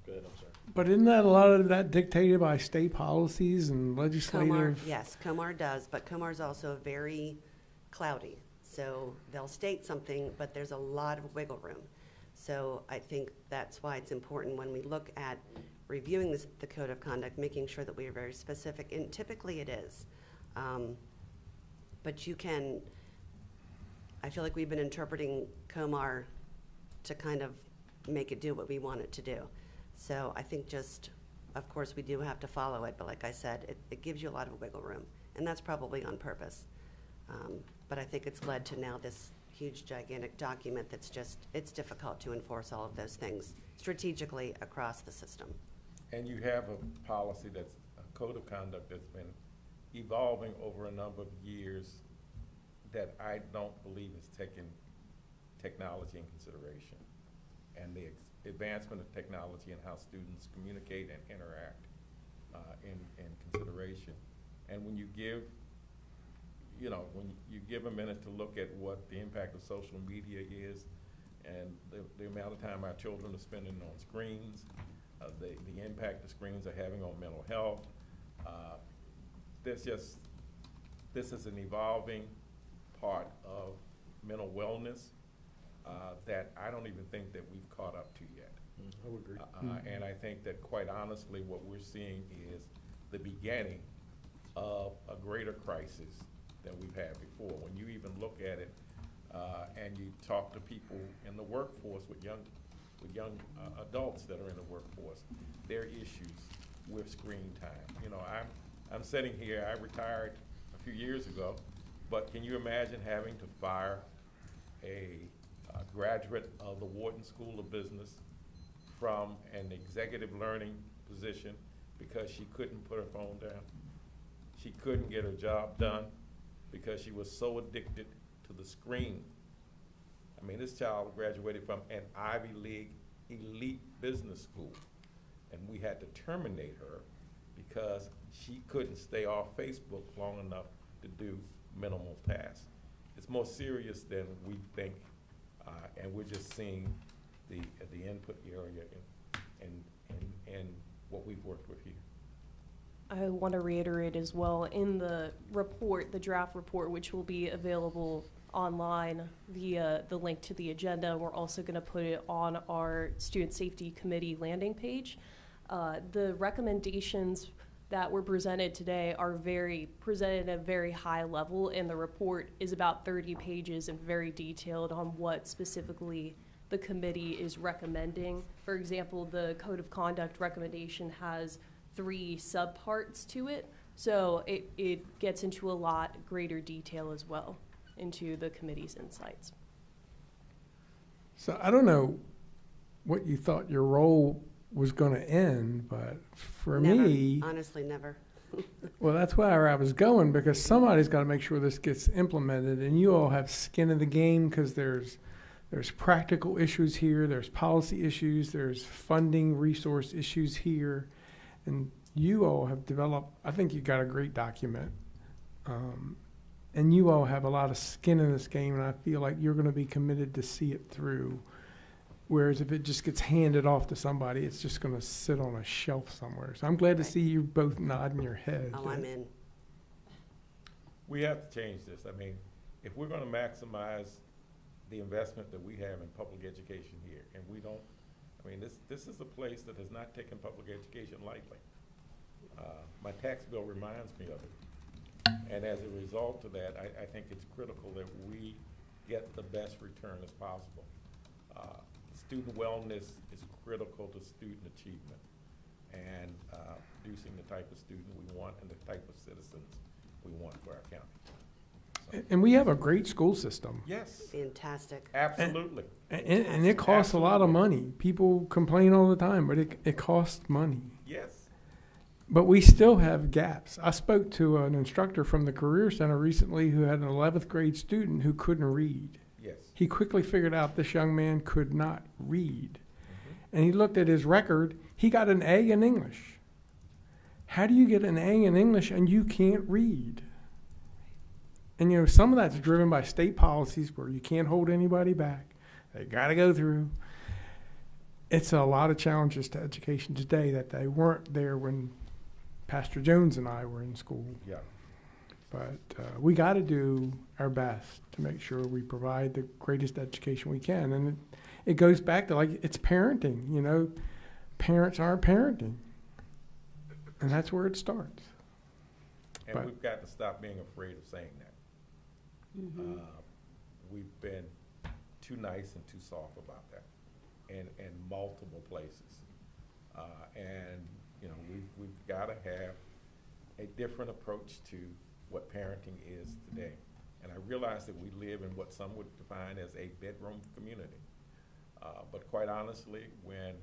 [SPEAKER 2] go ahead, I'm sorry.
[SPEAKER 10] But isn't that a lot of that dictated by state policies and legislative?
[SPEAKER 13] COMAR, yes, COMAR does, but COMAR is also very cloudy. So they'll state something, but there's a lot of wiggle room. So I think that's why it's important when we look at reviewing the code of conduct, making sure that we are very specific, and typically it is. But you can, I feel like we've been interpreting COMAR to kind of make it do what we want it to do. So I think just, of course, we do have to follow it, but like I said, it gives you a lot of wiggle room, and that's probably on purpose. But I think it's led to now this huge, gigantic document that's just, it's difficult to enforce all of those things strategically across the system.
[SPEAKER 12] And you have a policy that's, a code of conduct that's been evolving over a number of years that I don't believe is taking technology in consideration, and the advancement of technology and how students communicate and interact in consideration. And when you give, when you give a minute to look at what the impact of social media is, and the amount of time our children are spending on screens, the impact the screens are having on mental health, this is an evolving part of mental wellness that I don't even think that we've caught up to yet.
[SPEAKER 2] I would agree.
[SPEAKER 12] And I think that, quite honestly, what we're seeing is the beginning of a greater crisis than we've had before. When you even look at it and you talk to people in the workforce with young adults that are in the workforce, their issues with screen time. I'm sitting here, I retired a few years ago, but can you imagine having to fire a graduate of the Wharton School of Business from an executive learning position because she couldn't put her phone down? She couldn't get her job done because she was so addicted to the screen. I mean, this child graduated from an Ivy League elite business school, and we had to terminate her because she couldn't stay off Facebook long enough to do minimal tasks. It's more serious than we think, and we're just seeing the input area and what we've worked with here.
[SPEAKER 4] I want to reiterate as well, in the report, the draft report, which will be available online via the link to the agenda, we're also going to put it on our Student Safety Committee landing page. The recommendations that were presented today are presented at a very high level, and the report is about 30 pages and very detailed on what specifically the committee is recommending. For example, the Code of Conduct recommendation has 3 subparts to it, so it gets into a lot greater detail as well into the committee's insights.
[SPEAKER 10] So I don't know what you thought your role was going to end, but for
[SPEAKER 13] Never.
[SPEAKER 10] me,
[SPEAKER 13] Honestly, never.
[SPEAKER 10] well, that's where I was going, because somebody's got to make sure this gets implemented, and you all have skin in the game, because there's practical issues here, there's policy issues, there's funding resource issues here, and you all have developed, I think you got a great document, and you all have a lot of skin in this game, and I feel like you're going to be committed to see it through. Whereas if it just gets handed off to somebody, it's just going to sit on a shelf somewhere. So I'm glad to see you both nodding your head.
[SPEAKER 13] Oh, I'm in.
[SPEAKER 12] We have to change this. I mean, if we're going to maximize the investment that we have in public education here, and we don't, I mean, this is a place that has not taken public education lightly. My tax bill reminds me of it. And as a result of that, I think it's critical that we get the best return as possible. Student wellness is critical to student achievement and producing the type of student we want and the type of citizens we want for our county.
[SPEAKER 10] And we have a great school system.
[SPEAKER 12] Yes.
[SPEAKER 13] Fantastic.
[SPEAKER 12] Absolutely.
[SPEAKER 10] And it costs a lot of money. People complain all the time, but it costs money.
[SPEAKER 12] Yes.
[SPEAKER 10] But we still have gaps. I spoke to an instructor from the Career Center recently who had an 11th grade student who couldn't read.
[SPEAKER 12] Yes.
[SPEAKER 10] He quickly figured out this young man could not read. And he looked at his record. He got an A in English. How do you get an A in English and you can't read? And, you know, some of that's driven by state policies where you can't hold anybody back. They got to go through. It's a lot of challenges to education today that they weren't there when Pastor Jones and I were in school.
[SPEAKER 12] Yeah.
[SPEAKER 10] But we got to do our best to make sure we provide the greatest education we can. And it goes back to, like, it's parenting, you know. Parents aren't parenting. And that's where it starts.
[SPEAKER 12] And
[SPEAKER 10] But
[SPEAKER 12] we've got to stop being afraid of saying that. We've been too nice and too soft about that in multiple places. And, you know, we've got to have a different approach to what parenting is today. And I realize that we live in what some would define as a bedroom community. But quite honestly, when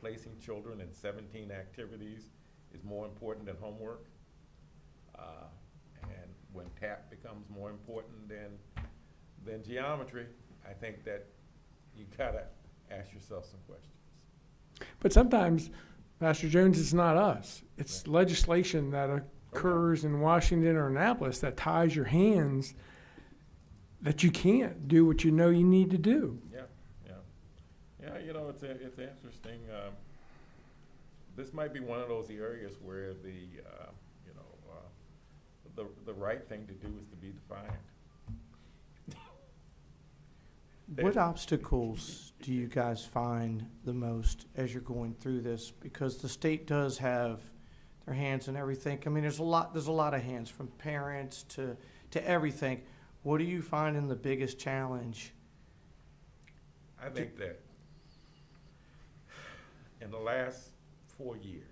[SPEAKER 12] placing children in 17 activities is more important than homework, and when TAP becomes more important than geometry, I think that you gotta ask yourself some questions.
[SPEAKER 10] But sometimes, Pastor Jones, it's not us. It's legislation that occurs in Washington or Annapolis that ties your hands that you can't do what you know you need to do.
[SPEAKER 12] Yeah, you know, it's interesting. This might be one of those areas where the right thing to do is to be defiant.
[SPEAKER 19] What obstacles do you guys find the most as you're going through this? Because the state does have their hands in everything. I mean, there's a lot of hands, from parents to everything. What do you find in the biggest challenge?
[SPEAKER 12] I think that in the last 4 years,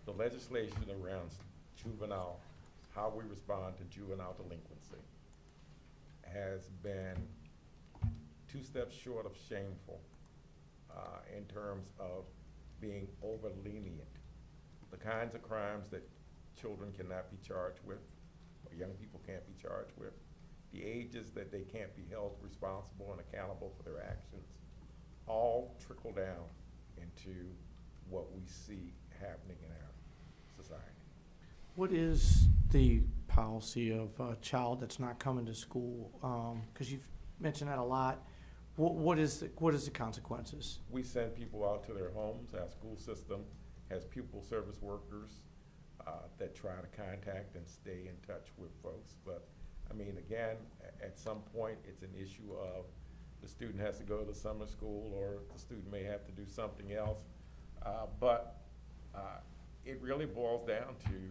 [SPEAKER 12] the legislation around juvenile, how we respond to juvenile delinquency, has been 2 steps short of shameful in terms of being over lenient. The kinds of crimes that children cannot be charged with, or young people can't be charged with, the ages that they can't be held responsible and accountable for their actions, all trickle down into what we see happening in our society.
[SPEAKER 19] What is the policy of a child that's not coming to school? Because you've mentioned that a lot. What is the consequences?
[SPEAKER 12] We send people out to their homes. Our school system has pupil service workers that try to contact and stay in touch with folks. But I mean, again, at some point, it's an issue of the student has to go to summer school, or the student may have to do something else. But it really boils down to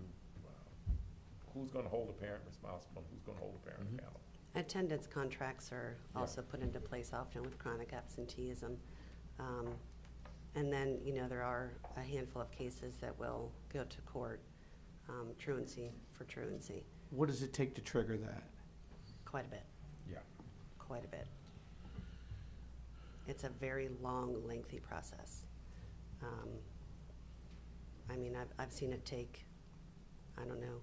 [SPEAKER 12] who's going to hold a parent responsible and who's going to hold a parent accountable.
[SPEAKER 13] Attendance contracts are also put into place often with chronic absenteeism. And then, you know, there are a handful of cases that will go to court, truancy for truancy.
[SPEAKER 19] What does it take to trigger that?
[SPEAKER 13] Quite a bit.
[SPEAKER 12] Yeah.
[SPEAKER 13] Quite a bit. It's a very long, lengthy process. I mean, I've seen it take, I don't know,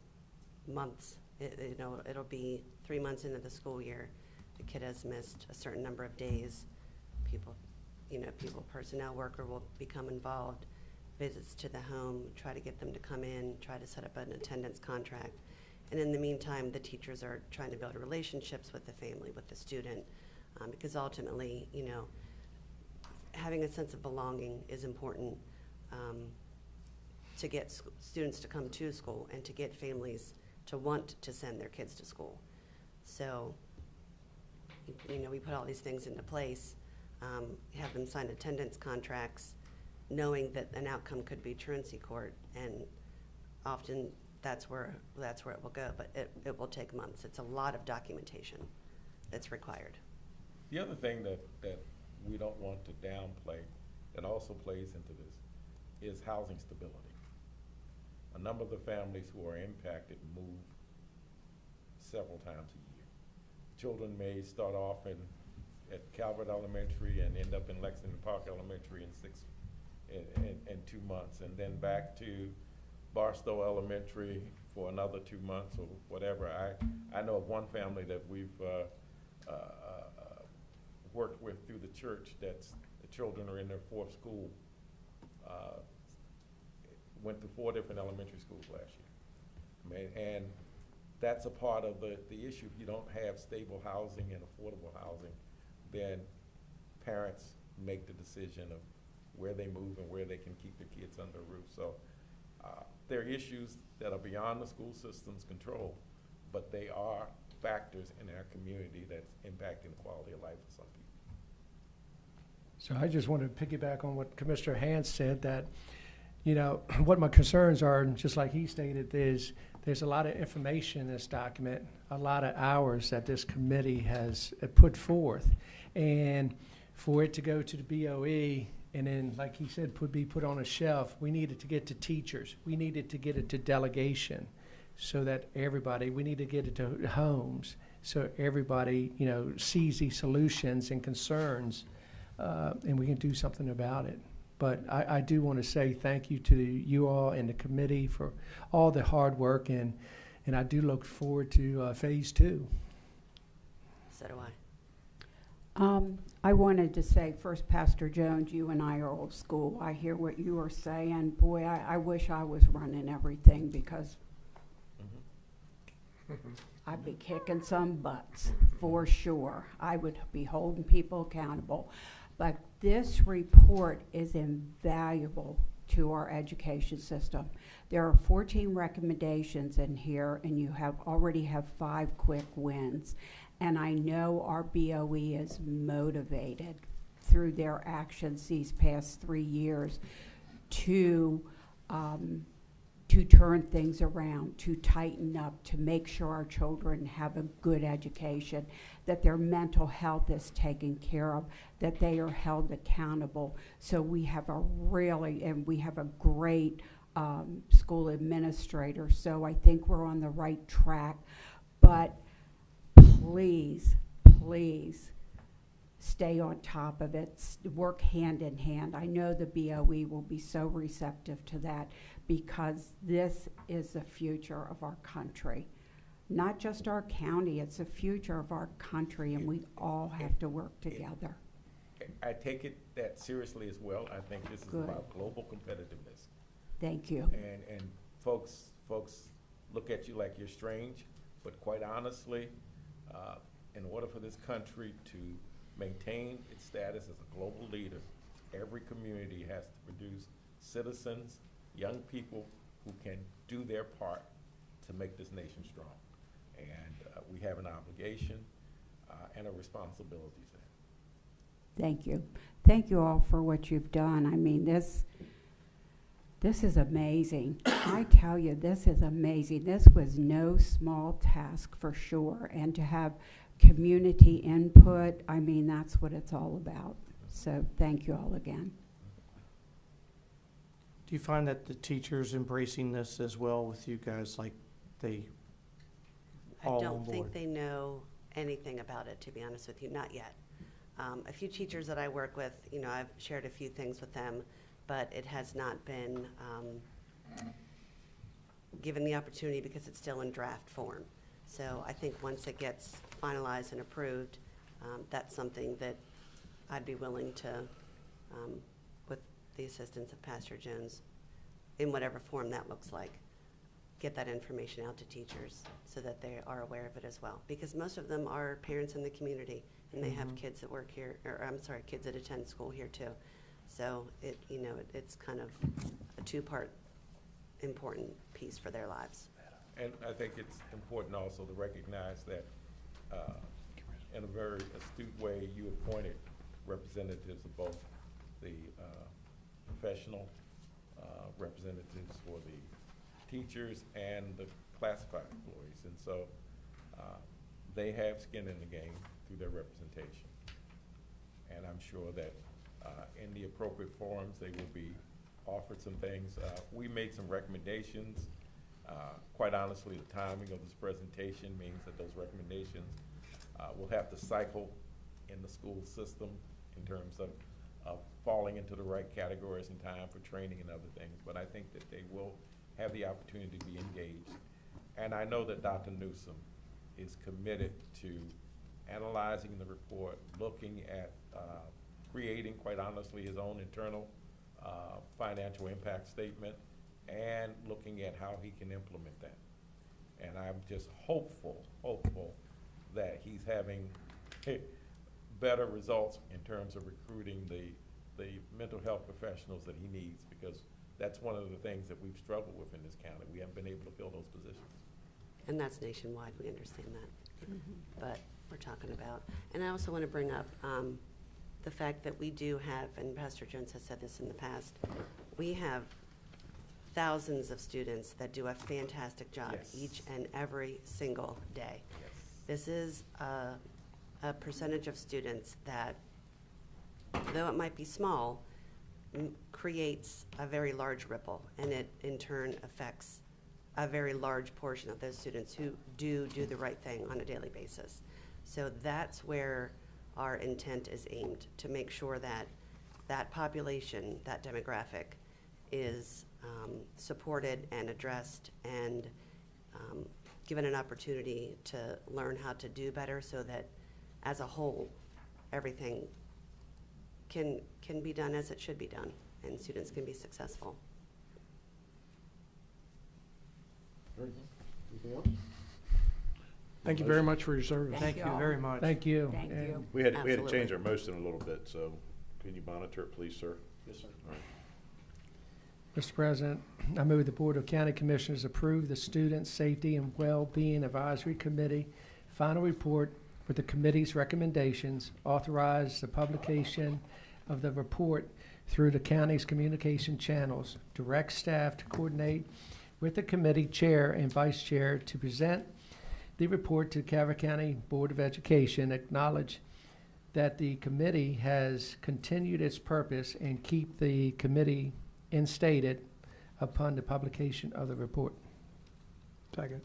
[SPEAKER 13] months. It'll be 3 months into the school year. The kid has missed a certain number of days. Personnel worker will become involved, visits to the home, try to get them to come in, try to set up an attendance contract. And in the meantime, the teachers are trying to build relationships with the family, with the student, because ultimately, having a sense of belonging is important to get students to come to school and to get families to want to send their kids to school. So, we put all these things into place, have them sign attendance contracts, knowing that an outcome could be truancy court, and often that's where it will go, but it will take months. It's a lot of documentation that's required.
[SPEAKER 12] The other thing that we don't want to downplay that also plays into this is housing stability. A number of the families who are impacted move several times a year. Children may start off at Calvert Elementary and end up in Lexington Park Elementary in 2 months, and then back to Barstow Elementary for another 2 months or whatever. I know of one family that we've worked with through the church that's the children are in their 4th school. Went to 4 different elementary schools last year. And that's a part of the issue. If you don't have stable housing and affordable housing, then parents make the decision of where they move and where they can keep their kids under a roof. So there are issues that are beyond the school system's control, but they are factors in our community that's impacting the quality of life for some people.
[SPEAKER 5] So I just want to piggyback on what Commissioner Hans said, that, what my concerns are, just like he stated, there's a lot of information in this document, a lot of hours that this committee has put forth. And for it to go to the BOE and then, like he said, be put on a shelf, we needed to get to teachers. We needed to get it to delegation so that we need to get it to homes so everybody, sees these solutions and concerns, and we can do something about it. But I do want to say thank you to you all and the committee for all the hard work, and I do look forward to phase 2.
[SPEAKER 13] So do I.
[SPEAKER 15] I wanted to say first, Pastor Jones, you and I are old school. I hear what you are saying. Boy, I wish I was running everything, because I'd be kicking some butts for sure. I would be holding people accountable. But this report is invaluable to our education system. There are 14 recommendations in here, and you already have 5 quick wins. And I know our BOE is motivated through their actions these past 3 years to turn things around, to tighten up, to make sure our children have a good education, that their mental health is taken care of, that they are held accountable. So we have a great school administrator. So I think we're on the right track. But please, please stay on top of it. Work hand in hand. I know the BOE will be so receptive to that, because this is the future of our country. Not just our county, it's the future of our country, and we all have to work together.
[SPEAKER 12] I take it that seriously as well. I think this is about global competitiveness.
[SPEAKER 15] Thank you.
[SPEAKER 12] And folks look at you like you're strange, but quite honestly, in order for this country to maintain its status as a global leader, every community has to produce citizens, young people who can do their part to make this nation strong. And we have an obligation and a responsibility there.
[SPEAKER 15] Thank you. Thank you all for what you've done. I mean, this is amazing. I tell you, this is amazing. This was no small task for sure. And to have community input, I mean, that's what it's all about. So thank you all again.
[SPEAKER 19] Do you find that the teachers embracing this as well with you guys, like they all
[SPEAKER 13] I
[SPEAKER 19] on
[SPEAKER 13] don't
[SPEAKER 19] board?
[SPEAKER 13] think they know anything about it, to be honest with you, not yet. A few teachers that I work with, I've shared a few things with them, but it has not been given the opportunity because it's still in draft form. So I think once it gets finalized and approved, that's something that I'd be willing to, with the assistance of Pastor Jones, in whatever form that looks like, get that information out to teachers so that they are aware of it as well. Because most of them are parents in the community, and they have kids that work here, or I'm sorry, kids that attend school here too. So it's kind of a two-part important piece for their lives.
[SPEAKER 12] And I think it's important also to recognize that in a very astute way, you appointed representatives of both the professional representatives for the teachers and the classified employees. And so they have skin in the game through their representation. And I'm sure that in the appropriate forums, they will be offered some things. We made some recommendations. Quite honestly, the timing of this presentation means that those recommendations will have to cycle in the school system in terms of falling into the right categories in time for training and other things. But I think that they will have the opportunity to be engaged. And I know that Dr. Newsom is committed to analyzing the report, looking at creating, quite honestly, his own internal financial impact statement, and looking at how he can implement that. And I'm just hopeful that he's having better results in terms of recruiting the mental health professionals that he needs, because that's one of the things that we've struggled with in this county. We haven't been able to fill those positions.
[SPEAKER 13] And that's nationwide, we understand that. But we're talking about, and I also want to bring up the fact that we do have, and Pastor Jones has said this in the past, we have thousands of students that do a fantastic job each and every single day. This is a percentage of students that, though it might be small, creates a very large ripple, and it in turn affects a very large portion of those students who do the right thing on a daily basis. So that's where our intent is aimed, to make sure that that population, that demographic, is supported and addressed and given an opportunity to learn how to do better, so that as a whole, everything can be done as it should be done, and students can be successful.
[SPEAKER 2] Anything else?
[SPEAKER 10] Thank you very much for your service.
[SPEAKER 19] Thank you very much.
[SPEAKER 5] Thank you.
[SPEAKER 15] Thank you.
[SPEAKER 2] We had to change our motion a little bit, so can you monitor it, please, sir? Yes, sir. All right.
[SPEAKER 5] Mr. President, I move the Board of County Commissioners approve the Student Safety and Well-Being Advisory Committee final report with the committee's recommendations, authorize the publication of the report through the county's communication channels, direct staff to coordinate with the committee chair and vice chair to present the report to Calvert County Board of Education, acknowledge that the committee has continued its purpose, and keep the committee instated upon the publication of the report.
[SPEAKER 10] Second.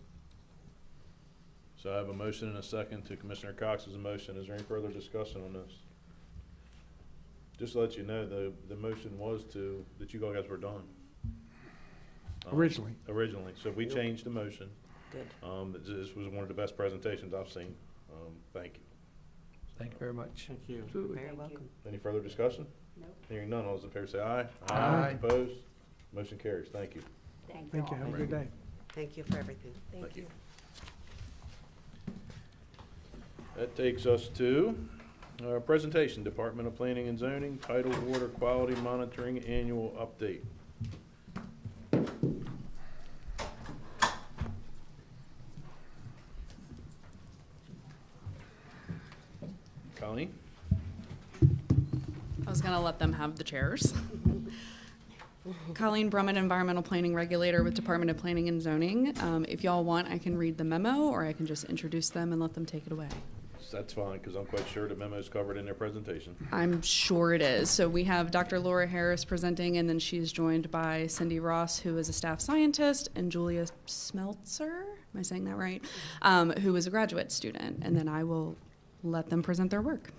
[SPEAKER 2] So I have a motion and a second to Commissioner Cox's motion. Is there any further discussion on this? Just to let you know, the motion was that you guys were done.
[SPEAKER 10] Originally.
[SPEAKER 2] Originally. So we changed the motion.
[SPEAKER 13] Good.
[SPEAKER 2] This was one of the best presentations I've seen. Thank you.
[SPEAKER 5] Thank you very much.
[SPEAKER 19] Thank you.
[SPEAKER 13] Very welcome.
[SPEAKER 2] Any further discussion?
[SPEAKER 15] No.
[SPEAKER 2] Hearing none, all those in favor say aye.
[SPEAKER 5] Aye.
[SPEAKER 2] Opposed? Motion carries. Thank you.
[SPEAKER 15] Thank
[SPEAKER 10] Thank you.
[SPEAKER 15] all.
[SPEAKER 10] Have a good day.
[SPEAKER 13] Thank you for everything.
[SPEAKER 1] Thank you.
[SPEAKER 2] That takes us to our presentation, Department of Planning and Zoning, Tidal Water Quality Monitoring Annual Update. Connie?
[SPEAKER 8] I was going to let them have the chairs. Colleen Brummett, Environmental Planning Regulator with Department of Planning and Zoning. If y'all want, I can read the memo, or I can just introduce them and let them take it away.
[SPEAKER 2] That's fine, because I'm quite sure the memo is covered in their presentation.
[SPEAKER 8] I'm sure it is. So we have Dr. Laura Harris presenting, and then she's joined by Cindy Ross, who is a staff scientist, and Julia Smeltzer, am I saying that right, who is a graduate student. And then I will let them present their work.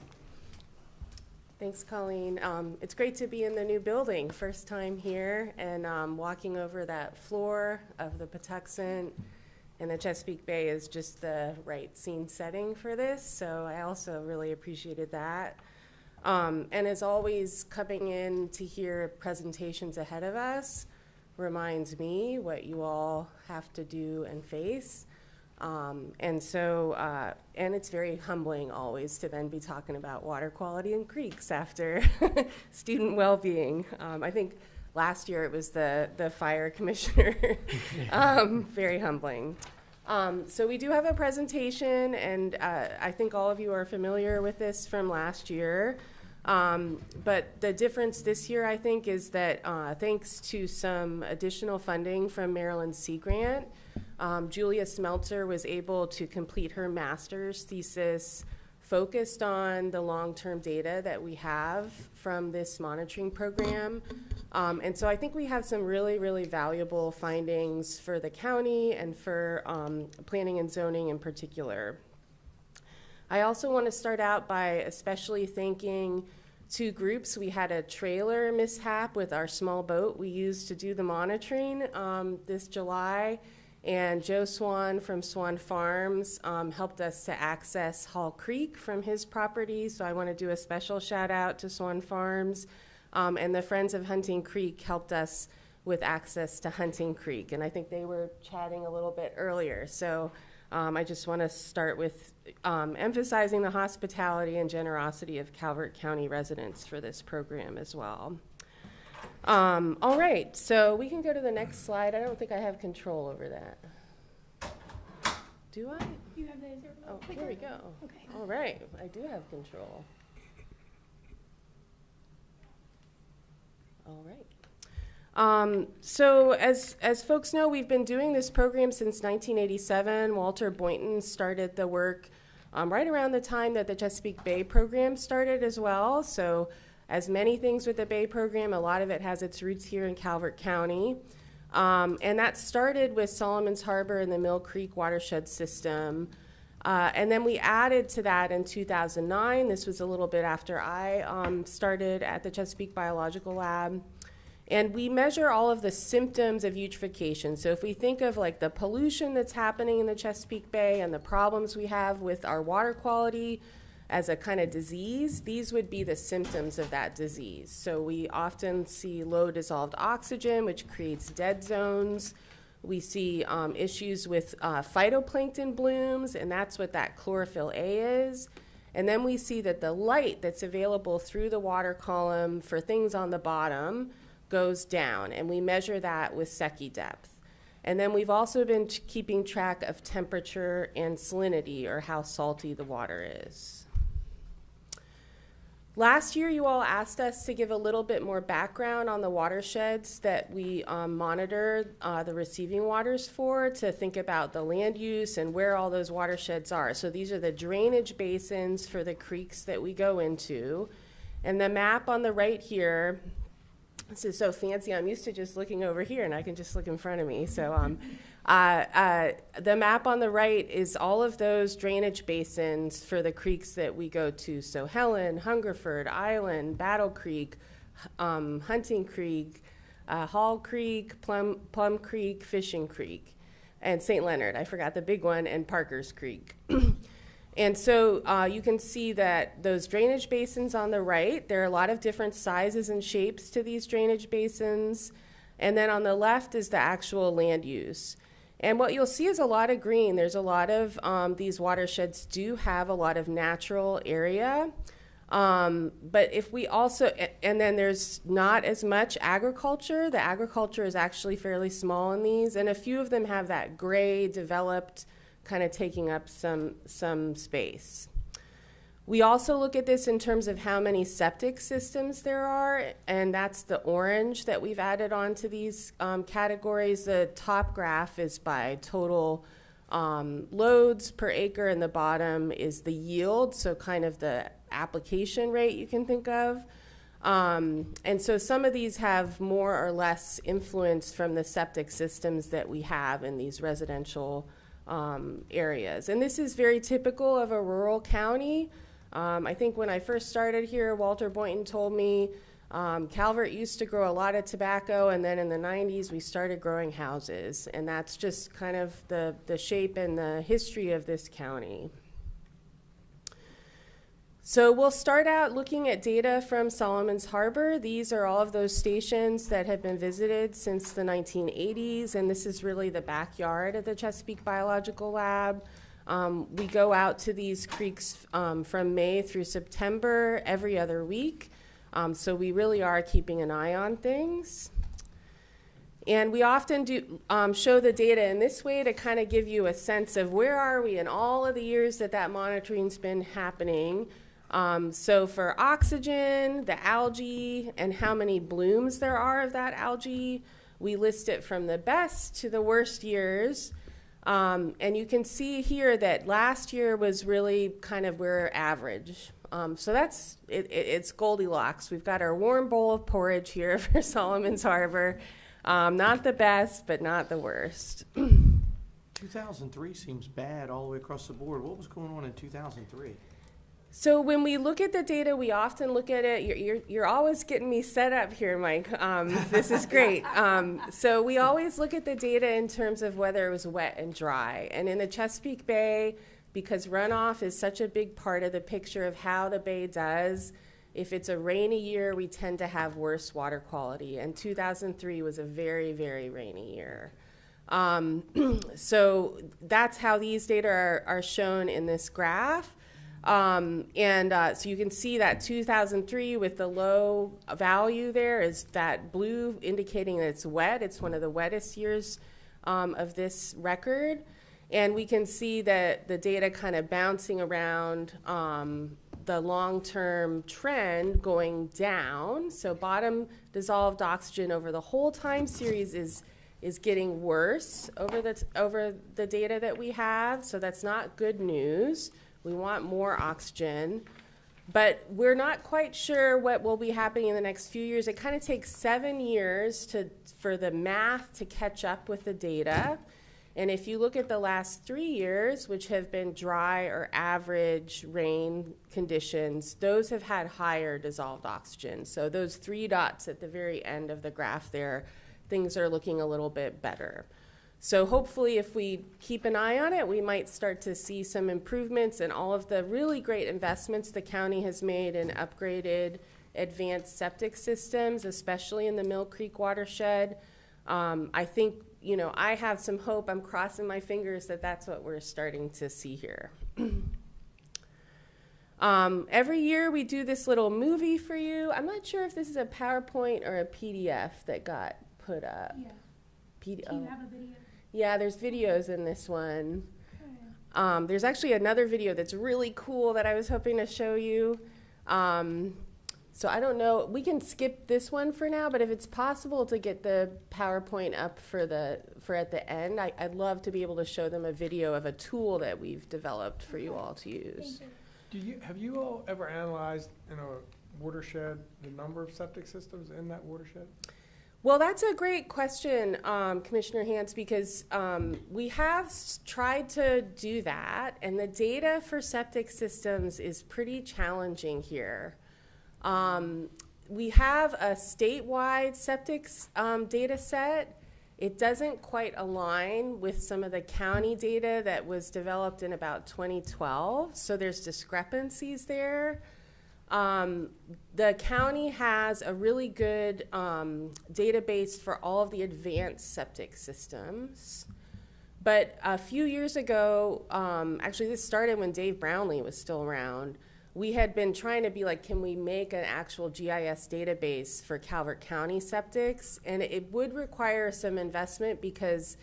[SPEAKER 14] Thanks, Colleen. It's great to be in the new building, first time here, and walking over that floor of the Patuxent and the Chesapeake Bay is just the right scene setting for this, so I also really appreciated that. And as always, coming in to hear presentations ahead of us reminds me what you all have to do and face. And it's very humbling always to then be talking about water quality in creeks after student well-being. I think last year it was the fire commissioner. Very humbling. So we do have a presentation, and I think all of you are familiar with this from last year. But the difference this year, I think, is that thanks to some additional funding from Maryland Sea Grant, Julia Smeltzer was able to complete her master's thesis focused on the long-term data that we have from this monitoring program. And so I think we have some really, really valuable findings for the county and for planning and zoning in particular. I also want to start out by especially thanking two groups. We had a trailer mishap with our small boat we used to do the monitoring this July, and Joe Swan from Swan Farms helped us to access Hall Creek from his property, so I want to do a special shout out to Swan Farms. And the Friends of Hunting Creek helped us with access to Hunting Creek, and I think they were chatting a little bit earlier. So I just want to start with emphasizing the hospitality and generosity of Calvert County residents for this program as well. All right, so we can go to the next slide. I don't think I have control over that. Do I?
[SPEAKER 18] You have the
[SPEAKER 14] Oh, here we go.
[SPEAKER 18] Okay.
[SPEAKER 14] All right, I do have control. All right. So as folks know, we've been doing this program since 1987. Walter Boynton started the work right around the time that the Chesapeake Bay program started as well. So as many things with the Bay program, a lot of it has its roots here in Calvert County. And that started with Solomon's Harbor and the Mill Creek watershed system. And then we added to that in 2009. This was a little bit after I started at the Chesapeake Biological Lab. And we measure all of the symptoms of eutrophication. So if we think of like the pollution that's happening in the Chesapeake Bay and the problems we have with our water quality as a kind of disease, these would be the symptoms of that disease. So we often see low dissolved oxygen, which creates dead zones. We see issues with phytoplankton blooms, and that's what that chlorophyll A is. And then we see that the light that's available through the water column for things on the bottom goes down, and we measure that with Secchi depth. And then we've also been keeping track of temperature and salinity, or how salty the water is. Last year, you all asked us to give a little bit more background on the watersheds that we monitor the receiving waters for, to think about the land use and where all those watersheds are. So these are the drainage basins for the creeks that we go into. And the map on the right here, this is so fancy, I'm used to just looking over here and I can just look in front of me. So the map on the right is all of those drainage basins for the creeks that we go to. So Helen, Hungerford, Island, Battle Creek, Hunting Creek, Hall Creek, Plum Creek, Fishing Creek, and St. Leonard. I forgot the big one, and Parker's Creek. And so you can see that those drainage basins on the right, there are a lot of different sizes and shapes to these drainage basins. And then on the left is the actual land use. And what you'll see is a lot of green. There's a lot of, these watersheds do have a lot of natural area. But if we also, and then there's not as much agriculture. The agriculture is actually fairly small in these, and a few of them have that gray developed kind of taking up some space. We also look at this in terms of how many septic systems there are, and that's the orange that we've added onto these categories. The top graph is by total loads per acre, and the bottom is the yield, so kind of the application rate you can think of. And so some of these have more or less influence from the septic systems that we have in these residential areas. And this is very typical of a rural county. I think when I first started here, Walter Boynton told me Calvert used to grow a lot of tobacco, and then in the 90s we started growing houses, and that's just kind of the shape and the history of this county. So we'll start out looking at data from Solomon's Harbor. These are all of those stations that have been visited since the 1980s, and this is really the backyard of the Chesapeake Biological Lab. We go out to these creeks from May through September every other week. So we really are keeping an eye on things. And we often do show the data in this way to kind of give you a sense of where are we in all of the years that monitoring's been happening. So for oxygen, the algae, and how many blooms there are of that algae, we list it from the best to the worst years. And you can see here that last year was really kind of we're average. So that's, it's Goldilocks. We've got our warm bowl of porridge here for Solomon's Harbor. Not the best, but not the worst.
[SPEAKER 19] 2003 seems bad all the way across the board. What was going on in 2003?
[SPEAKER 14] So when we look at the data, we often look at it. You're always getting me set up here, Mike. This is great. So we always look at the data in terms of whether it was wet and dry. And in the Chesapeake Bay, because runoff is such a big part of the picture of how the bay does, if it's a rainy year, we tend to have worse water quality. And 2003 was a very, very rainy year. So that's how these data are shown in this graph. So you can see that 2003 with the low value there is that blue indicating that it's wet. It's one of the wettest years of this record. And we can see that the data kind of bouncing around the long-term trend going down. So bottom dissolved oxygen over the whole time series is getting worse over the data that we have. So that's not good news. We want more oxygen, but we're not quite sure what will be happening in the next few years. It kind of takes 7 years for the math to catch up with the data. And if you look at the last 3 years, which have been dry or average rain conditions, those have had higher dissolved oxygen. So those 3 dots at the very end of the graph there, things are looking a little bit better. So hopefully if we keep an eye on it, we might start to see some improvements in all of the really great investments the county has made in upgraded advanced septic systems, especially in the Mill Creek watershed. I think, I have some hope. I'm crossing my fingers that that's what we're starting to see here. Every year we do this little movie for you. I'm not sure if this is a PowerPoint or a PDF that got put up.
[SPEAKER 1] Yeah. Do you have a video?
[SPEAKER 14] Yeah, there's videos in this one. There's actually another video that's really cool that I was hoping to show you. So I don't know, we can skip this one for now, but if it's possible to get the PowerPoint up for at the end, I'd love to be able to show them a video of a tool that we've developed for you all to use.
[SPEAKER 10] Have you all ever analyzed in a watershed the number of septic systems in that watershed?
[SPEAKER 14] Well, that's a great question, Commissioner Hance, because we have tried to do that, and the data for septic systems is pretty challenging here. We have a statewide septic data set. It doesn't quite align with some of the county data that was developed in about 2012, so there's discrepancies there. The county has a really good database for all of the advanced septic systems. But a few years ago, actually this started when Dave Brownlee was still around, we had been trying to be like, can we make an actual GIS database for Calvert County septics? And it would require some investment because,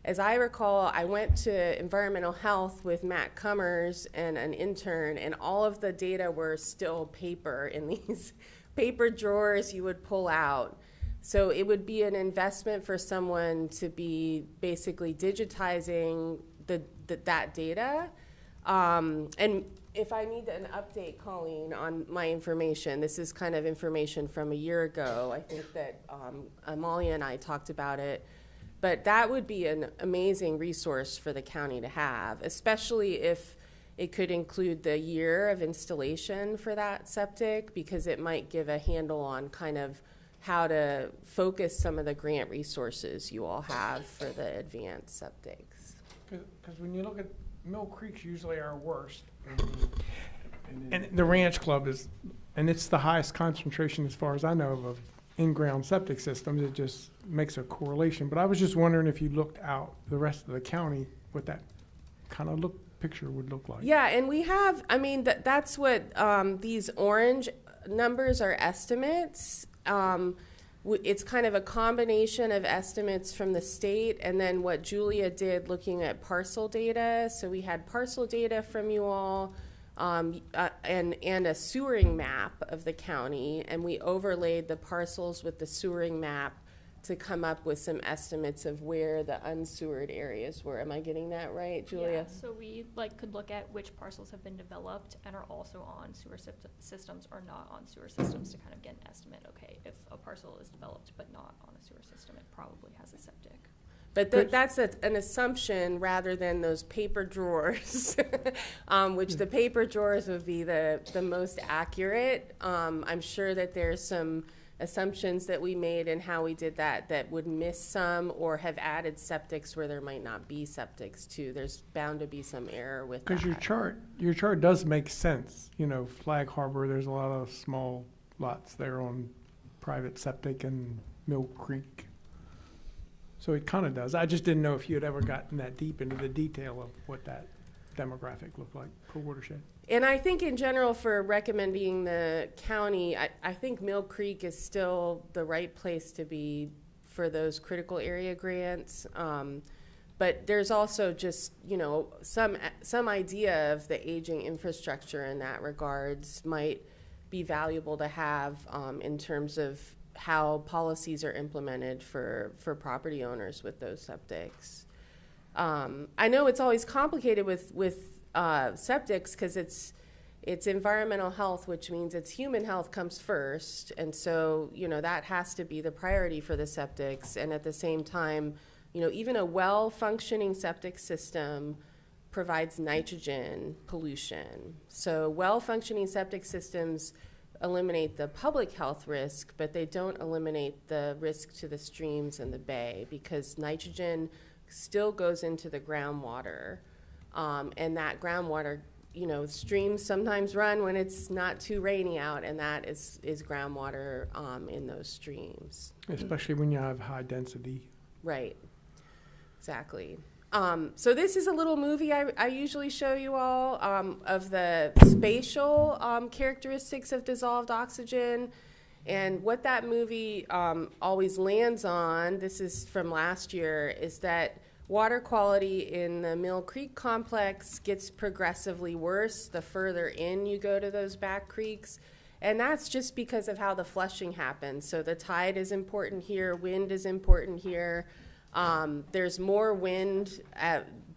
[SPEAKER 14] as I recall, I went to environmental health with Matt Cummers and an intern, and all of the data were still paper in these paper drawers you would pull out. So it would be an investment for someone to be basically digitizing that data. And if I need an update, Colleen, on my information, this is kind of information from a year ago. I think that Amalia and I talked about it. But that would be an amazing resource for the county to have, especially if It could include the year of installation for that septic, because it might give a handle on kind of how to focus some of the grant resources you all have for the advanced septics.
[SPEAKER 10] Because when you look at Mill Creek's usually our worst. And the Ranch Club is, and it's the highest concentration as far as I know of in-ground septic systems. It just makes a correlation. But I was just wondering if you looked out the rest of the county, what that kind of picture would look like.
[SPEAKER 14] Yeah, and we have, I mean, that's what these orange numbers are estimates. It's kind of a combination of estimates from the state and then what Julia did looking at parcel data. So we had parcel data from you all and a sewering map of the county, and we overlaid the parcels with the sewering map to come up with some estimates of where the unsewered areas were. Am I getting that right, Julia?
[SPEAKER 11] Yeah, so we could look at which parcels have been developed and are also on sewer systems or not on sewer systems to kind of get an estimate. Okay, if a parcel is developed but not on a sewer system, it probably has a septic.
[SPEAKER 14] But that's an assumption rather than those paper drawers, which the paper drawers would be the most accurate. I'm sure that there's some assumptions that we made in how we did that would miss some or have added septics where there might not be septics too. There's bound to be some error with that.
[SPEAKER 10] Because your chart does make sense. You know, Flag Harbor, there's a lot of small lots there on private septic and Mill Creek. So it kind of does. I just didn't know if you had ever gotten that deep into the detail of what that demographic looked like per watershed.
[SPEAKER 14] And I think in general for recommending the county, I think Mill Creek is still the right place to be for those critical area grants. But there's also just, you know, some idea of the aging infrastructure in that regards might be valuable to have in terms of how policies are implemented for property owners with those septics. I know it's always complicated with septics because it's environmental health, which means it's human health comes first, and so you know that has to be the priority for the septics. And at the same time, you know, even a well-functioning septic system provides nitrogen pollution. So well-functioning septic systems eliminate the public health risk, but they don't eliminate the risk to the streams and the bay because nitrogen still goes into the groundwater. And that groundwater, you know, streams sometimes run when it's not too rainy out, and that is groundwater in those streams.
[SPEAKER 10] Especially when you have high density.
[SPEAKER 14] Right, exactly. So this is a little movie I usually show you all of the spatial characteristics of dissolved oxygen. And what that movie always lands on, this is from last year, is that water quality in the Mill Creek complex gets progressively worse the further in you go to those back creeks. And that's just because of how the flushing happens. So the tide is important here, wind is important here. There's more wind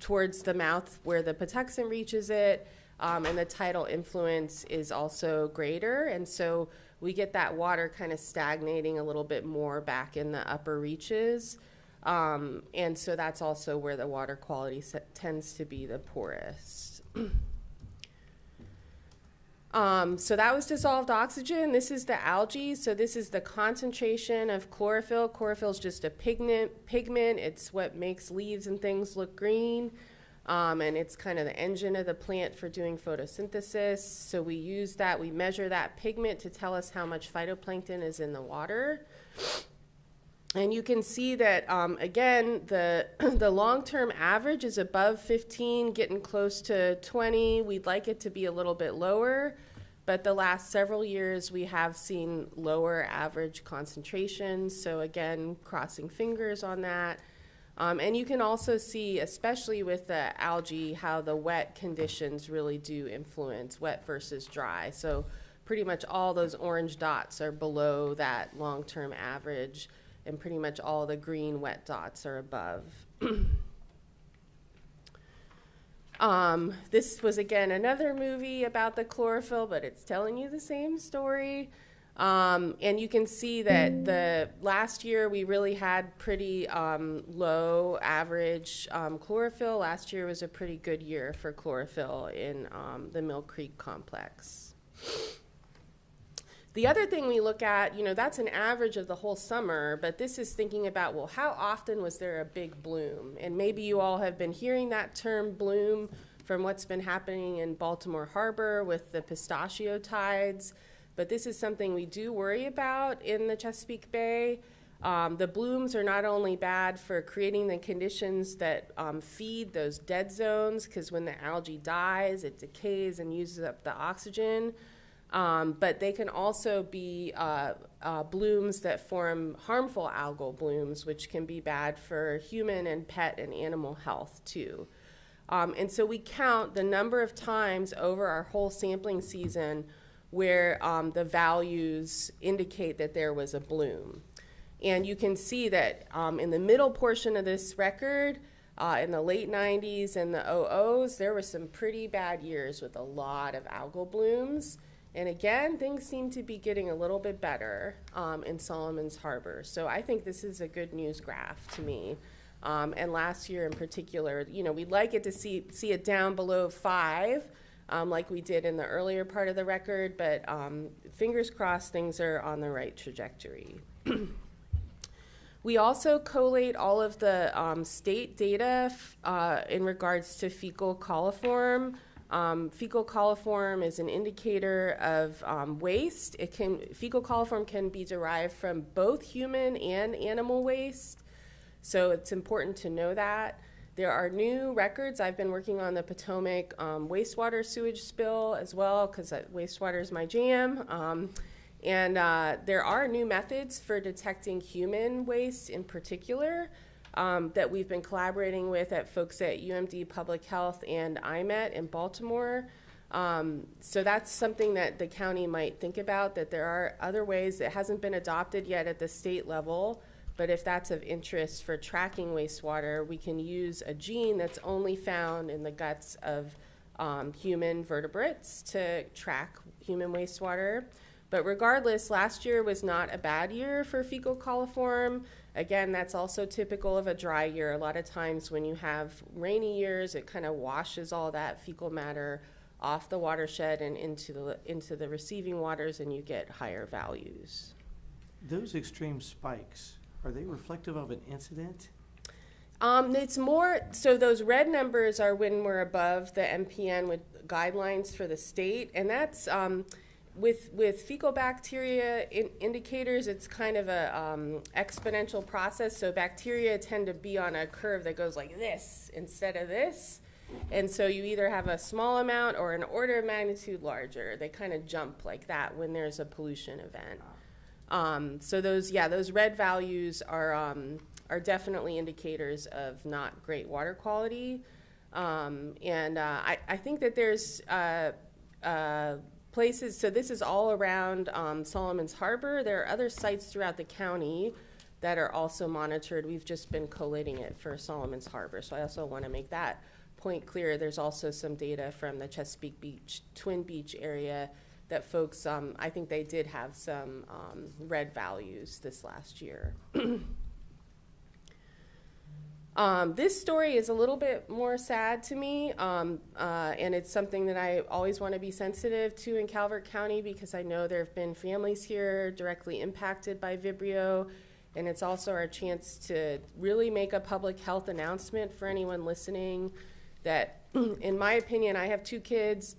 [SPEAKER 14] towards the mouth where the Patuxent reaches it, and the tidal influence is also greater. And so we get that water kind of stagnating a little bit more back in the upper reaches. And so that's also where the water quality tends to be the poorest. So that was dissolved oxygen. This is the algae. So this is the concentration of chlorophyll. Chlorophyll is just a pigment. It's what makes leaves and things look green. And it's kind of the engine of the plant for doing photosynthesis. So we use that, we measure that pigment to tell us how much phytoplankton is in the water. And you can see that, again, the long-term average is above 15, getting close to 20. We'd like it to be a little bit lower, but the last several years we have seen lower average concentrations. So again, crossing fingers on that. And you can also see, especially with the algae, how the wet conditions really do influence wet versus dry. So pretty much all those orange dots are below that long-term average, and pretty much all the green wet dots are above. This was, again, another movie about the chlorophyll, but it's telling you the same story. And you can see that the last year we really had pretty low average chlorophyll. Last year was a pretty good year for chlorophyll in the Mill Creek complex. The other thing we look at, that's an average of the whole summer, but this is thinking about, well, how often was there a big bloom? And maybe you all have been hearing that term bloom from what's been happening in Baltimore Harbor with the pistachio tides. But this is something we do worry about in the Chesapeake Bay. The blooms are not only bad for creating the conditions that feed those dead zones, because when the algae dies, it decays and uses up the oxygen. But they can also be blooms that form harmful algal blooms, which can be bad for human and pet and animal health too. And so we count the number of times over our whole sampling season where the values indicate that there was a bloom. And you can see that in the middle portion of this record, in the late 90s and the 00s, there were some pretty bad years with a lot of algal blooms. And again, things seem to be getting a little bit better in Solomon's Harbor. So I think this is a good news graph to me. And last year in particular, we'd like it to see it down below 5, like we did in the earlier part of the record, but fingers crossed things are on the right trajectory. We also collate all of the state data in regards to fecal coliform. Fecal coliform is an indicator of waste. Fecal coliform can be derived from both human and animal waste, so it's important to know that. There are new records. I've been working on the Potomac wastewater sewage spill as well, because wastewater is my jam. And there are new methods for detecting human waste in particular that we've been collaborating with folks at UMD Public Health and IMET in Baltimore. So that's something that the county might think about, that there are other ways that hasn't been adopted yet at the state level. But if that's of interest for tracking wastewater, we can use a gene that's only found in the guts of human vertebrates to track human wastewater. But regardless, last year was not a bad year for fecal coliform. Again, that's also typical of a dry year. A lot of times when you have rainy years, it kind of washes all that fecal matter off the watershed and into the receiving waters, and you get higher values.
[SPEAKER 19] Those extreme spikes, are they reflective of an incident?
[SPEAKER 14] It's more, so those red numbers are when we're above the MPN with guidelines for the state, and that's with fecal bacteria indicators, it's kind of a exponential process. So bacteria tend to be on a curve that goes like this instead of this. And so you either have a small amount or an order of magnitude larger. They kind of jump like that when there's a pollution event. So those red values are definitely indicators of not great water quality. I think that there's places, so this is all around Solomon's Harbor. There are other sites throughout the county that are also monitored. We've just been collating it for Solomon's Harbor, so I also want to make that point clear. There's also some data from the Chesapeake Beach, Twin Beach area that folks, I think they did have some red values this last year. This story is a little bit more sad to me, and it's something that I always want to be sensitive to in Calvert County, because I know there have been families here directly impacted by Vibrio, and it's also our chance to really make a public health announcement for anyone listening that, in my opinion, I have 2 kids.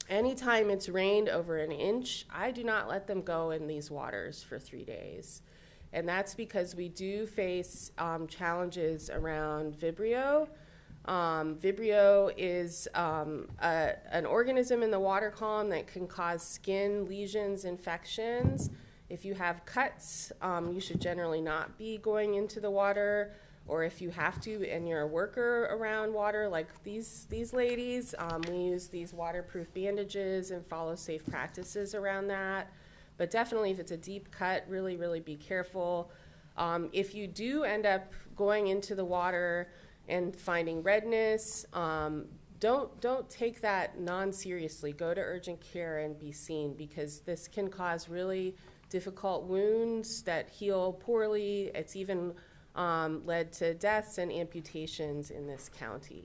[SPEAKER 14] Anytime it's rained over an inch, I do not let them go in these waters for 3 days. And that's because we do face challenges around Vibrio. Vibrio is an organism in the water column that can cause skin lesions, infections. If you have cuts, you should generally not be going into the water, or if you have to and you're a worker around water like these ladies, we use these waterproof bandages and follow safe practices around that. But definitely if it's a deep cut, really, really be careful. If you do end up going into the water and finding redness, don't take that non-seriously. Go to urgent care and be seen, because this can cause really difficult wounds that heal poorly. It's even led to deaths and amputations in this county.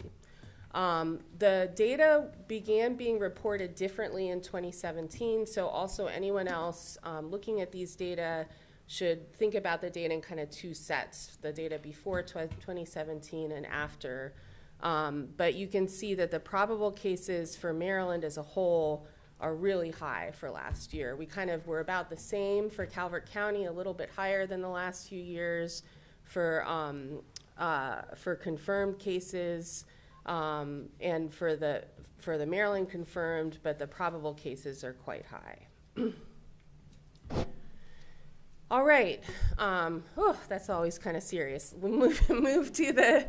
[SPEAKER 14] The data began being reported differently in 2017, so also anyone else looking at these data should think about the data in kind of two sets, the data before 2017 and after. But you can see that the probable cases for Maryland as a whole are really high for last year. We kind of were about the same for Calvert County, a little bit higher than the last few years for confirmed cases, and for the Maryland confirmed, but the probable cases are quite high. All right, that's always kind of serious. We move to the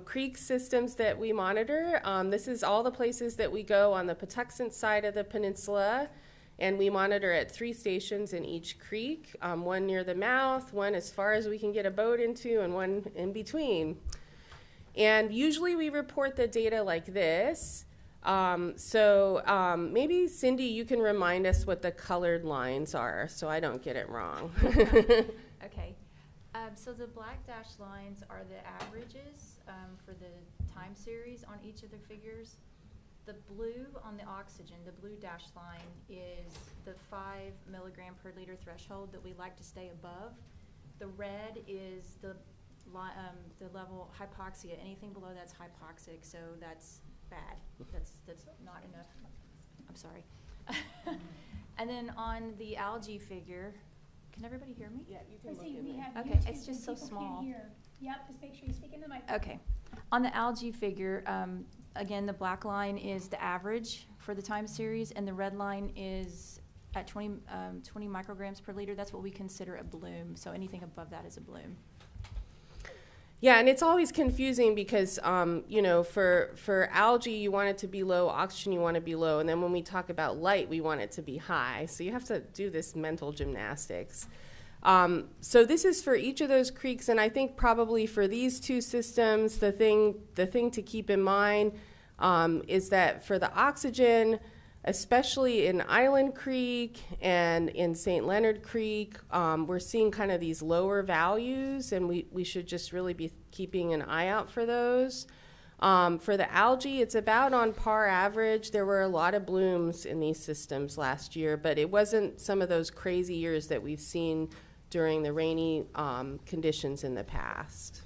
[SPEAKER 14] creek systems that we monitor. This is all the places that we go on the Patuxent side of the peninsula, and we monitor at 3 stations in each creek, one near the mouth, one as far as we can get a boat into, and one in between. And usually we report the data like this. Maybe Cindy, you can remind us what the colored lines are so I don't get it wrong.
[SPEAKER 9] Okay. So the black dashed lines are the averages for the time series on each of the figures. The blue on the oxygen, the blue dashed line, is the 5 milligram per liter threshold that we like to stay above. The red is the level hypoxia. Anything below that's hypoxic, so that's bad. That's not enough. I'm sorry. And then on the algae figure, can everybody hear me?
[SPEAKER 14] Yeah, you can look in
[SPEAKER 22] We
[SPEAKER 14] there.
[SPEAKER 22] have
[SPEAKER 9] Okay,
[SPEAKER 22] YouTube
[SPEAKER 9] it's just
[SPEAKER 22] and
[SPEAKER 9] so
[SPEAKER 22] people can't
[SPEAKER 9] small.
[SPEAKER 22] hear. Yep, just make sure you speak into the microphone.
[SPEAKER 9] Okay. On the algae figure, again, the black line is the average for the time series, and the red line is at 20 micrograms per liter. That's what we consider a bloom. So anything above that is a bloom.
[SPEAKER 14] Yeah, and it's always confusing because, for algae, you want it to be low, oxygen, you want to be low, and then when we talk about light, we want it to be high. So you have to do this mental gymnastics. So this is for each of those creeks, and I think probably for these two systems, the thing to keep in mind is that for the oxygen, especially in Island Creek and in St. Leonard Creek, we're seeing kind of these lower values, and we should just really be keeping an eye out for those. For the algae, it's about on par average. There were a lot of blooms in these systems last year, but it wasn't some of those crazy years that we've seen during the rainy conditions in the past.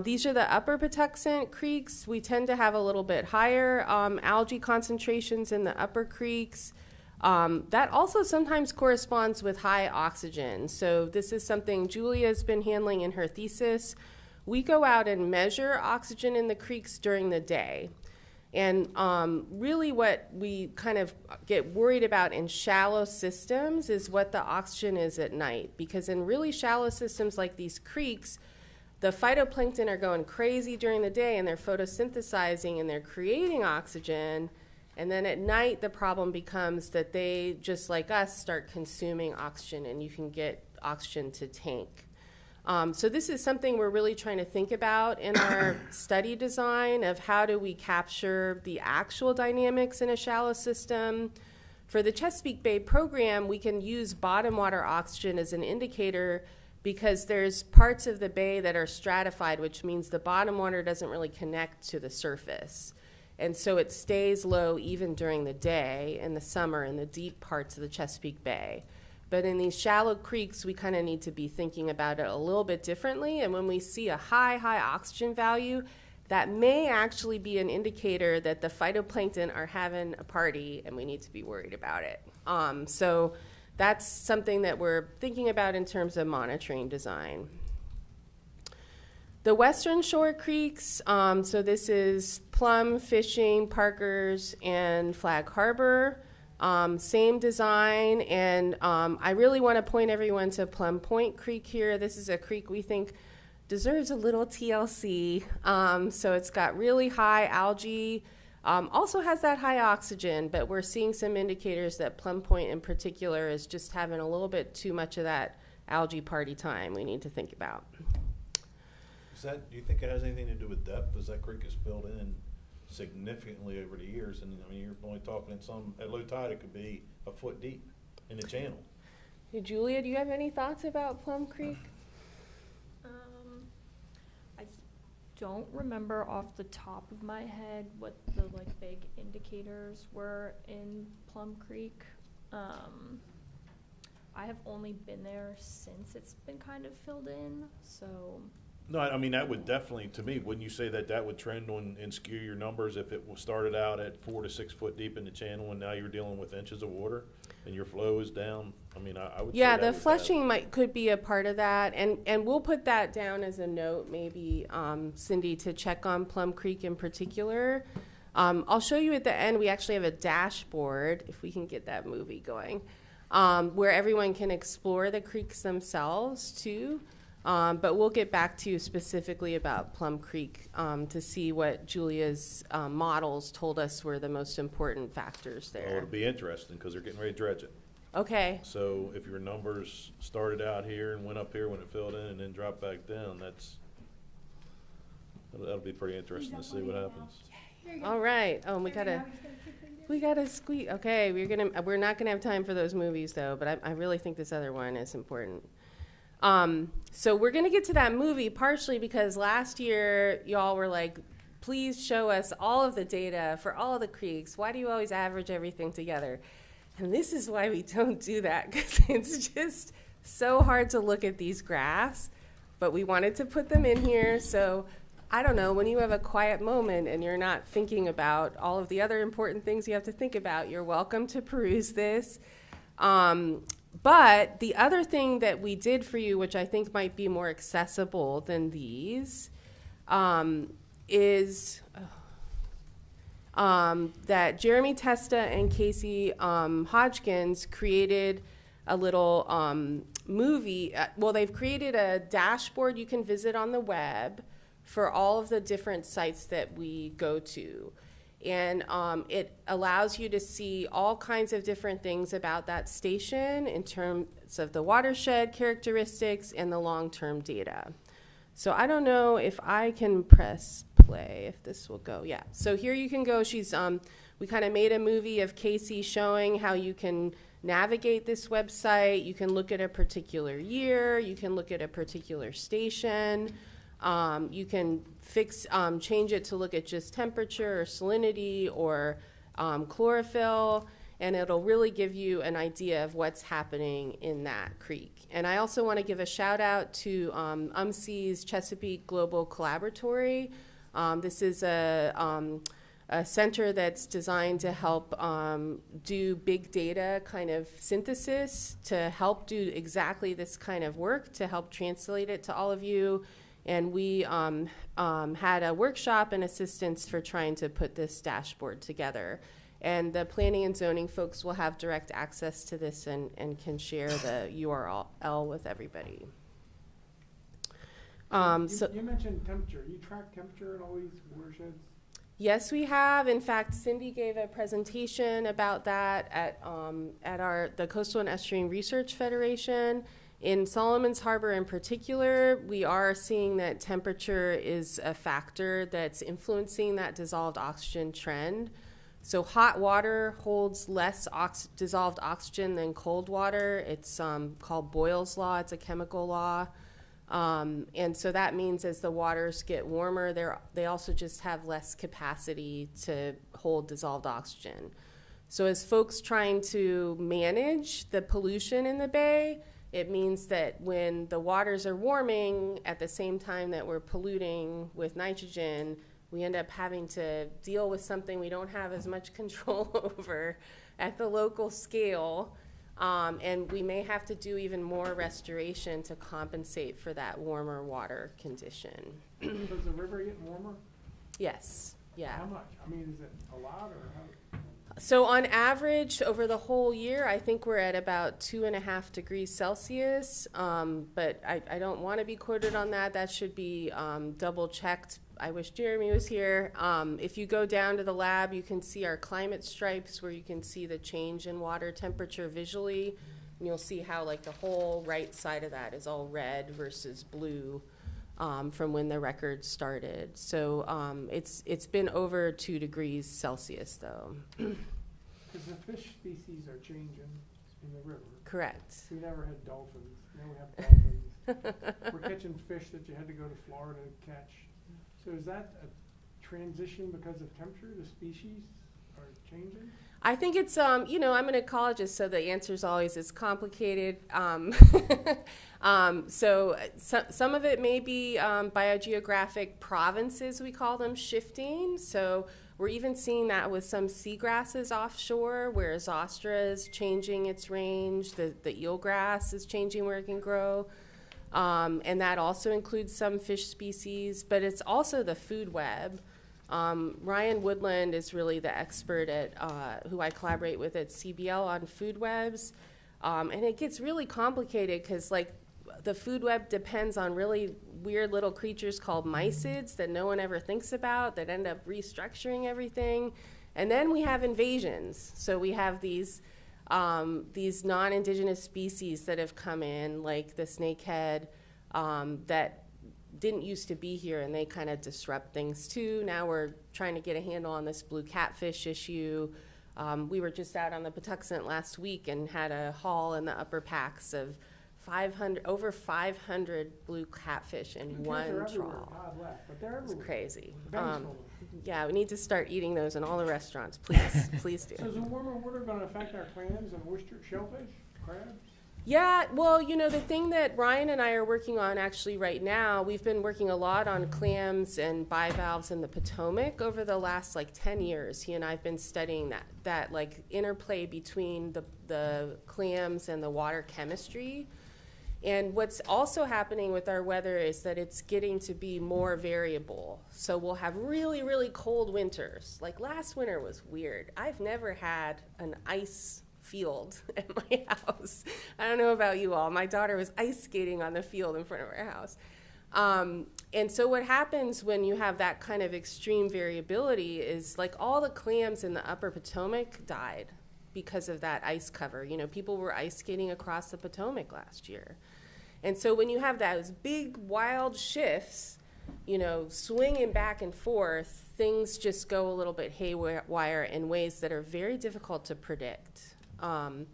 [SPEAKER 14] These are the upper Patuxent creeks. We tend to have a little bit higher algae concentrations in the upper creeks. That also sometimes corresponds with high oxygen. So this is something Julia's been handling in her thesis. We go out and measure oxygen in the creeks during the day. And really what we kind of get worried about in shallow systems is what the oxygen is at night. Because in really shallow systems like these creeks, the phytoplankton are going crazy during the day, and they're photosynthesizing and they're creating oxygen. And then at night, the problem becomes that they, just like us, start consuming oxygen, and you can get oxygen to tank. So this is something we're really trying to think about in our study design of how do we capture the actual dynamics in a shallow system. For the Chesapeake Bay program, we can use bottom water oxygen as an indicator because there's parts of the bay that are stratified, which means the bottom water doesn't really connect to the surface. And so it stays low even during the day in the summer in the deep parts of the Chesapeake Bay. But in these shallow creeks, we kind of need to be thinking about it a little bit differently. And when we see a high oxygen value, that may actually be an indicator that the phytoplankton are having a party and we need to be worried about it. So that's something that we're thinking about in terms of monitoring design. The Western Shore creeks, so this is Plum, Fishing, Parkers, and Flag Harbor. Same design, and I really want to point everyone to Plum Point Creek here. This is a creek we think deserves a little TLC. So it's got really high algae, also has that high oxygen, but we're seeing some indicators that Plum Point in particular is just having a little bit too much of that algae party time we need to think about.
[SPEAKER 2] Do you think it has anything to do with depth, as that creek is filled in significantly over the years? And I mean, you're only talking at low tide, it could be a foot deep in the channel.
[SPEAKER 14] Hey, Julia, do you have any thoughts about Plum Creek?
[SPEAKER 11] I don't remember off the top of my head what the like big indicators were in Plum Creek. I have only been there since it's been kind of filled in, so.
[SPEAKER 2] No, I mean, that would definitely, to me, wouldn't you say that would trend on and skew your numbers if it was started out at 4 to 6 foot deep in the channel and now you're dealing with inches of water and your flow is down? I mean, I would say
[SPEAKER 14] Yeah,
[SPEAKER 2] that
[SPEAKER 14] the
[SPEAKER 2] would
[SPEAKER 14] flushing could be a part of that, and we'll put that down as a note, maybe, Cindy, to check on Plum Creek in particular. I'll show you at the end, we actually have a dashboard, if we can get that movie going, where everyone can explore the creeks themselves too. But we'll get back to you specifically about Plum Creek to see what Julia's models told us were the most important factors there.
[SPEAKER 2] Oh, it'll be interesting because they're getting ready to dredge it.
[SPEAKER 14] Okay.
[SPEAKER 2] So if your numbers started out here and went up here when it filled in and then dropped back down, that'll be pretty interesting to see what happens.
[SPEAKER 14] All right. Oh, we gotta squeeze. Okay, we're not gonna have time for those movies though, but I really think this other one is important. So we're gonna get to that movie partially because last year y'all were like, please show us all of the data for all of the creeks. Why do you always average everything together? And this is why we don't do that, because it's just so hard to look at these graphs, but we wanted to put them in here. So I don't know, when you have a quiet moment and you're not thinking about all of the other important things you have to think about, you're welcome to peruse this. But the other thing that we did for you, which I think might be more accessible than these, is that Jeremy Testa and Casey Hodgkins created a little movie. Well, they've created a dashboard you can visit on the web for all of the different sites that we go to. And it allows you to see all kinds of different things about that station in terms of the watershed characteristics and the long-term data. So I don't know if I can press play, if this will go. Yeah, so here you can go. We kind of made a movie of Casey showing how you can navigate this website. You can look at a particular year. You can look at a particular station. You can change it to look at just temperature or salinity or chlorophyll, and it'll really give you an idea of what's happening in that creek. And I also want to give a shout out to UMC's Chesapeake Global Collaboratory. This is a center that's designed to help do big data kind of synthesis to help do exactly this kind of work, to help translate it to all of you. And we had a workshop and assistance for trying to put this dashboard together. And the planning and zoning folks will have direct access to this and can share the URL with everybody.
[SPEAKER 10] You mentioned temperature. You track temperature in all these watersheds?
[SPEAKER 14] Yes, we have. In fact, Cindy gave a presentation about that at the Coastal and Estuarine Research Federation. In Solomon's Harbor in particular, we are seeing that temperature is a factor that's influencing that dissolved oxygen trend. So hot water holds less dissolved oxygen than cold water. It's called Boyle's Law. It's a chemical law. And so that means as the waters get warmer, they also just have less capacity to hold dissolved oxygen. So as folks trying to manage the pollution in the bay, it means that when the waters are warming at the same time that we're polluting with nitrogen, we end up having to deal with something we don't have as much control over at the local scale. And we may have to do even more restoration to compensate for that warmer water condition.
[SPEAKER 10] Does the river get warmer?
[SPEAKER 14] Yes, yeah.
[SPEAKER 10] How much? I mean, is it a lot or how?
[SPEAKER 14] So on average, over the whole year, I think we're at about 2.5 degrees Celsius. But I don't want to be quoted on that. That should be double checked. I wish Jeremy was here. If you go down to the lab, you can see our climate stripes where you can see the change in water temperature visually. And you'll see how like the whole right side of that is all red versus blue from when the record started. So it's been over 2 degrees Celsius, though.
[SPEAKER 10] Because the fish species are changing in the river.
[SPEAKER 14] Correct.
[SPEAKER 10] We never had dolphins. Now we have dolphins. We're catching fish that you had to go to Florida to catch. So is that a transition because of temperature? The species are changing?
[SPEAKER 14] I think it's, you know, I'm an ecologist, so the answer is always it's complicated. So some of it may be biogeographic provinces, we call them, shifting. So we're even seeing that with some seagrasses offshore, where Zostra is changing its range, the eelgrass is changing where it can grow. And that also includes some fish species, but it's also the food web. Ryan Woodland is really the expert at who I collaborate with at CBL on food webs. And it gets really complicated because, like, the food web depends on really weird little creatures called mysids that no one ever thinks about that end up restructuring everything. And then we have invasions. So we have these non-indigenous species that have come in, like the snakehead, that didn't used to be here, and they kind of disrupt things too. Now we're trying to get a handle on this blue catfish issue. We were just out on the Patuxent last week and had a haul in the upper packs of over 500 blue catfish in one trawl. It's crazy. Yeah, we need to start eating those in all the restaurants, please. Please do.
[SPEAKER 10] So is the warmer water going to affect our clams and oyster, shellfish, crabs?
[SPEAKER 14] Yeah, well, you know, the thing that Ryan and I are working on actually right now, we've been working a lot on clams and bivalves in the Potomac over the last, like, 10 years. He and I have been studying that like, interplay between the clams and the water chemistry. And what's also happening with our weather is that it's getting to be more variable. So we'll have really, really cold winters. Like last winter was weird. I've never had an ice field at my house. I don't know about you all. My daughter was ice skating on the field in front of our house. And so what happens when you have that kind of extreme variability is, like, all the clams in the upper Potomac died because of that ice cover. You know, people were ice skating across the Potomac last year. And so when you have those big wild shifts, you know, swinging back and forth, things just go a little bit haywire in ways that are very difficult to predict. And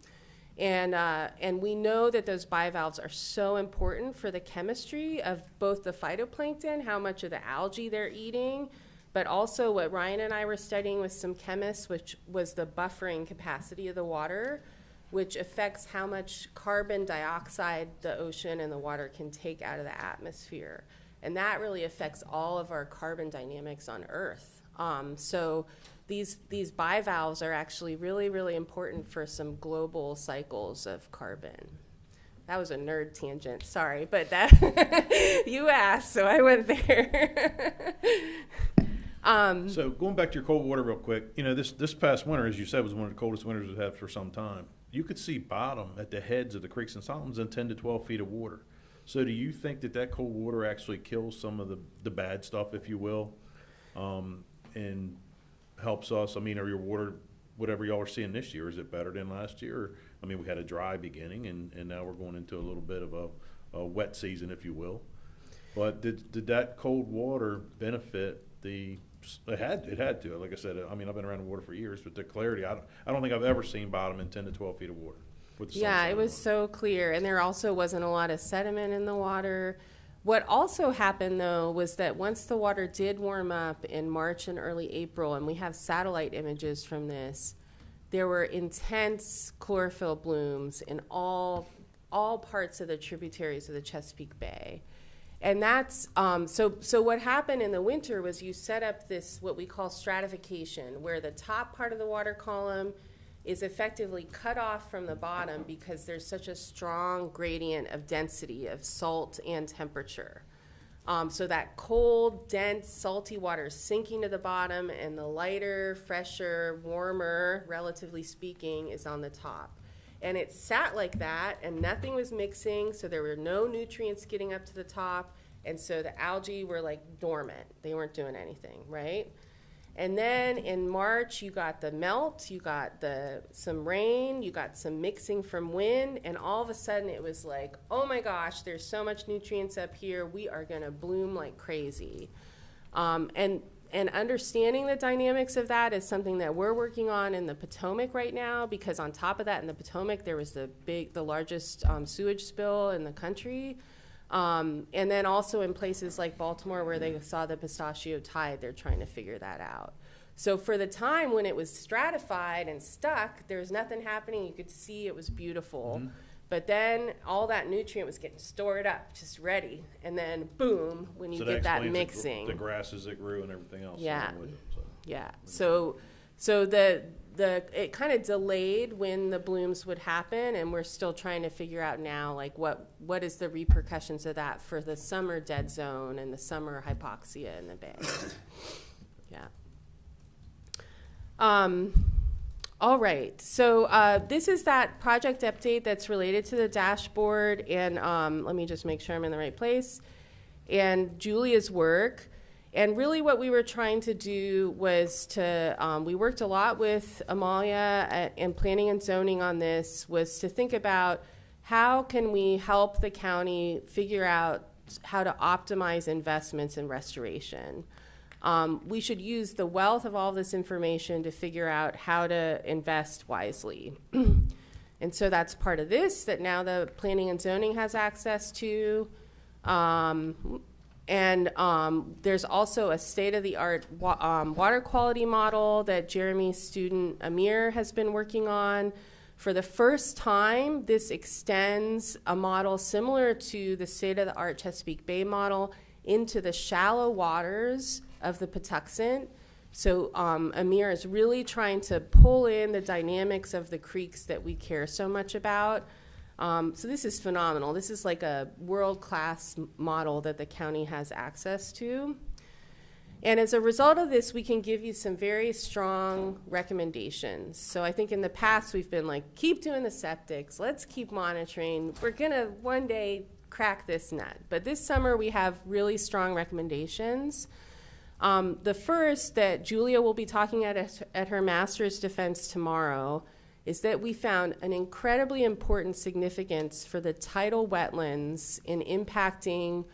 [SPEAKER 14] we know that those bivalves are so important for the chemistry of both the phytoplankton, how much of the algae they're eating, but also what Ryan and I were studying with some chemists, which was the buffering capacity of the water, which affects how much carbon dioxide the ocean and the water can take out of the atmosphere. And that really affects all of our carbon dynamics on Earth. So these bivalves are actually really, really important for some global cycles of carbon. That was a nerd tangent, sorry, but that you asked, so I went there.
[SPEAKER 2] So going back to your cold water real quick, you know, this past winter, as you said, was one of the coldest winters we've had for some time. You could see bottom at the heads of the creeks and sounds in 10 to 12 feet of water. So do you think that cold water actually kills some of the bad stuff, if you will, and helps us? I mean, are your water, whatever y'all are seeing this year, is it better than last year? Or, I mean, we had a dry beginning, and now we're going into a little bit of a wet season, if you will. But did that cold water benefit the? It had to. Like I said, I mean, I've been around the water for years, but the clarity, I don't think I've ever seen bottom in 10 to 12 feet of water.
[SPEAKER 14] Yeah, it was so clear, and there also wasn't a lot of sediment in the water. What also happened, though, was that once the water did warm up in March and early April, and we have satellite images from this, there were intense chlorophyll blooms in all parts of the tributaries of the Chesapeake Bay. And that's, so what happened in the winter was you set up this, what we call stratification, where the top part of the water column is effectively cut off from the bottom because there's such a strong gradient of density of salt and temperature. So that cold, dense, salty water is sinking to the bottom, and the lighter, fresher, warmer, relatively speaking, is on the top. And it sat like that, and nothing was mixing, so there were no nutrients getting up to the top, and so the algae were like dormant. They weren't doing anything, right? And then in March, you got the melt, you got some rain, you got some mixing from wind, and all of a sudden it was like, oh my gosh, there's so much nutrients up here, we are gonna bloom like crazy. And understanding the dynamics of that is something that we're working on in the Potomac right now, because on top of that in the Potomac, there was the largest sewage spill in the country. And then also in places like Baltimore where they saw the pistachio tide, they're trying to figure that out. So for the time when it was stratified and stuck, there was nothing happening. You could see it was beautiful. Mm-hmm. But then all that nutrient was getting stored up, just ready. And then boom, when you get that mixing.
[SPEAKER 2] The grasses that grew and everything else.
[SPEAKER 14] Yeah.
[SPEAKER 2] With it, so.
[SPEAKER 14] Yeah. So it kind of delayed when the blooms would happen, and we're still trying to figure out now, like what is the repercussions of that for the summer dead zone and the summer hypoxia in the bay. Yeah. All right, so this is that project update that's related to the dashboard, and let me just make sure I'm in the right place, and Julia's work. And really what we were trying to do was to, we worked a lot with Amalia and planning and zoning on this, was to think about how can we help the county figure out how to optimize investments in restoration. We should use the wealth of all this information to figure out how to invest wisely. And so that's part of this that now the planning and zoning has access to. There's also a state-of-the-art water quality model that Jeremy's student Amir has been working on. For the first time, this extends a model similar to the state-of-the-art Chesapeake Bay model into the shallow waters of the Patuxent. So Amir is really trying to pull in the dynamics of the creeks that we care so much about. So this is phenomenal. This is like a world-class model that the county has access to. And as a result of this, we can give you some very strong recommendations. So I think in the past, we've been like, keep doing the septics. Let's keep monitoring. We're going to one day crack this nut. But this summer, we have really strong recommendations. The first that Julia will be talking at her master's defense tomorrow is that we found an incredibly important significance for the tidal wetlands in impacting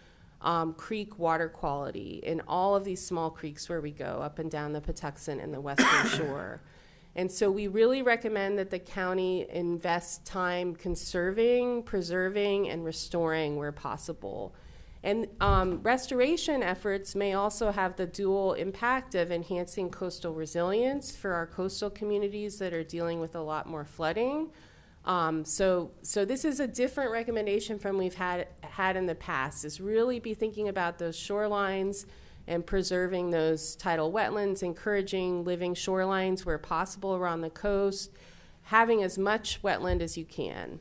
[SPEAKER 14] creek water quality in all of these small creeks where we go up and down the Patuxent and the Western Shore. And so we really recommend that the county invest time conserving, preserving, and restoring where possible. And restoration efforts may also have the dual impact of enhancing coastal resilience for our coastal communities that are dealing with a lot more flooding. So this is a different recommendation from we've had in the past, is really be thinking about those shorelines and preserving those tidal wetlands, encouraging living shorelines where possible around the coast, having as much wetland as you can.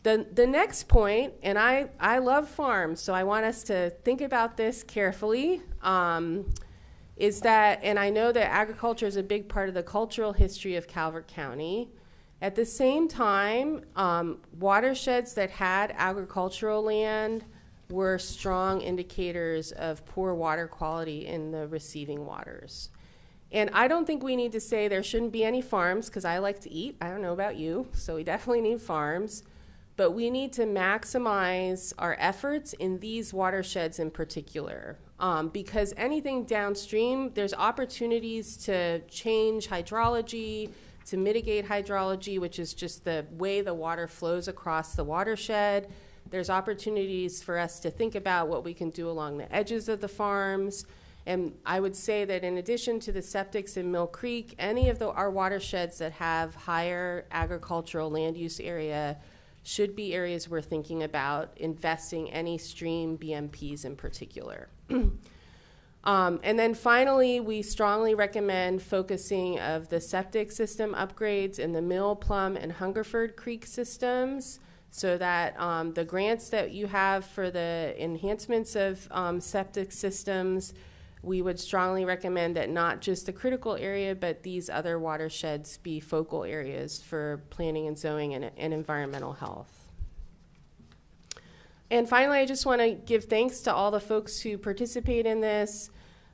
[SPEAKER 14] The next point, and I love farms, so I want us to think about this carefully, is that, and I know that agriculture is a big part of the cultural history of Calvert County. At the same time, watersheds that had agricultural land were strong indicators of poor water quality in the receiving waters. And I don't think we need to say there shouldn't be any farms, because I like to eat. I don't know about you, so we definitely need farms. But we need to maximize our efforts in these watersheds in particular, because anything downstream, there's opportunities to change hydrology, to mitigate hydrology, which is just the way the water flows across the watershed. There's opportunities for us to think about what we can do along the edges of the farms. And I would say that in addition to the septics in Mill Creek, any of our watersheds that have higher agricultural land use area should be areas we're thinking about investing any stream BMPs in particular. And then finally, we strongly recommend focusing of the septic system upgrades in the Mill, Plum, and Hungerford Creek systems, so that the grants that you have for the enhancements of septic systems, we would strongly recommend that not just the critical area, but these other watersheds be focal areas for planning and zoning and environmental health. And finally, I just want to give thanks to all the folks who participate in this.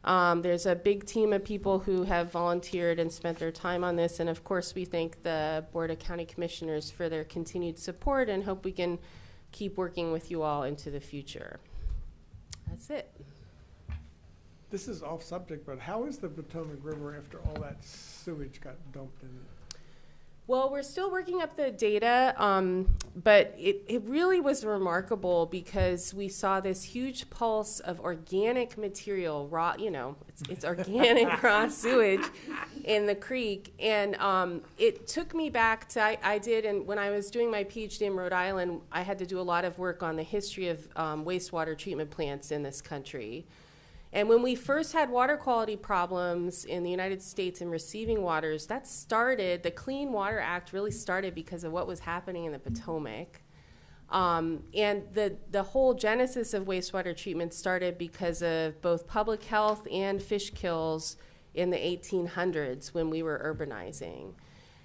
[SPEAKER 14] There's a big team of people who have volunteered and spent their time on this, and of course we thank the Board of County Commissioners for their continued support and hope we can keep working with you all into the future. That's it.
[SPEAKER 10] This is off subject, but how is the Potomac River after all that sewage got dumped in it?
[SPEAKER 14] Well, we're still working up the data, but it really was remarkable because we saw this huge pulse of organic material, raw, you know, it's organic raw sewage in the creek. And it took me back to, I did, and when I was doing my PhD in Rhode Island, I had to do a lot of work on the history of wastewater treatment plants in this country. And when we first had water quality problems in the United States in receiving waters, that started, the Clean Water Act really started because of what was happening in the Potomac. And the whole genesis of wastewater treatment started because of both public health and fish kills in the 1800s when we were urbanizing.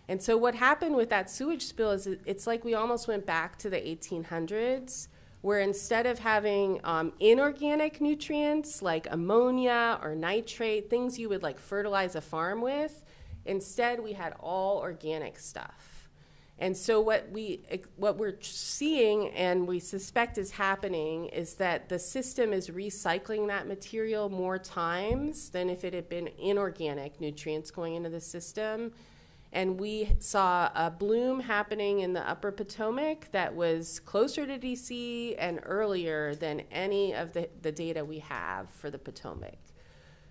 [SPEAKER 14] And so what happened with that sewage spill is it's like we almost went back to the 1800s, where instead of having inorganic nutrients like ammonia or nitrate, things you would like fertilize a farm with, instead we had all organic stuff. And so what we're seeing and we suspect is happening is that the system is recycling that material more times than if it had been inorganic nutrients going into the system. And we saw a bloom happening in the upper Potomac that was closer to DC and earlier than any of the data we have for the Potomac.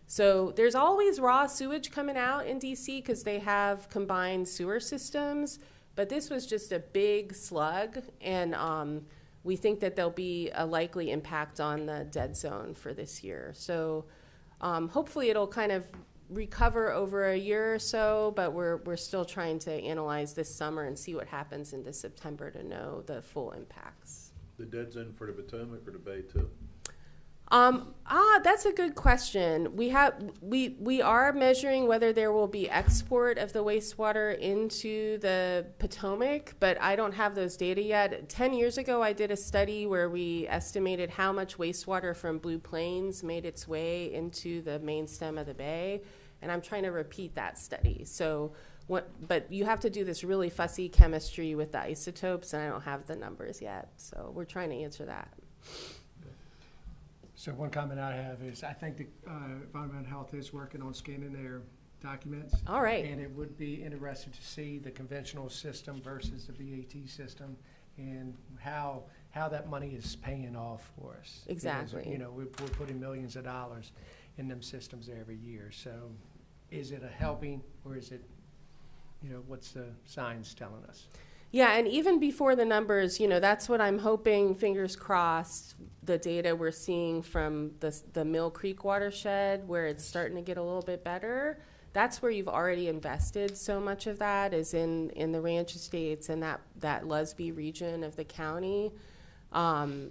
[SPEAKER 14] So there's always raw sewage coming out in DC because they have combined sewer systems, but this was just a big slug, and we think that there'll be a likely impact on the dead zone for this year. So hopefully it'll kind of recover over a year or so, but we're still trying to analyze this summer and see what happens into September to know the full impacts.
[SPEAKER 2] The dead zone for the Potomac or the Bay too?
[SPEAKER 14] That's a good question. We are measuring whether there will be export of the wastewater into the Potomac, but I don't have those data yet. 10 years ago, I did a study where we estimated how much wastewater from Blue Plains made its way into the main stem of the Bay, and I'm trying to repeat that study. So, but you have to do this really fussy chemistry with the isotopes, and I don't have the numbers yet. So we're trying to answer that.
[SPEAKER 5] So one comment I have is I think the Environmental Health is working on scanning their documents.
[SPEAKER 14] All right.
[SPEAKER 5] And it would be interesting to see the conventional system versus the BAT system and how that money is paying off for us.
[SPEAKER 14] Exactly.
[SPEAKER 5] Because, you know, we're putting millions of dollars in them systems every year. So is it a helping or is it, you know, what's the science telling us?
[SPEAKER 14] Yeah, and even before the numbers, you know, that's what I'm hoping, fingers crossed, the data we're seeing from the Mill Creek watershed, where it's starting to get a little bit better. That's where you've already invested so much of that is in the ranch estates and that Lusby region of the county.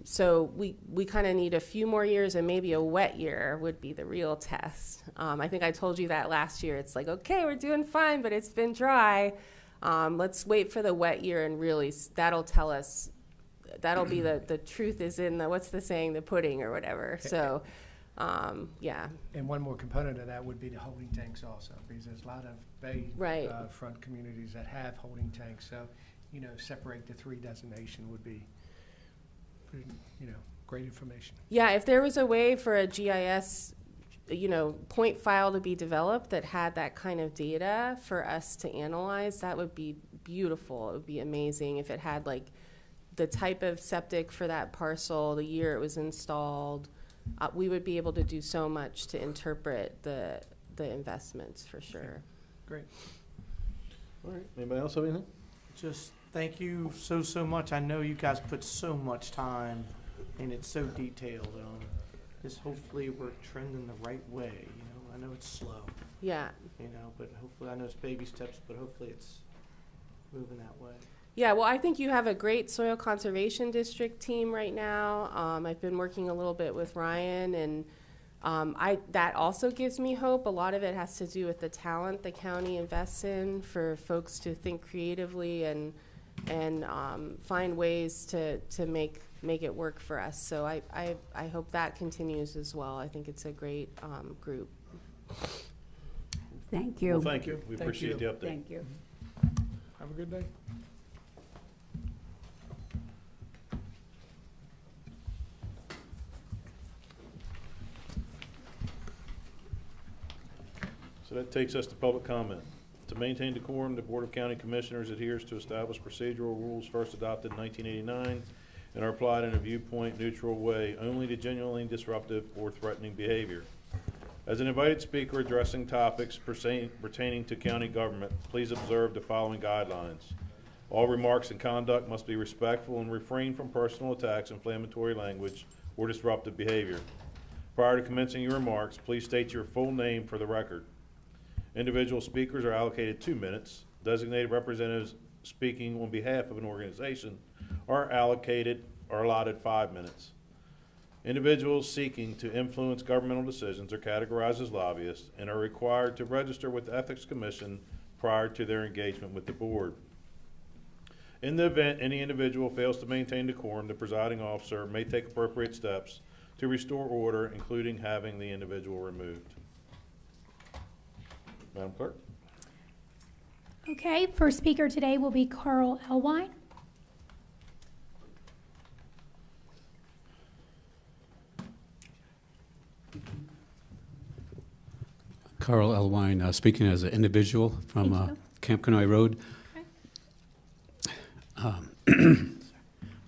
[SPEAKER 14] So we kind of need a few more years, and maybe a wet year would be the real test. I think I told you that last year. It's like, okay, we're doing fine, but it's been dry. Let's wait for the wet year, and really that'll tell us, that'll be the truth is in the, what's the saying, the pudding or whatever. So, yeah.
[SPEAKER 5] And one more component of that would be the holding tanks also, because there's a lot of bay front communities that have holding tanks. So, you know, separate the three designation would be, you know, great information.
[SPEAKER 14] Yeah, if there was a way for a GIS, you know, point file to be developed that had that kind of data for us to analyze, that would be beautiful. It would be amazing if it had like the type of septic for that parcel, the year it was installed. We would be able to do so much to interpret the investments for sure.
[SPEAKER 5] Great.
[SPEAKER 2] All right. Anybody else have anything?
[SPEAKER 19] Just thank you so much. I know you guys put so much time and it's so detailed. Just hopefully we're trending the right way. You know, I know it's slow.
[SPEAKER 14] Yeah.
[SPEAKER 19] You know, but hopefully, I know it's baby steps, but hopefully it's moving that way.
[SPEAKER 14] Yeah, well, I think you have a great soil conservation district team right now. I've been working a little bit with Ryan, and that also gives me hope. A lot of it has to do with the talent the county invests in for folks to think creatively and find ways to make make it work for us. So I hope that continues as well. I think it's a great group.
[SPEAKER 7] Thank you.
[SPEAKER 2] Well, thank you. We
[SPEAKER 5] Thank
[SPEAKER 2] appreciate
[SPEAKER 5] you.
[SPEAKER 2] the update.
[SPEAKER 7] Thank you.
[SPEAKER 10] Have a good day.
[SPEAKER 2] So that takes us to public comment. To maintain decorum, the Board of County Commissioners adheres to established procedural rules first adopted in 1989 and are applied in a viewpoint neutral way only to genuinely disruptive or threatening behavior. As an invited speaker addressing topics pertaining to county government, please observe the following guidelines. All remarks and conduct must be respectful and refrain from personal attacks, inflammatory language, or disruptive behavior. Prior to commencing your remarks, please state your full name for the record. Individual speakers are allocated 2 minutes. Designated representatives speaking on behalf of an organization are allotted 5 minutes. Individuals seeking to influence governmental decisions are categorized as lobbyists and are required to register with the Ethics Commission prior to their engagement with the board. In the event any individual fails to maintain decorum, the presiding officer may take appropriate steps to restore order, including having the individual removed. Madam Clerk.
[SPEAKER 22] Okay, first speaker today will be Carl Elwine.
[SPEAKER 16] Carl Elwine, speaking as an individual from Camp Kenai Road.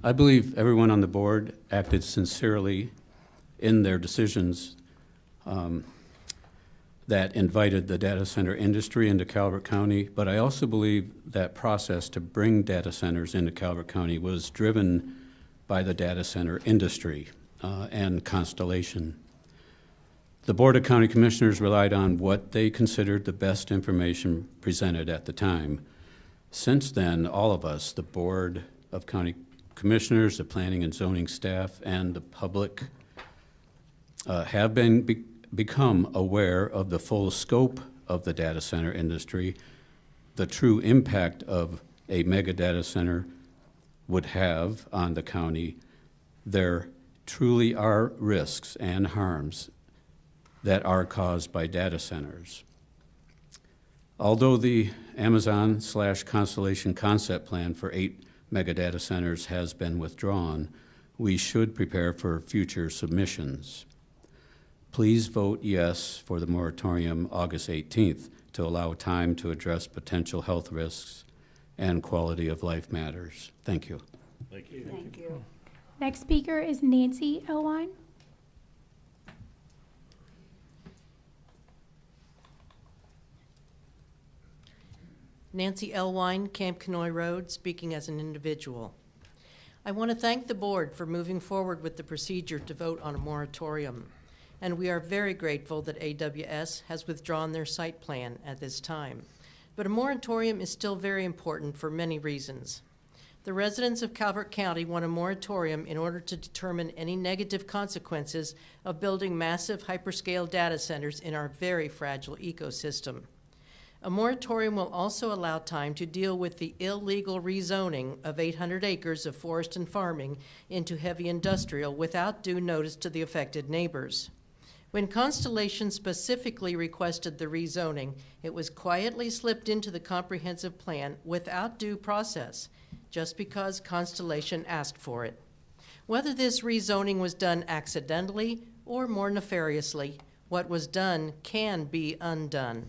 [SPEAKER 16] I believe everyone on the board acted sincerely in their decisions that invited the data center industry into Calvert County, but I also believe that process to bring data centers into Calvert County was driven by the data center industry and Constellation. The Board of County Commissioners relied on what they considered the best information presented at the time. Since then, all of us, the Board of County Commissioners, the planning and zoning staff, and the public have become aware of the full scope of the data center industry, the true impact of a mega data center would have on the county. There truly are risks and harms that are caused by data centers. Although the Amazon/Constellation concept plan for 8 mega data centers has been withdrawn, we should prepare for future submissions. Please vote yes for the moratorium August 18th to allow time to address potential health risks and quality of life matters. Thank you.
[SPEAKER 2] Thank you.
[SPEAKER 22] Thank you. Next speaker is Nancy Elwine.
[SPEAKER 23] Nancy Elwine, Camp Kenai Road, speaking as an individual. I want to thank the board for moving forward with the procedure to vote on a moratorium, and we are very grateful that AWS has withdrawn their site plan at this time. But a moratorium is still very important for many reasons. The residents of Calvert County want a moratorium in order to determine any negative consequences of building massive hyperscale data centers in our very fragile ecosystem. A moratorium will also allow time to deal with the illegal rezoning of 800 acres of forest and farming into heavy industrial without due notice to the affected neighbors. When Constellation specifically requested the rezoning, it was quietly slipped into the comprehensive plan without due process, just because Constellation asked for it. Whether this rezoning was done accidentally or more nefariously, what was done can be undone.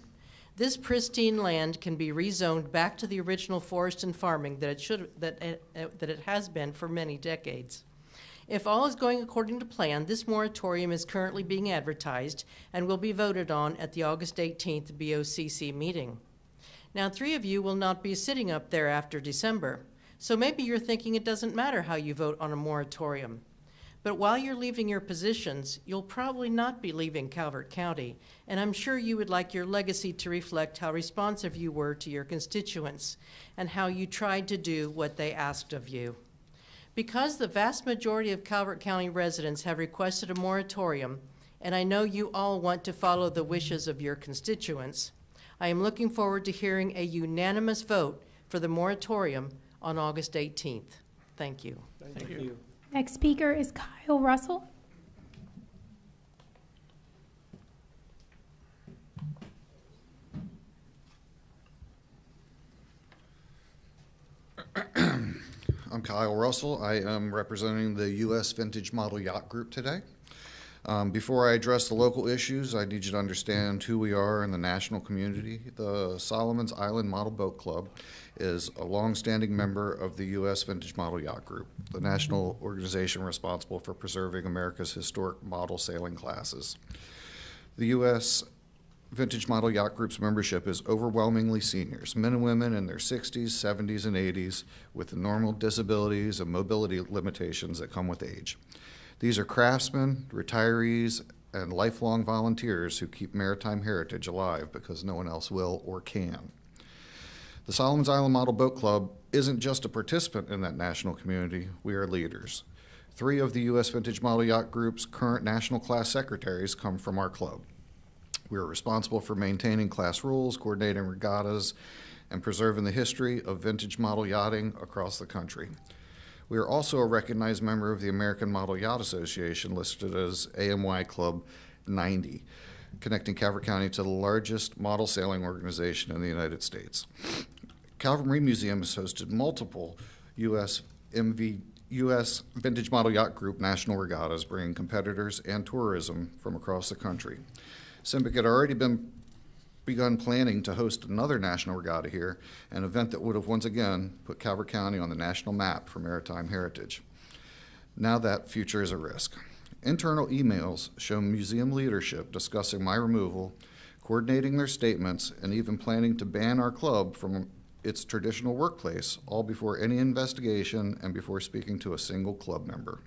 [SPEAKER 23] This pristine land can be rezoned back to the original forest and farming that it has been for many decades. If all is going according to plan, this moratorium is currently being advertised and will be voted on at the August 18th BOCC meeting. Now, 3 of you will not be sitting up there after December, so maybe you're thinking it doesn't matter how you vote on a moratorium. But while you're leaving your positions, you'll probably not be leaving Calvert County, and I'm sure you would like your legacy to reflect how responsive you were to your constituents and how you tried to do what they asked of you. Because the vast majority of Calvert County residents have requested a moratorium, and I know you all want to follow the wishes of your constituents, I am looking forward to hearing a unanimous vote for the moratorium on August 18th. Thank you.
[SPEAKER 10] Thank you.
[SPEAKER 22] Next speaker is Kyle Russell.
[SPEAKER 3] I'm Kyle Russell. I am representing the U.S. Vintage Model Yacht Group today. Before I address the local issues, I need you to understand who we are in the national community. The Solomon's Island Model Boat Club is a longstanding member of the U.S. Vintage Model Yacht Group, the national organization responsible for preserving America's historic model sailing classes. The U.S. Vintage Model Yacht Group's membership is overwhelmingly seniors, men and women in their 60s, 70s, and 80s with the normal disabilities and mobility limitations that come with age. These are craftsmen, retirees, and lifelong volunteers who keep maritime heritage alive because no one else will or can. The Solomon's Island Model Boat Club isn't just a participant in that national community, we are leaders. 3 of the U.S. Vintage Model Yacht Group's current national class secretaries come from our club. We are responsible for maintaining class rules, coordinating regattas, and preserving the history of vintage model yachting across the country. We are also a recognized member of the American Model Yacht Association, listed as AMY Club 90, connecting Calvert County to the largest model sailing organization in the United States. Calvert Marine Museum has hosted multiple U.S. Vintage Model Yacht Group national regattas, bringing competitors and tourism from across the country. SIMBIC had already begun planning to host another national regatta here, an event that would have once again put Calvert County on the national map for maritime heritage. Now that future is at risk. Internal emails show museum leadership discussing my removal, coordinating their statements, and even planning to ban our club from its traditional workplace, all before any investigation and before speaking to a single club member.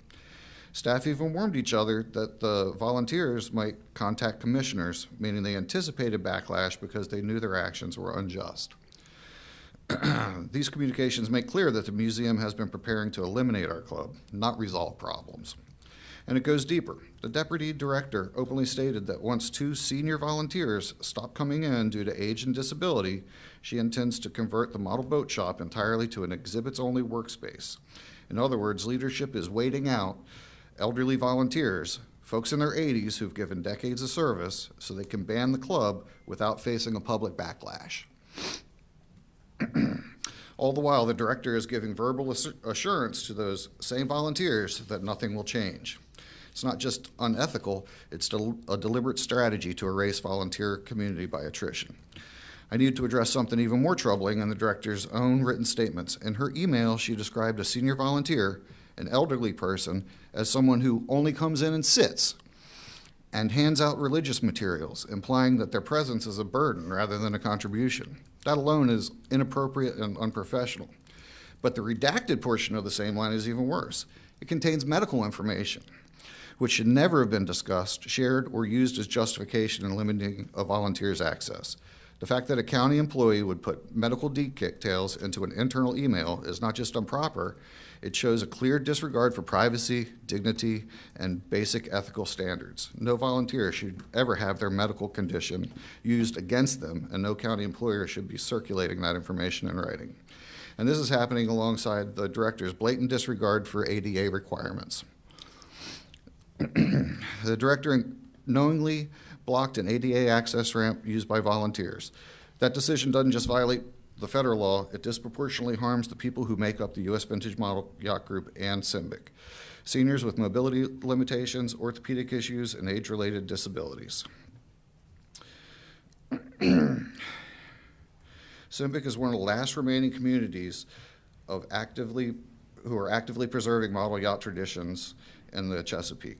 [SPEAKER 3] Staff even warned each other that the volunteers might contact commissioners, meaning they anticipated backlash because they knew their actions were unjust. These communications make clear that the museum has been preparing to eliminate our club, not resolve problems. And it goes deeper. The deputy director openly stated that once 2 senior volunteers stop coming in due to age and disability, she intends to convert the model boat shop entirely to an exhibits-only workspace. In other words, leadership is waiting out elderly volunteers, folks in their 80s who've given decades of service, so they can ban the club without facing a public backlash. All the while, the director is giving verbal assurance to those same volunteers that nothing will change. It's not just unethical, it's a deliberate strategy to erase volunteer community by attrition. I need to address something even more troubling in the director's own written statements. In her email, she described a senior volunteer, an elderly person, as someone who only comes in and sits and hands out religious materials, implying that their presence is a burden rather than a contribution. That alone is inappropriate and unprofessional. But the redacted portion of the same line is even worse. It contains medical information, which should never have been discussed, shared, or used as justification in limiting a volunteer's access. The fact that a county employee would put medical details into an internal email is not just improper, it shows a clear disregard for privacy, dignity, and basic ethical standards. No volunteer should ever have their medical condition used against them, and no county employer should be circulating that information in writing. And this is happening alongside the director's blatant disregard for ADA requirements. The director knowingly blocked an ADA access ramp used by volunteers. That decision doesn't just violate the federal law, it disproportionately harms the people who make up the U.S. Vintage Model Yacht Group and SIMBIC, seniors with mobility limitations, orthopedic issues, and age-related disabilities. SIMBIC is one of the last remaining communities who are actively preserving model yacht traditions in the Chesapeake.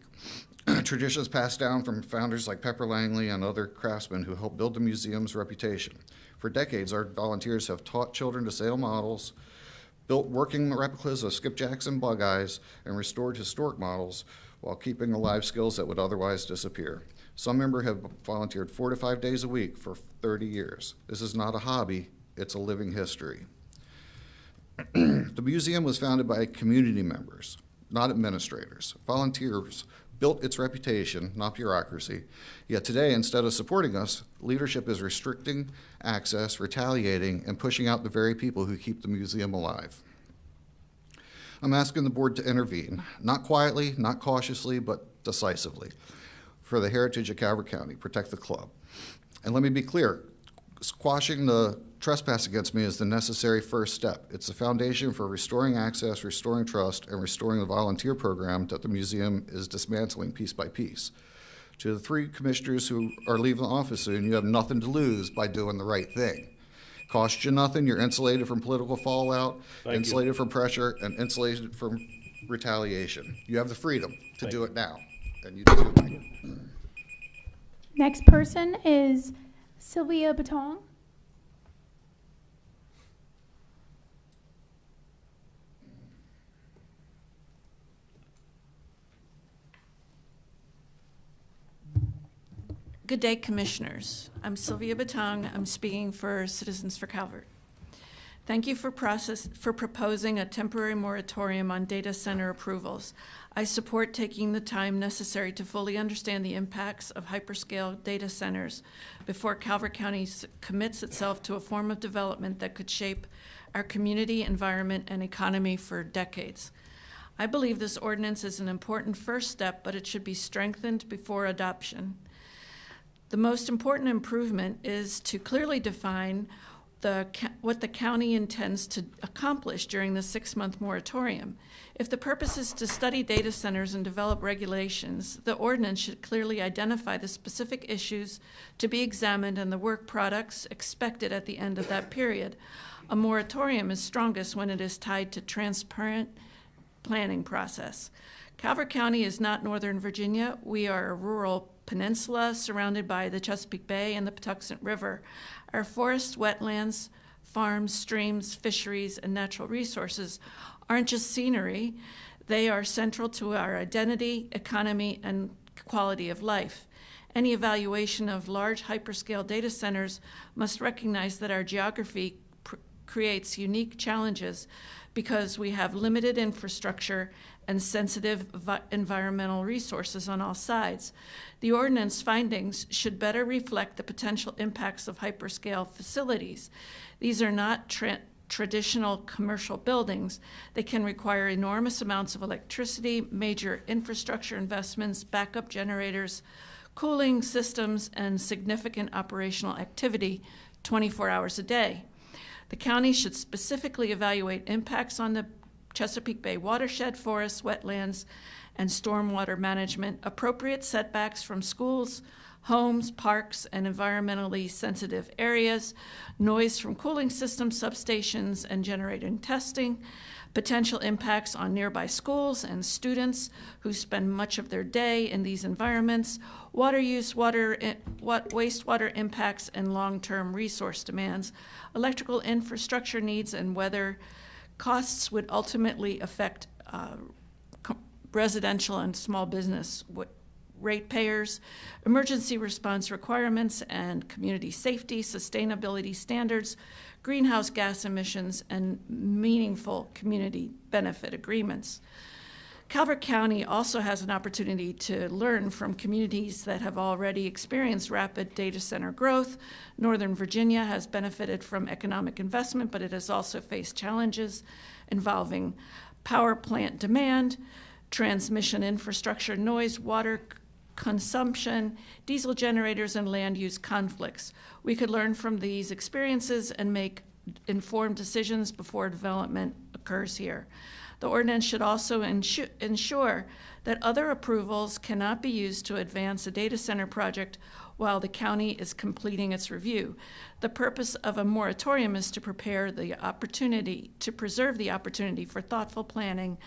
[SPEAKER 3] Traditions passed down from founders like Pepper Langley and other craftsmen who helped build the museum's reputation. For decades, our volunteers have taught children to sail models, built working replicas of skipjacks and bug-eyes, and restored historic models while keeping alive skills that would otherwise disappear. Some members have volunteered 4 to 5 days a week for 30 years. This is not a hobby, it's a living history. The museum was founded by community members, not administrators. Volunteers built its reputation, not bureaucracy. Yet today, instead of supporting us, leadership is restricting access, retaliating, and pushing out the very people who keep the museum alive. I'm asking the board to intervene, not quietly, not cautiously, but decisively, for the heritage of Calvert County. Protect the club. And let me be clear, squashing the trespass against me is the necessary first step. It's the foundation for restoring access, restoring trust, and restoring the volunteer program that the museum is dismantling piece by piece. To the 3 commissioners who are leaving the office soon, you have nothing to lose by doing the right thing. Cost you nothing, you're insulated from political fallout, insulated from pressure, and insulated from retaliation. You have the freedom to do it now, and you do it.
[SPEAKER 22] Next person is Sylvia Batong.
[SPEAKER 7] Good day, Commissioners. I'm Sylvia Batong. I'm speaking for Citizens for Calvert. Thank you for proposing a temporary moratorium on data center approvals. I support taking the time necessary to fully understand the impacts of hyperscale data centers before Calvert County commits itself to a form of development that could shape our community, environment, and economy for decades. I believe this ordinance is an important first step, but it should be strengthened before adoption. The most important improvement is to clearly define what the county intends to accomplish during the 6-month moratorium. If the purpose is to study data centers and develop regulations, the ordinance should clearly identify the specific issues to be examined and the work products expected at the end of that period. A moratorium is strongest when it is tied to transparent planning process. Calvert County is not Northern Virginia. We are a rural peninsula surrounded by the Chesapeake Bay and the Patuxent River. Our forests, wetlands, farms, streams, fisheries, and natural resources aren't just scenery. They are central to our identity, economy, and quality of life. Any evaluation of large hyperscale data centers must recognize that our geography creates unique challenges because we have limited infrastructure and sensitive environmental resources on all sides. The ordinance findings should better reflect the potential impacts of hyperscale facilities. These are not traditional commercial buildings. They can require enormous amounts of electricity, major infrastructure investments, backup generators, cooling systems, and significant operational activity 24 hours a day. The county should specifically evaluate impacts on the Chesapeake Bay watershed, forests, wetlands, and stormwater management, appropriate setbacks from schools, homes, parks, and environmentally sensitive areas, noise from cooling systems, substations, and generating testing, potential impacts on nearby schools and students who spend much of their day in these environments, water use, wastewater impacts, and long-term resource demands, electrical infrastructure needs, and whether costs would ultimately affect residential and small business ratepayers, emergency response requirements and community safety, sustainability standards, greenhouse gas emissions, and meaningful community benefit agreements. Calvert County also has an opportunity to learn from communities that have already experienced rapid data center growth. Northern Virginia has benefited from economic investment, but it has also faced challenges involving power plant demand, transmission infrastructure, noise, water consumption, diesel generators, and land use conflicts. We could learn from these experiences and make informed decisions before development occurs here. The ordinance should also ensure that other approvals cannot be used to advance a data center project while the county is completing its review. The purpose of a moratorium is to preserve the opportunity for thoughtful planning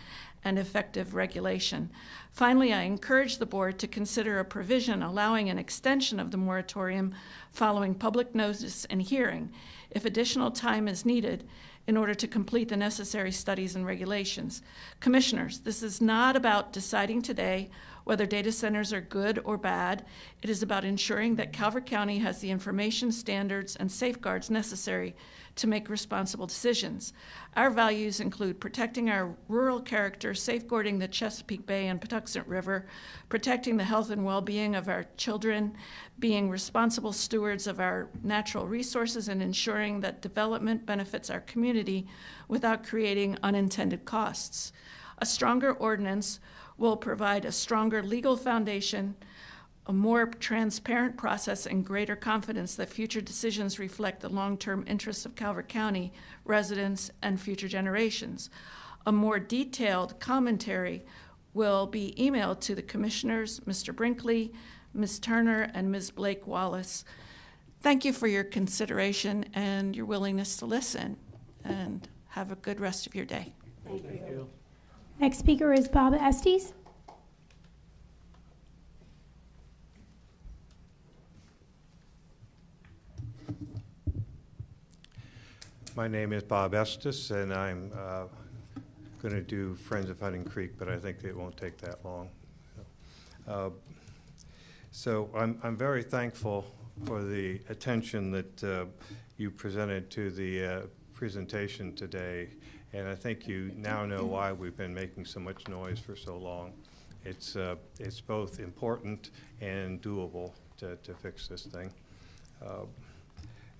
[SPEAKER 7] and effective regulation. Finally, I encourage the board to consider a provision allowing an extension of the moratorium following public notice and hearing, if additional time is needed, in order to complete the necessary studies and regulations. Commissioners, this is not about deciding today Whether data centers are good or bad, it is about ensuring that Calvert County has the information, standards, and safeguards necessary to make responsible decisions. Our values include protecting our rural character, safeguarding the Chesapeake Bay and Patuxent River, protecting the health and well-being of our children, being responsible stewards of our natural resources, and ensuring that development benefits our community without creating unintended costs. A stronger ordinance will provide a stronger legal foundation, a more transparent process, and greater confidence that future decisions reflect the long-term interests of Calvert County residents and future generations. A more detailed commentary will be emailed to the commissioners, Mr. Brinkley, Ms. Turner, and Ms. Blake Wallace. Thank you for your consideration and your willingness to listen, and have a good rest of your day.
[SPEAKER 5] Thank you.
[SPEAKER 22] Next speaker is Bob Estes.
[SPEAKER 6] My name is Bob Estes, and I'm going to do Friends of Hunting Creek, but I think it won't take that long. So I'm very thankful for the attention that you presented to the presentation today, and I think you now know why we've been making so much noise for so long. It's both important and doable to fix this thing.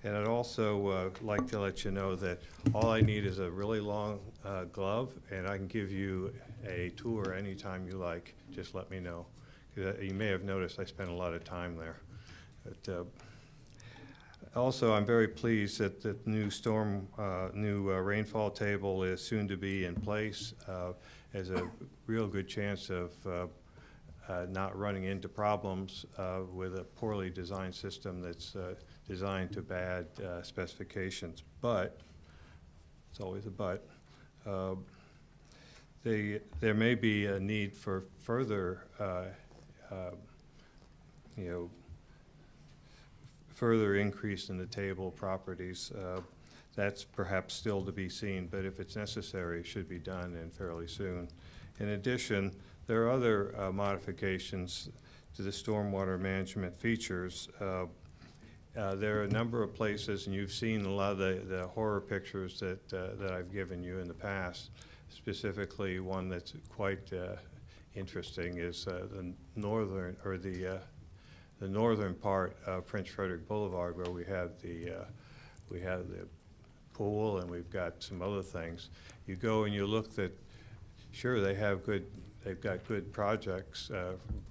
[SPEAKER 6] And I'd also like to let you know that all I need is a really long glove, and I can give you a tour anytime you like. Just let me know. You may have noticed I spent a lot of time there. But, also, I'm very pleased that the new rainfall table is soon to be in place. There's a real good chance of not running into problems with a poorly designed system that's designed to bad specifications. But, it's always a but, there may be a need for further, further increase in the table properties. That's perhaps still to be seen, but if it's necessary, it should be done and fairly soon. In addition, there are other modifications to the stormwater management features. There are a number of places, and you've seen a lot of the horror pictures that I've given you in the past. Specifically, one that's quite interesting is the northern, or the northern part of Prince Frederick Boulevard, where we have the pool and we've got some other things. You go and you look that, sure, they've got good projects,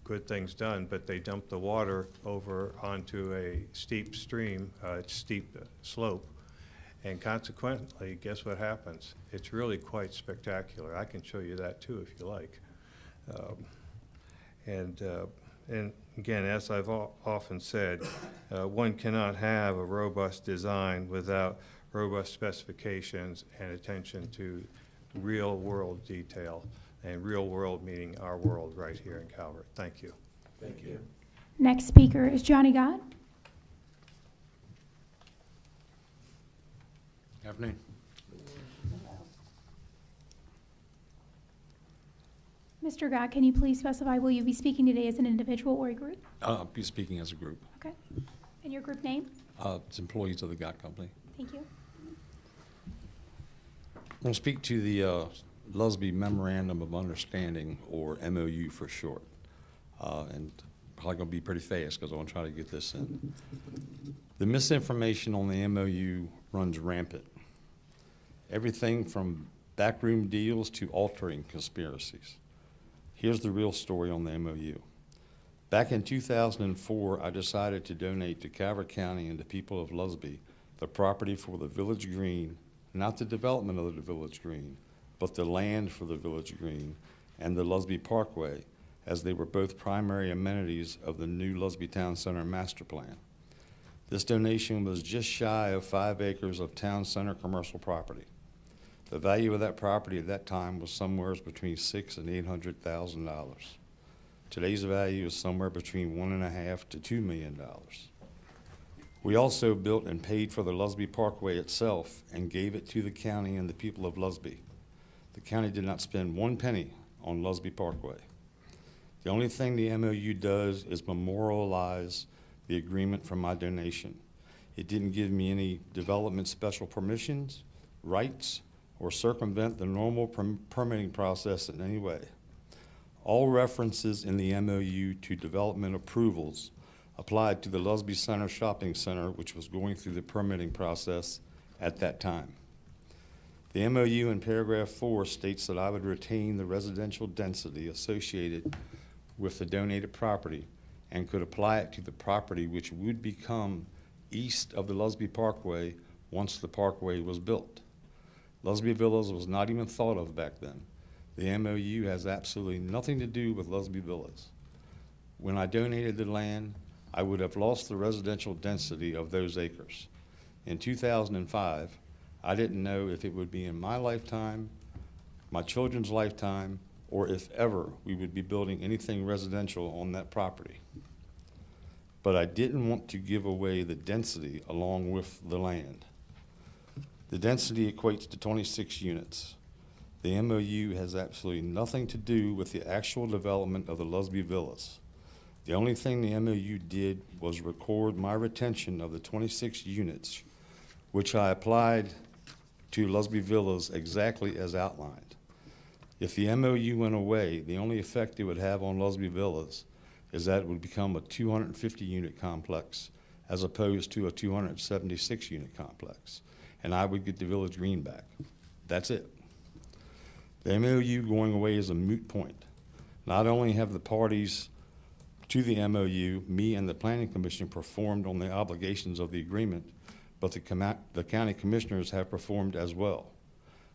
[SPEAKER 6] good things done, but they dump the water over onto a steep stream, steep slope, and consequently, guess what happens? It's really quite spectacular. I can show you that too if you like. And again, as I've often said, one cannot have a robust design without robust specifications and attention to real world detail. And real world meaning our world right here in Calvert. Thank you.
[SPEAKER 5] Thank you.
[SPEAKER 22] Next speaker is Johnny Gott.
[SPEAKER 17] Afternoon.
[SPEAKER 22] Mr. Gott, can you please specify, will you be speaking today as an individual or a group?
[SPEAKER 17] I'll be speaking as a group.
[SPEAKER 22] Okay. And your group name?
[SPEAKER 17] It's employees of the Gott Company.
[SPEAKER 22] Thank you.
[SPEAKER 17] I'm going to speak to the Lusby Memorandum of Understanding, or MOU for short. And probably going to be pretty fast because I want to try to get this in. The misinformation on the MOU runs rampant. Everything from backroom deals to altering conspiracies. Here's the real story on the MOU. Back in 2004, I decided to donate to Calvert County and the people of Lusby the property for the Village Green, not the development of the Village Green, but the land for the Village Green and the Lusby Parkway, as they were both primary amenities of the new Lusby Town Center master plan. This donation was just shy of 5 acres of town center commercial property. The value of that property at that time was somewhere between $600,000 and $800,000. Today's value is somewhere between $1.5 to $2 million. We also built and paid for the Lusby Parkway itself and gave it to the county and the people of Lusby. The county did not spend one penny on Lusby Parkway. The only thing the MOU does is memorialize the agreement from my donation. It didn't give me any development special permissions, rights, or circumvent the normal permitting process in any way. All references in the MOU to development approvals applied to the Lusby Center Shopping Center, which was going through the permitting process at that time. The MOU in paragraph 4 states that I would retain the residential density associated with the donated property and could apply it to the property which would become east of the Lusby Parkway once the parkway was built. Lusby Villas was not even thought of back then. The MOU has absolutely nothing to do with Lusby Villas. When I donated the land, I would have lost the residential density of those acres. In 2005, I didn't know if it would be in my lifetime, my children's lifetime, or if ever we would be building anything residential on that property. But I didn't want to give away the density along with the land. The density equates to 26 units. The MOU has absolutely nothing to do with the actual development of the Lusby Villas. The only thing the MOU did was record my retention of the 26 units, which I applied to Lusby Villas exactly as outlined. If the MOU went away, the only effect it would have on Lusby Villas is that it would become a 250-unit complex as opposed to a 276-unit complex, and I would get the Village Green back. That's it. The MOU going away is a moot point. Not only have the parties to the MOU, me and the Planning Commission, performed on the obligations of the agreement, but the county commissioners have performed as well.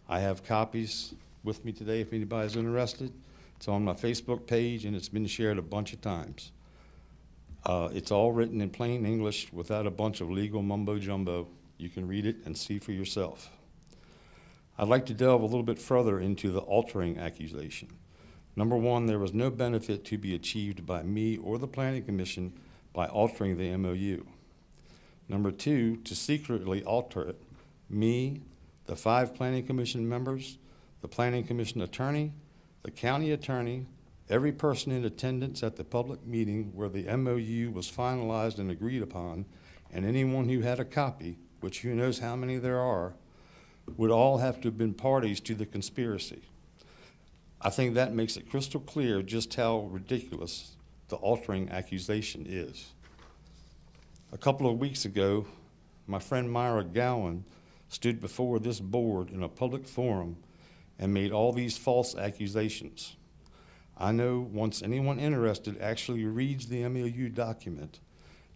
[SPEAKER 17] I have copies with me today if anybody's interested. It's on my Facebook page and it's been shared a bunch of times. It's all written in plain English without a bunch of legal mumbo jumbo. You can read it and see for yourself. I'd like to delve a little bit further into the altering accusation. Number one, there was no benefit to be achieved by me or the Planning Commission by altering the MOU. Number two, to secretly alter it, me, the 5 Planning Commission members, the Planning Commission attorney, the county attorney, every person in attendance at the public meeting where the MOU was finalized and agreed upon, and anyone who had a copy, which who knows how many there are, would all have to have been parties to the conspiracy. I think that makes it crystal clear just how ridiculous the altering accusation is. A couple of weeks ago, my friend Myra Gowan stood before this board in a public forum and made all these false accusations. I know once anyone interested actually reads the MOU document,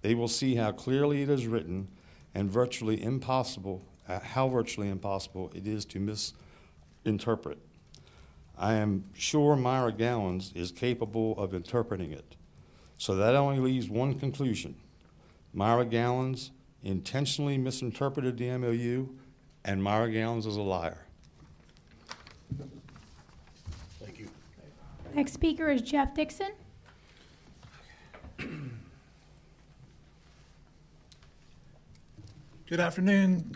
[SPEAKER 17] they will see how clearly it is written and virtually impossible, how virtually impossible it is to misinterpret. I am sure Myra Gowans is capable of interpreting it. So that only leaves one conclusion. Myra Gowans intentionally misinterpreted the MOU, and Myra Gowans is a liar.
[SPEAKER 2] Thank you.
[SPEAKER 22] Next speaker is Jeff Dixon.
[SPEAKER 4] Good afternoon.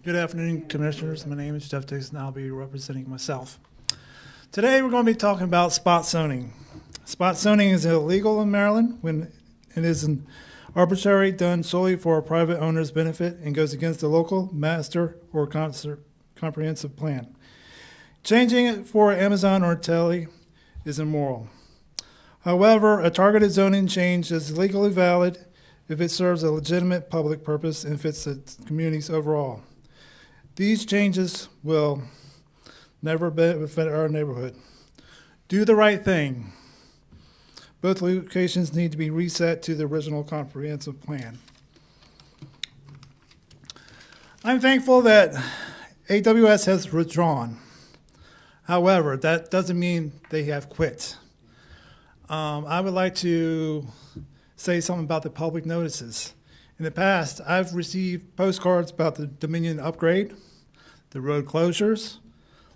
[SPEAKER 4] Good afternoon, Commissioners. My name is Jeff Dixon. I'll be representing myself. Today we're going to be talking about spot zoning. Spot zoning is illegal in Maryland when it is an arbitrary, done solely for a private owner's benefit, and goes against the local master or comprehensive plan. Changing it for Amazon or Telly is immoral. However, a targeted zoning change is legally valid if it serves a legitimate public purpose and fits the community's overall. These changes will never benefit our neighborhood. Do the right thing. Both locations need to be reset to the original comprehensive plan. I'm thankful that AWS has withdrawn. However, that doesn't mean they have quit. I would like to say something about the public notices. In the past, I've received postcards about the Dominion upgrade, the road closures,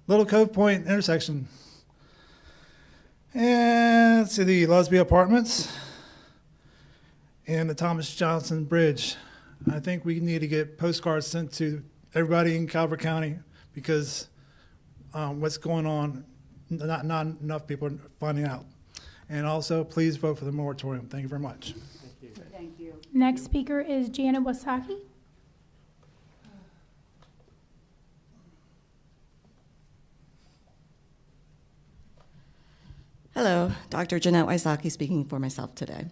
[SPEAKER 4] Little Cove Point intersection, and to the Lusby Apartments, and the Thomas Johnson Bridge. I think we need to get postcards sent to everybody in Calvert County because what's going on, not enough people are finding out. And also, please vote for the moratorium. Thank you very much.
[SPEAKER 15] Thank you.
[SPEAKER 22] Next speaker is Janet Wasaki.
[SPEAKER 12] Hello, Dr. Jeanette Wysocki speaking for myself today.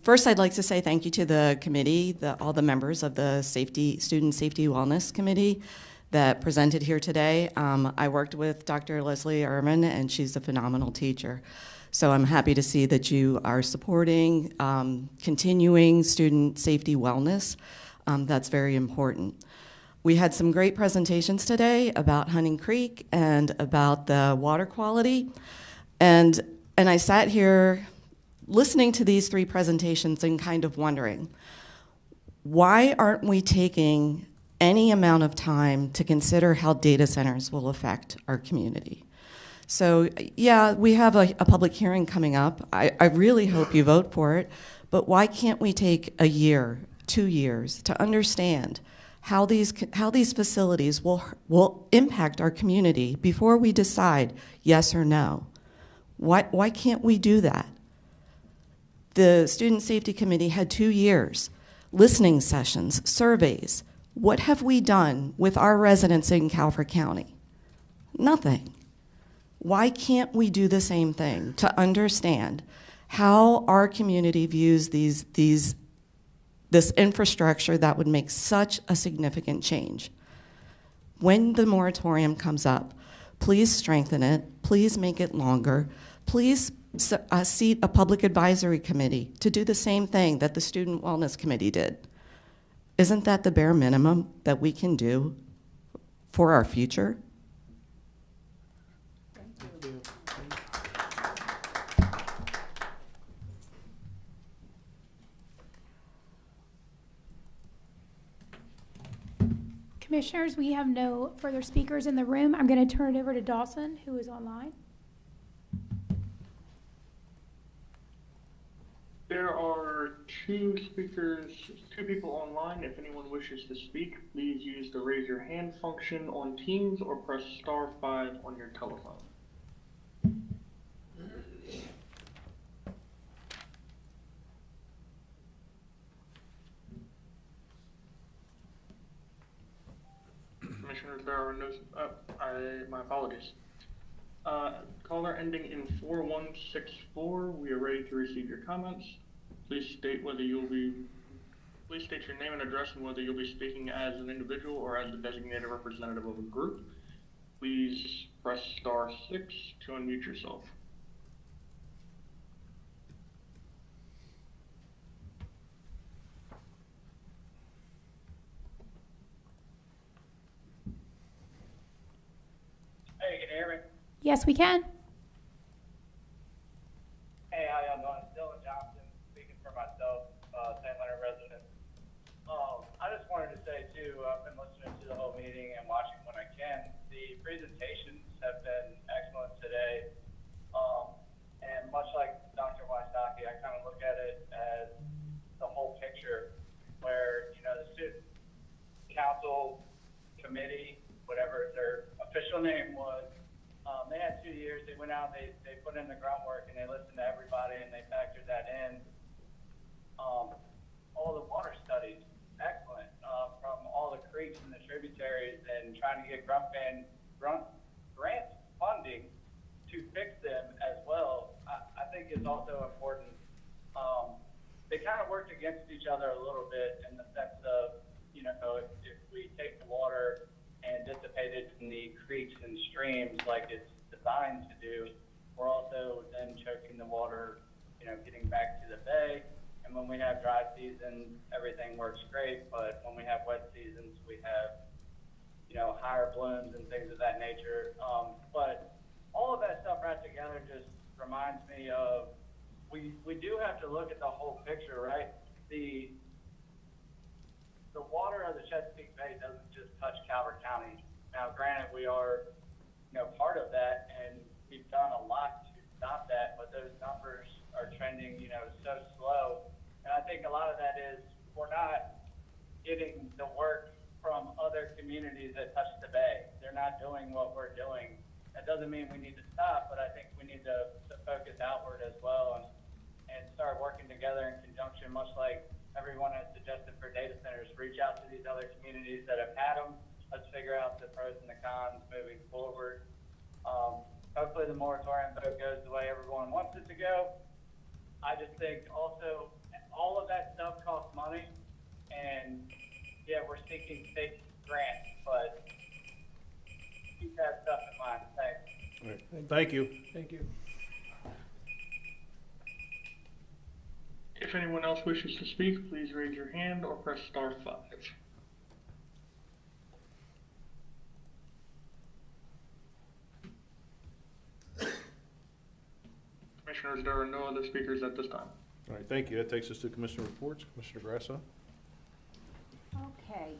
[SPEAKER 12] First, I'd like to say thank you to the committee, all the members of the Student Safety Wellness Committee that presented here today. I worked with Dr. Leslie Ehrman, and she's a phenomenal teacher. So I'm happy to see that you are supporting continuing student safety wellness. That's very important. We had some great presentations today about Hunting Creek and about the water quality. And I sat here listening to these three presentations and kind of wondering, why aren't we taking any amount of time to consider how data centers will affect our community? So yeah, we have a public hearing coming up. I really hope you vote for it, but why can't we take a year, 2 years to understand how these facilities will impact our community before we decide yes or no? Why can't we do that? The Student Safety Committee had 2 years, listening sessions, surveys. What have we done with our residents in Calvert County? Nothing. Why can't we do the same thing to understand how our community views this infrastructure that would make such a significant change? When the moratorium comes up, please strengthen it, please make it longer, please seat a public advisory committee to do the same thing that the Student Wellness Committee did. Isn't that the bare minimum that we can do for our future?
[SPEAKER 22] Commissioners, we have no further speakers in the room. I'm going to turn it over to Dawson, who is online.
[SPEAKER 20] There are two people online. If anyone wishes to speak, please use the raise your hand function on Teams or press *5 on your telephone. Commissioners, there are no, my apologies. Caller ending in 4164, we are ready to receive your comments. Please state your name and address and whether you'll be speaking as an individual or as the designated representative of a group. Please press *6 to unmute yourself.
[SPEAKER 21] Hey, can you hear me?
[SPEAKER 22] Yes, we can.
[SPEAKER 21] Hey, how y'all doing? Dylan Johnson, speaking for myself, St. Leonard resident. I just wanted to say, too, I've been listening to the whole meeting and watching when I can. The presentations have been excellent today. And much like Dr. Wysocki, I kind of look at it as the whole picture where, the student council committee, whatever their official name was, they had 2 years. They went out, they put in the groundwork, and they listened to everybody, and they factored that in. All the water studies, excellent, from all the creeks and the tributaries, and trying to get grant funding to fix them as well, I think is also important. They kind of worked against each other a little bit in the sense of, if we take the water and dissipate it in the creeks and streams like it's designed to do, we're also then choking the water, getting back to the bay. And when we have dry seasons, everything works great. But when we have wet seasons, we have, higher blooms and things of that nature. But all of that stuff right together just reminds me of, we do have to look at the whole picture, right? The water of the Chesapeake Bay doesn't just touch Calvert County. Now, granted, we are, part of that, and we've done a lot to stop that, but those numbers are trending, so slow. And I think a lot of that is we're not getting the work from other communities that touch the bay. They're not doing what we're doing. That doesn't mean we need to stop, but I think we need to focus outward as well and start working together in conjunction, much like everyone has suggested for data centers. Reach out to these other communities that have had them. Let's figure out the pros and the cons moving forward. Hopefully the moratorium vote goes the way everyone wants it to go. I just think also all of that stuff costs money, and yeah, we're seeking state grants, but keep that stuff in mind. Thanks.
[SPEAKER 2] All right. Thank you.
[SPEAKER 5] Thank you.
[SPEAKER 20] If anyone else wishes to speak, please raise your hand or press star 5. Commissioners, there are no other speakers at this time.
[SPEAKER 2] All right, thank you. That takes us to commissioner reports. Commissioner Grasso.
[SPEAKER 15] Okay.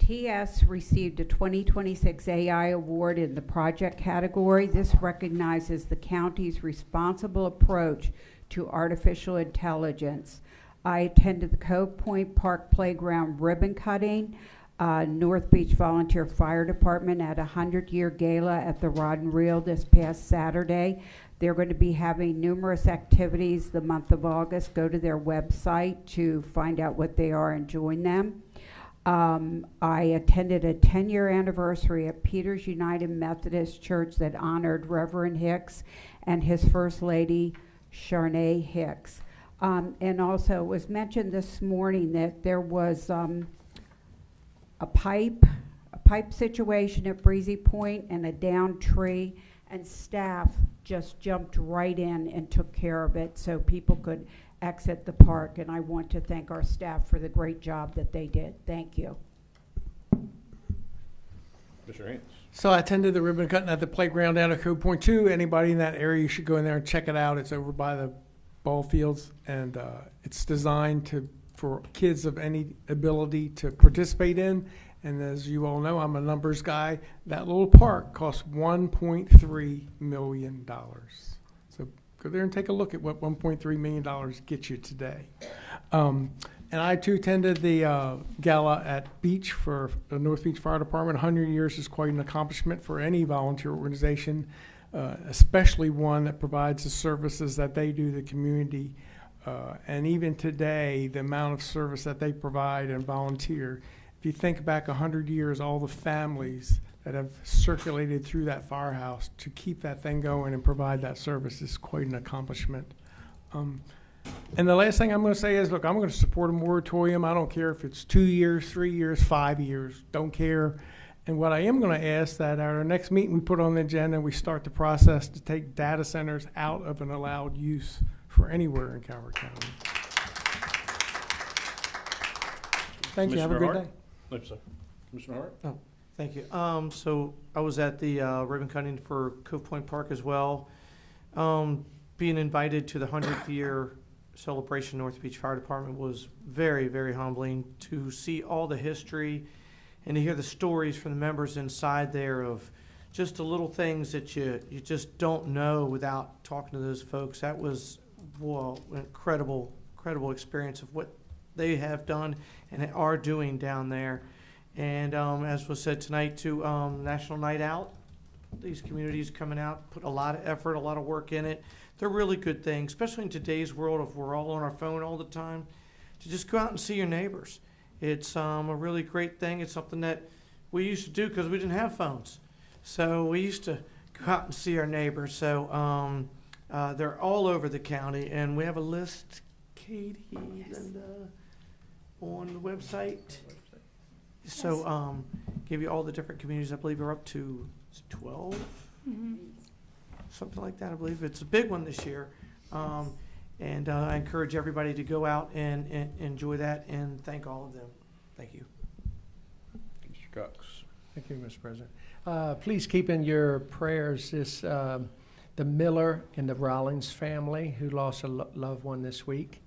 [SPEAKER 15] TS received a 2026 AI award in the project category. This recognizes the county's responsible approach to artificial intelligence. I attended the Cove Point Park Playground ribbon cutting. North Beach Volunteer Fire Department had a 100-year gala at the Rod and Reel this past Saturday. They're going to be having numerous activities the month of August. Go to their website to find out what they are and join them. I attended a 10-year anniversary at Peters United Methodist Church that honored Reverend Hicks and his First Lady, Sharnae Hicks. And also it was mentioned this morning that there was a pipe situation at Breezy Point and a downed tree, and staff just jumped right in and took care of it so people could exit the park, and I want to thank our staff for the great job that they did. Thank you.
[SPEAKER 2] Mr. Haynes.
[SPEAKER 10] So I attended the ribbon cutting at the playground down at Cove Point 2. Anybody in that area, you should go in there and check it out. It's over by the ball fields, and it's designed for kids of any ability to participate in. And as you all know, I'm a numbers guy. That little park costs $1.3 million. So go there and take a look at what $1.3 million gets you today. And I too attended the gala at Beach for the North Beach Fire Department. 100 years is quite an accomplishment for any volunteer organization, especially one that provides the services that they do to the community. And even today, the amount of service that they provide and volunteer. If you think back 100 years, all the families that have circulated through that firehouse to keep that thing going and provide that service is quite an accomplishment. And the last thing I'm going to say is, look, I'm going to support a moratorium. I don't care if it's 2 years, 3 years, 5 years, don't care. And what I am going to ask that at our next meeting we put on the agenda and we start the process to take data centers out of an allowed use for anywhere in Calvert County. Thank you. Have a good day.
[SPEAKER 2] Thank you, sir. Commissioner Hart?
[SPEAKER 19] Oh, thank you. So I was at the ribbon cutting for Cove Point Park as well. Being invited to the 100th year celebration North Beach Fire Department was very, very humbling to see all the history and to hear the stories from the members inside there of just the little things that you just don't know without talking to those folks. That was, well, an incredible experience of what they have done and are doing down there. And as was said tonight too, National Night Out, these communities coming out, put a lot of effort, a lot of work in it. They're really good things, especially in today's world of we're all on our phone all the time, to just go out and see your neighbors. It's a really great thing. It's something that we used to do because we didn't have phones. So we used to go out and see our neighbors. So they're all over the county, and we have a list, Katie, and, on the website. So give you all the different communities. I believe we're up to 12, something like that. I believe it's a big one this year. And I encourage everybody to go out and enjoy that and thank all of them. Thank you.
[SPEAKER 2] Mr. Cox.
[SPEAKER 5] Thank you, Mr. President. Please keep in your prayers this the Miller and the Rollins family who lost a loved one this week.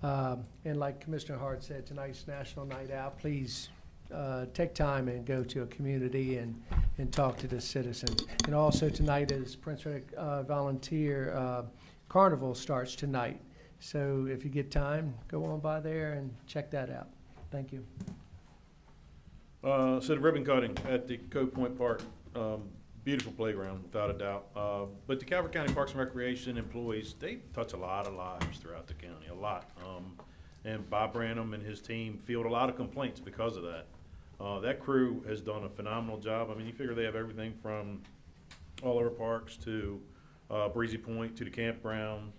[SPEAKER 5] And like Commissioner Hart said, tonight's National Night Out. Please take time and go to a community and talk to the citizens. And also tonight is Prince Frederick Volunteer Carnival starts tonight. So if you get time, go on by there and check that out. Thank you.
[SPEAKER 2] So the ribbon cutting at the Cove Point Park, beautiful playground, without a doubt. But the Calvert County Parks and Recreation employees, they touch a lot of lives throughout the county, a lot. And Bob Branham and his team field a lot of complaints because of that. That crew has done a phenomenal job. I mean, you figure they have everything from all our parks to Breezy Point to the campground.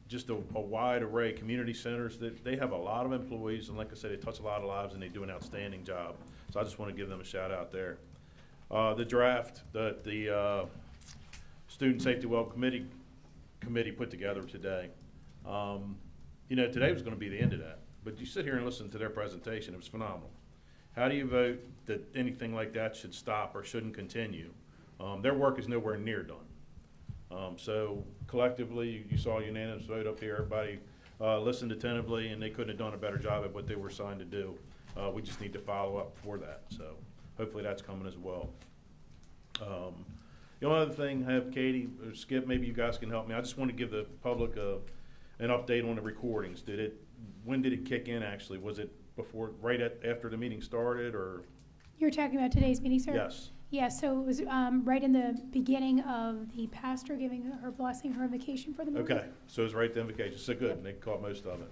[SPEAKER 2] Just a wide array, community centers. They have a lot of employees, and like I said, they touch a lot of lives, and they do an outstanding job. So I just want to give them a shout out there. The draft that the Student Safety Well Committee put together today. You know, today was going to be the end of that, but you sit here and listen to their presentation. It was phenomenal. How do you vote that anything like that should stop or shouldn't continue? Their work is nowhere near done. So collectively, you saw a unanimous vote up here. Everybody listened attentively, and they couldn't have done a better job at what they were assigned to do. We just need to follow up for that. So hopefully that's coming as well. The only other thing I have, Katie or Skip, maybe you guys can help me. I just want to give the public an update on the recordings. When did it kick in actually? Was it before, after the meeting started, or?
[SPEAKER 22] You're talking about today's meeting, sir?
[SPEAKER 2] Yes.
[SPEAKER 22] Yeah, so it was right in the beginning of the pastor giving her blessing, her invocation for the meeting.
[SPEAKER 2] Okay, so it's right at the invocation. So good, and they caught most of it.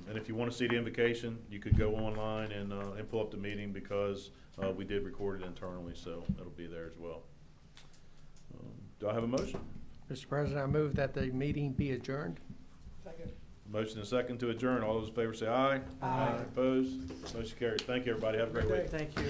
[SPEAKER 2] And if you want to see the invocation, you could go online and pull up the meeting, because we did record it internally, so it'll be there as well. Do I have a motion?
[SPEAKER 5] Mr. President, I move that the meeting be adjourned.
[SPEAKER 10] Second.
[SPEAKER 2] Motion and second to adjourn. All those in favor say aye.
[SPEAKER 5] Aye.
[SPEAKER 2] Opposed? Motion carries. Thank you, everybody. Have a great week.
[SPEAKER 19] Thank you.